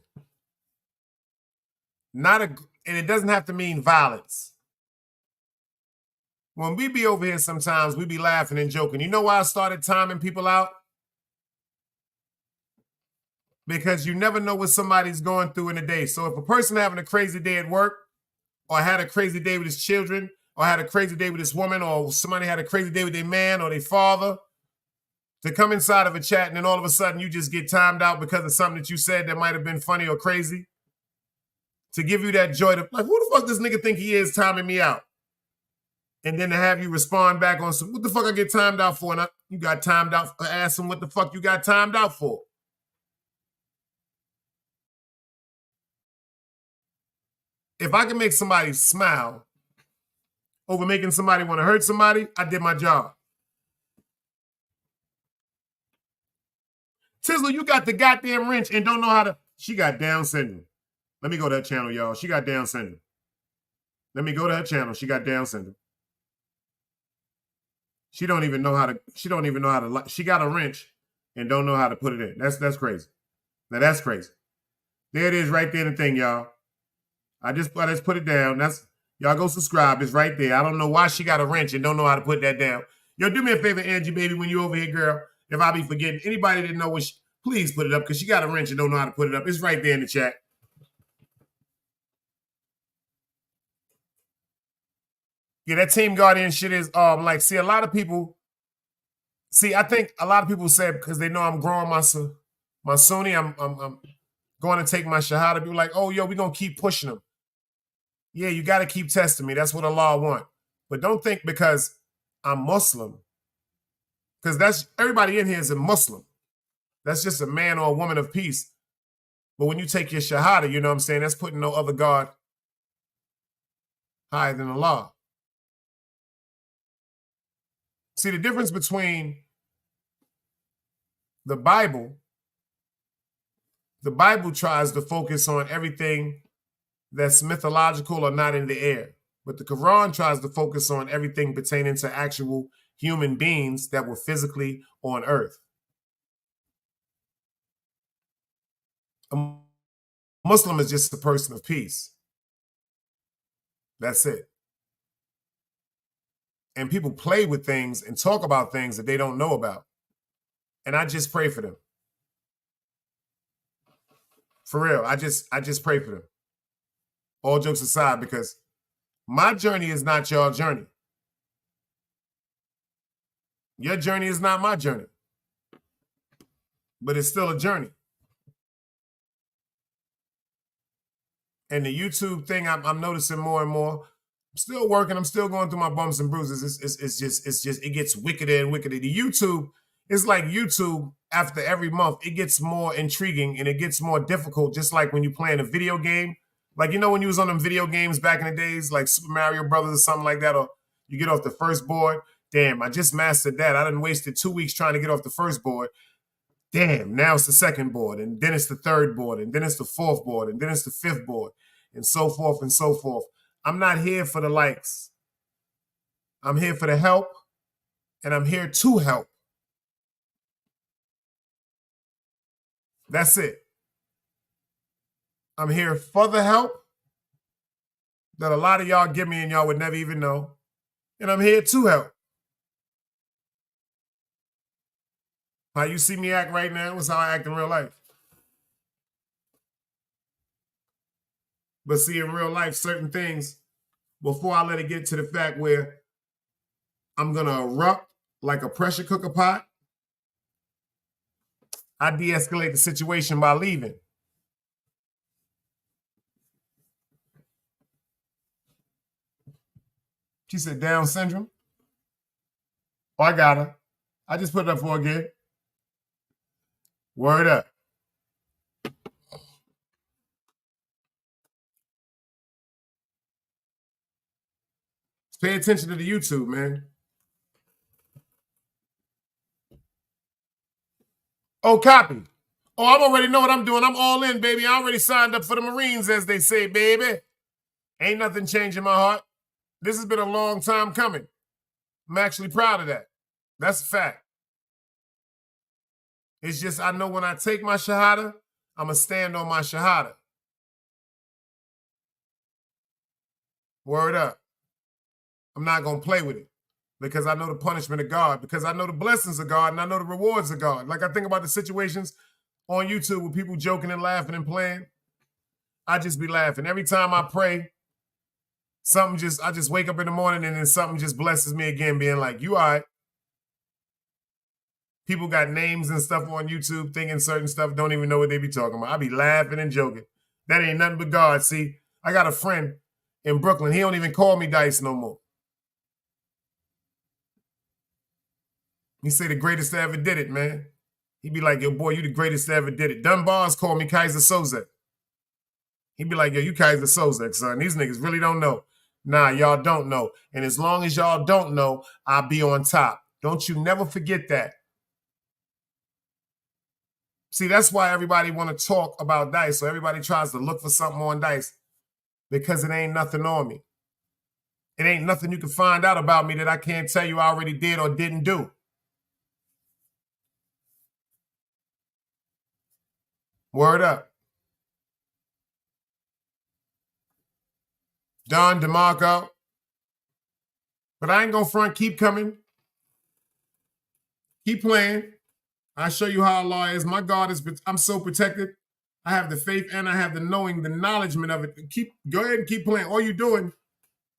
And it doesn't have to mean violence. When we be over here sometimes, we be laughing and joking. You know why I started timing people out? Because you never know what somebody's going through in a day. So if a person having a crazy day at work, or had a crazy day with his children, or had a crazy day with his woman, or somebody had a crazy day with their man or their father, to come inside of a chat and then all of a sudden you just get timed out because of something that you said that might have been funny or crazy, to give you that joy to, like, who the fuck does nigga think he is timing me out? And then to have you respond back on some, what the fuck I get timed out for? And you got timed out for asking what the fuck you got timed out for. If I can make somebody smile over making somebody want to hurt somebody, I did my job. Tizzler, you got the goddamn wrench and don't know how to... She got Down syndrome. Let me go to that channel, y'all. She got Down syndrome. Let me go to her channel. She got Down syndrome. She don't even know how to... She got a wrench and don't know how to put it in. That's crazy. Now, that's crazy. There it is right there in the thing, y'all. I just put it down. Y'all go subscribe. It's right there. I don't know why she got a wrench and don't know how to put that down. Yo, do me a favor, Angie, baby, when you over here, girl. If I be forgetting, anybody that know what, please put it up because she got a wrench and don't know how to put it up. It's right there in the chat. Yeah, that Team Guardian shit is like, see, a lot of people, I think a lot of people said because they know I'm growing my Sunni, I'm going to take my Shahada, be like, oh, yo, we're going to keep pushing them. Yeah, you got to keep testing me. That's what Allah wants. But don't think because I'm Muslim, because that's everybody in here is a Muslim. That's just a man or a woman of peace. But when you take your Shahada, you know what I'm saying? That's putting no other God higher than Allah. See, the difference between the Bible tries to focus on everything that's mythological or not in the air. But the Quran tries to focus on everything pertaining to actual human beings that were physically on earth. A Muslim is just a person of peace. That's it. And people play with things and talk about things that they don't know about. And I just pray for them. For real, I just pray for them. All jokes aside, because my journey is not your journey. Your journey is not my journey. But it's still a journey. And the YouTube thing, I'm noticing more and more. I'm still working. I'm still going through my bumps and bruises. It's just it gets wickeder and wickeder. The YouTube, it's like YouTube after every month, it gets more intriguing and it gets more difficult, just like when you're playing a video game. Like, you know, when you was on them video games back in the days, like Super Mario Brothers or something like that, or you get off the first board, Damn, I just mastered that. I done wasted 2 weeks trying to get off the first board. Damn, now it's the second board, and then it's the third board, and then it's the fourth board, and then it's the fifth board, and so forth and so forth. I'm not here for the likes. I'm here for the help, and I'm here to help. That's it. I'm here for the help that a lot of y'all give me and y'all would never even know. And I'm here to help. How you see me act right now is how I act in real life. But see, in real life, certain things, before I let it get to the fact where I'm going to erupt like a pressure cooker pot, I de-escalate the situation by leaving. She said, Down syndrome? Oh, I got her. I just put it up for her again. Word up. Pay attention to the YouTube, man. Oh, copy. Oh, I already know what I'm doing. I'm all in, baby. I already signed up for the Marines, as they say, baby. Ain't nothing changing my heart. This has been a long time coming. I'm actually proud of that. That's a fact. It's just I know when I take my Shahada, I'm going to stand on my Shahada. Word up. I'm not going to play with it because I know the punishment of God, because I know the blessings of God, and I know the rewards of God. Like I think about the situations on YouTube with people joking and laughing and playing. I just be laughing. Every time I pray, I just wake up in the morning and then something just blesses me again, being like, you all right. People got names and stuff on YouTube thinking certain stuff, don't even know what they be talking about. I be laughing and joking. That ain't nothing but God. See, I got a friend in Brooklyn. He don't even call me Dice no more. He say the greatest that ever did it, man. He be like, yo, boy, you the greatest that ever did it. Dunbar's called me Kaiser Sozek. He be like, yo, you Kaiser Sozek, son. These niggas really don't know. Nah, y'all don't know. And as long as y'all don't know, I'll be on top. Don't you never forget that. See, that's why everybody want to talk about Dice. So everybody tries to look for something on Dice because it ain't nothing on me. It ain't nothing you can find out about me that I can't tell you I already did or didn't do. Word up. Don DeMarco. But I ain't gonna front. Keep coming. Keep playing. I'll show you how Allah is. My God is, I'm so protected. I have the faith and I have the knowing, the acknowledgement of it. Go ahead and keep playing. All you're doing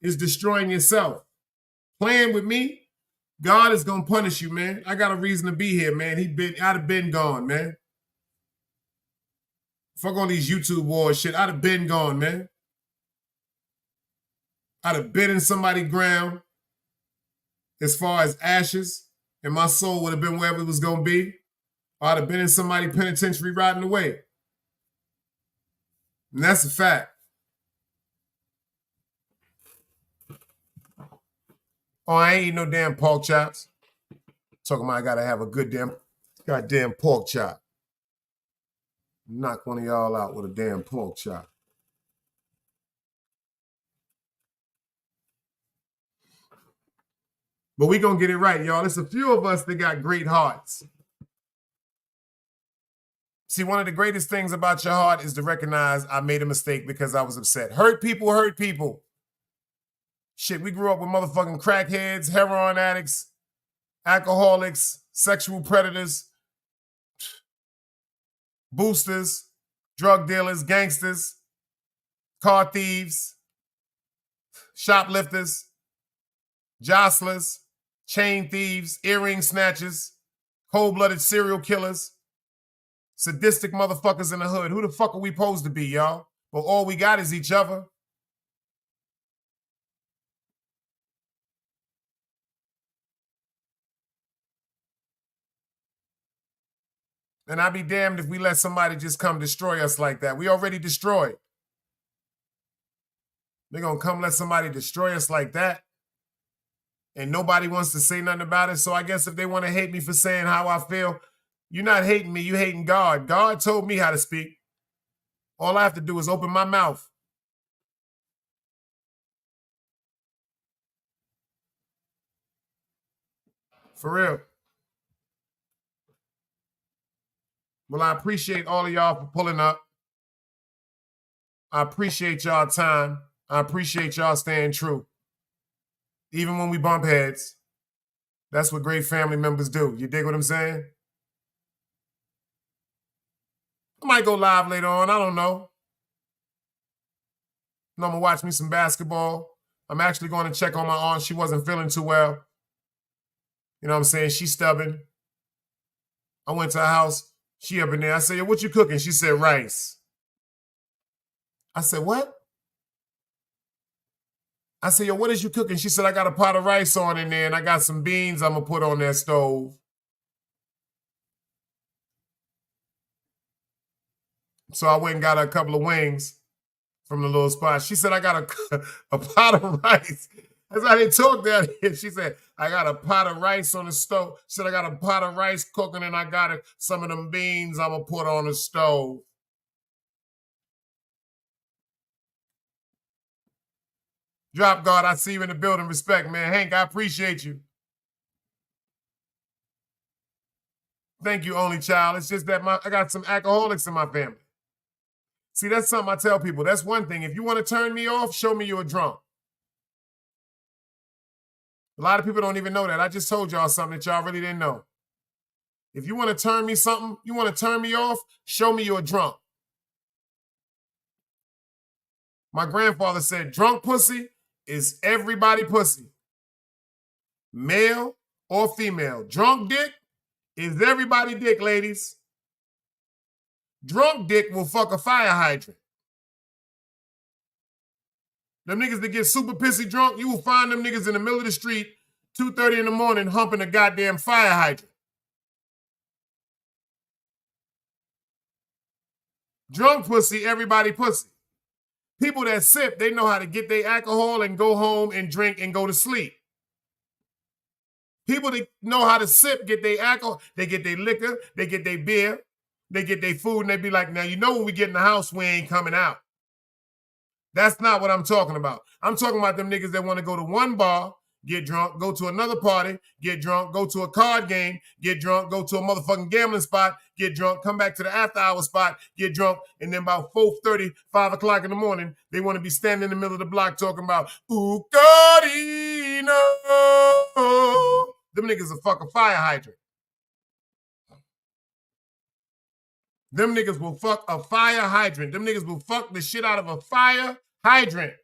is destroying yourself. Playing with me, God is gonna punish you, man. I got a reason to be here, man. I'd have been gone, man. Fuck all these YouTube wars shit. I'd have been gone, man. I'd have been in somebody's ground as far as ashes, and my soul would have been wherever it was going to be. Or I'd have been in somebody's penitentiary rotting away. And that's a fact. Oh, I ain't eating no damn pork chops. Talking about I got to have a good damn goddamn pork chop. Knock one of y'all out with a damn pork chop. But we gonna get it right, y'all. There's a few of us that got great hearts. See, one of the greatest things about your heart is to recognize I made a mistake because I was upset. Hurt people hurt people. Shit, we grew up with motherfucking crackheads, heroin addicts, alcoholics, sexual predators, boosters, drug dealers, gangsters, car thieves, shoplifters, jostlers, chain thieves, earring snatchers, cold-blooded serial killers, sadistic motherfuckers in the hood. Who the fuck are we supposed to be, y'all? But all we got is each other. And I'd be damned if we let somebody just come destroy us like that. We already destroyed. They're going to come let somebody destroy us like that. and nobody wants to say nothing about it. So I guess if they want to hate me for saying how I feel, you're not hating me, you hating God. God told me how to speak. All I have to do is open my mouth. For real. Well, I appreciate all of y'all for pulling up. I appreciate y'all time. I appreciate y'all staying true. Even when we bump heads, that's what great family members do. You dig what I'm saying? I might go live later on. I don't know. I'm going to watch me some basketball. I'm actually going to check on my aunt. She wasn't feeling too well. You know what I'm saying? She's stubborn. I went to her house. She up in there. I said, yo, what you cooking? She said, rice. I said, what? I said, yo, what is you cooking? She said, I got a pot of rice on in there and I got some beans I'm going to put on that stove. So I went and got her a couple of wings from the little spot. She said, I got a pot of rice. That's how they talk down here. She said, I got a pot of rice on the stove. She said, I got a pot of rice cooking and I got some of them beans I'm going to put on the stove. Drop guard, I see you in the building. Respect, man. Hank, I appreciate you. Thank you, only child. It's just that I got some alcoholics in my family. See, that's something I tell people. That's one thing. If you want to turn me off, show me you're a drunk. A lot of people don't even know that. I just told y'all something that y'all really didn't know. If you want to turn me something, you want to turn me off, show me you're a drunk. My grandfather said, drunk pussy is everybody pussy. Male or female. Drunk dick is everybody dick, ladies. Drunk dick will fuck a fire hydrant. Them niggas that get super pissy drunk, you will find them niggas in the middle of the street, 2:30 in the morning, humping a goddamn fire hydrant. Drunk pussy, everybody pussy. People that sip, they know how to get their alcohol and go home and drink and go to sleep. People that know how to sip, get their alcohol, they get their liquor, they get their beer, they get their food, and they be like, now, you know when we get in the house, we ain't coming out. That's not what I'm talking about. I'm talking about them niggas that want to go to one bar, get drunk, go to another party, get drunk, go to a card game, get drunk, go to a motherfucking gambling spot, get drunk, come back to the after hour spot, get drunk, and then about 4:30, 5 o'clock in the morning, they want to be standing in the middle of the block talking about, ooh, Godino. Them niggas will fuck a fire hydrant. Them niggas will fuck a fire hydrant. Them niggas will fuck the shit out of a fire hydrant.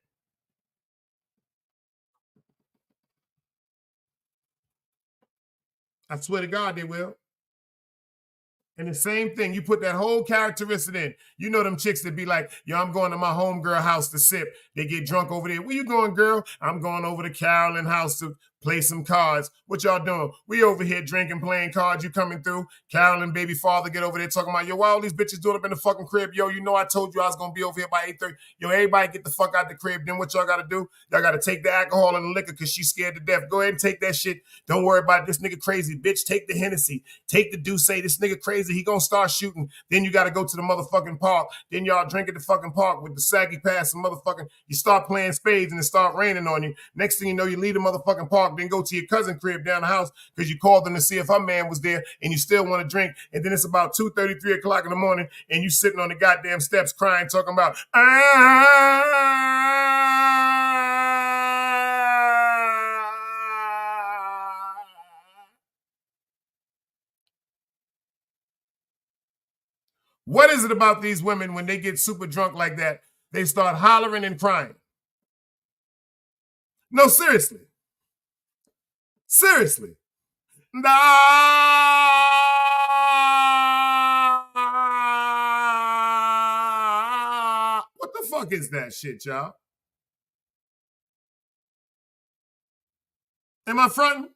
I swear to God they will. And the same thing, you put that whole characteristic in. You know them chicks that be like, yo, I'm going to my homegirl house to sip. They get drunk over there. Where you going, girl? I'm going over to Carolyn house to play some cards. What y'all doing? We over here drinking, playing cards. You coming through? Carolyn, baby father, get over there talking about, yo, why all these bitches doing up in the fucking crib? Yo, you know I told you I was going to be over here by 8:30. Yo, everybody get the fuck out the crib. Then what y'all got to do? Y'all got to take the alcohol and the liquor because she's scared to death. Go ahead and take that shit. Don't worry about it. This nigga crazy. Bitch, take the Hennessy. Take the Douce. This nigga crazy. He going to start shooting. Then you got to go to the motherfucking park. Then y'all drink at the fucking park with the saggy pass and motherfucking, you start playing spades and it start raining on you. Next thing you know, you leave the motherfucking park, then go to your cousin crib down the house because you called them to see if her man was there and you still want to drink. And then it's about 2:30, 3 o'clock in the morning and you sitting on the goddamn steps crying, talking about, What is it about these women when they get super drunk like that? They start hollering and crying. No, seriously. Seriously. What the fuck is that shit, y'all? Am I fronting?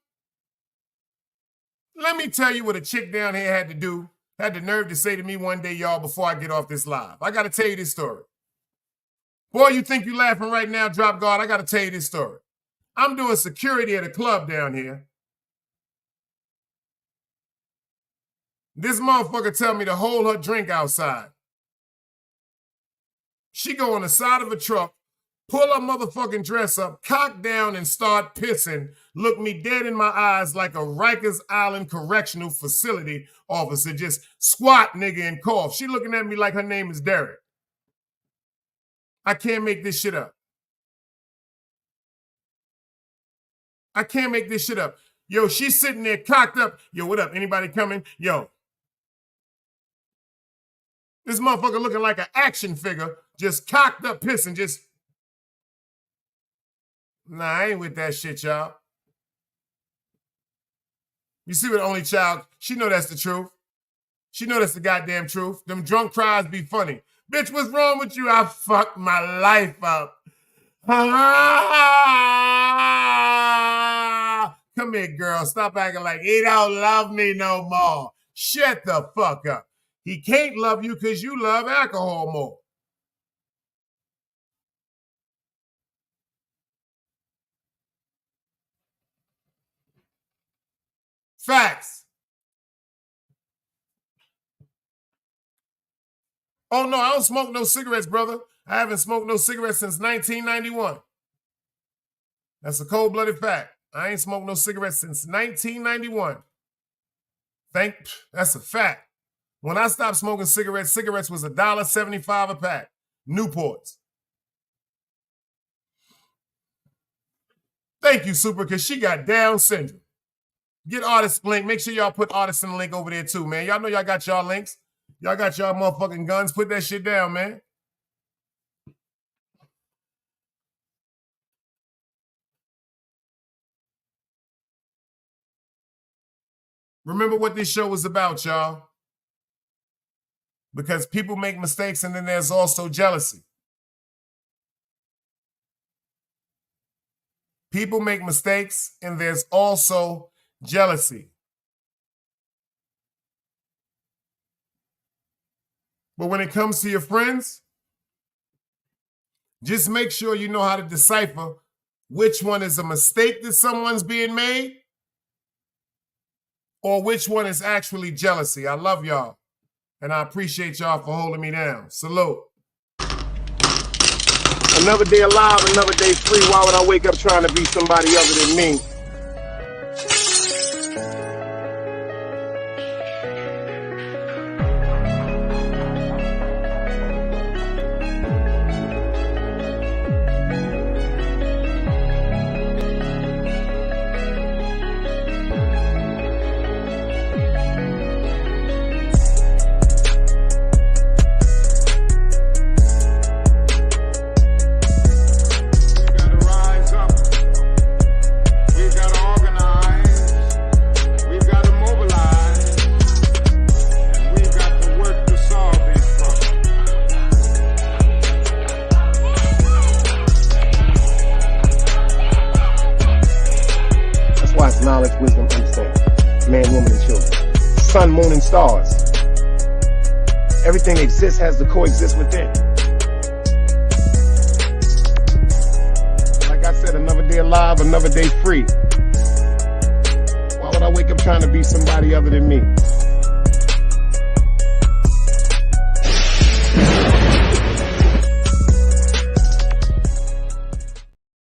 Let me tell you what a chick down here had to do, had the nerve to say to me one day, y'all, before I get off this live. I got to tell you this story. Boy, you think you laughing right now, Drop Guard, I got to tell you this story. I'm doing security at a club down here. This motherfucker tell me to hold her drink outside. She go on the side of a truck, pull her motherfucking dress up, cock down, and start pissing. Look me dead in my eyes like a Rikers Island Correctional Facility officer. Just squat, nigga, and cough. She looking at me like her name is Derek. I can't make this shit up. I can't make this shit up. Yo, she's sitting there cocked up. Yo, what up? Anybody coming? Yo. This motherfucker looking like an action figure, just cocked up pissing, just... Nah, I ain't with that shit, y'all. You see what only child, she know that's the truth. She know that's the goddamn truth. Them drunk cries be funny. Bitch, what's wrong with you? I fucked my life up. Come here, girl. Stop acting like he don't love me no more. Shut the fuck up. He can't love you because you love alcohol more. Facts. Oh, no, I don't smoke no cigarettes, brother. I haven't smoked no cigarettes since 1991. That's a cold-blooded fact. I ain't smoked no cigarettes since 1991. That's a fact. When I stopped smoking cigarettes was $1.75 a pack. Newports. Thank you, Super, because she got Down syndrome. Get Artist link. Make sure y'all put Artist in the link over there too, man. Y'all know y'all got y'all links. Y'all got y'all motherfucking guns. Put that shit down, man. Remember what this show was about, y'all. Because people make mistakes and then there's also jealousy. People make mistakes and there's also jealousy. But when it comes to your friends, just make sure you know how to decipher which one is a mistake that someone's being made or which one is actually jealousy. I love y'all. And I appreciate y'all for holding me down. Salute. Another day alive, another day free. Why would I wake up trying to be somebody other than me? Knowledge, wisdom, understanding. Man, woman, and children. Sun, moon, and stars. Everything that exists has to coexist within. Like I said, another day alive, another day free. Why would I wake up trying to be somebody other than me?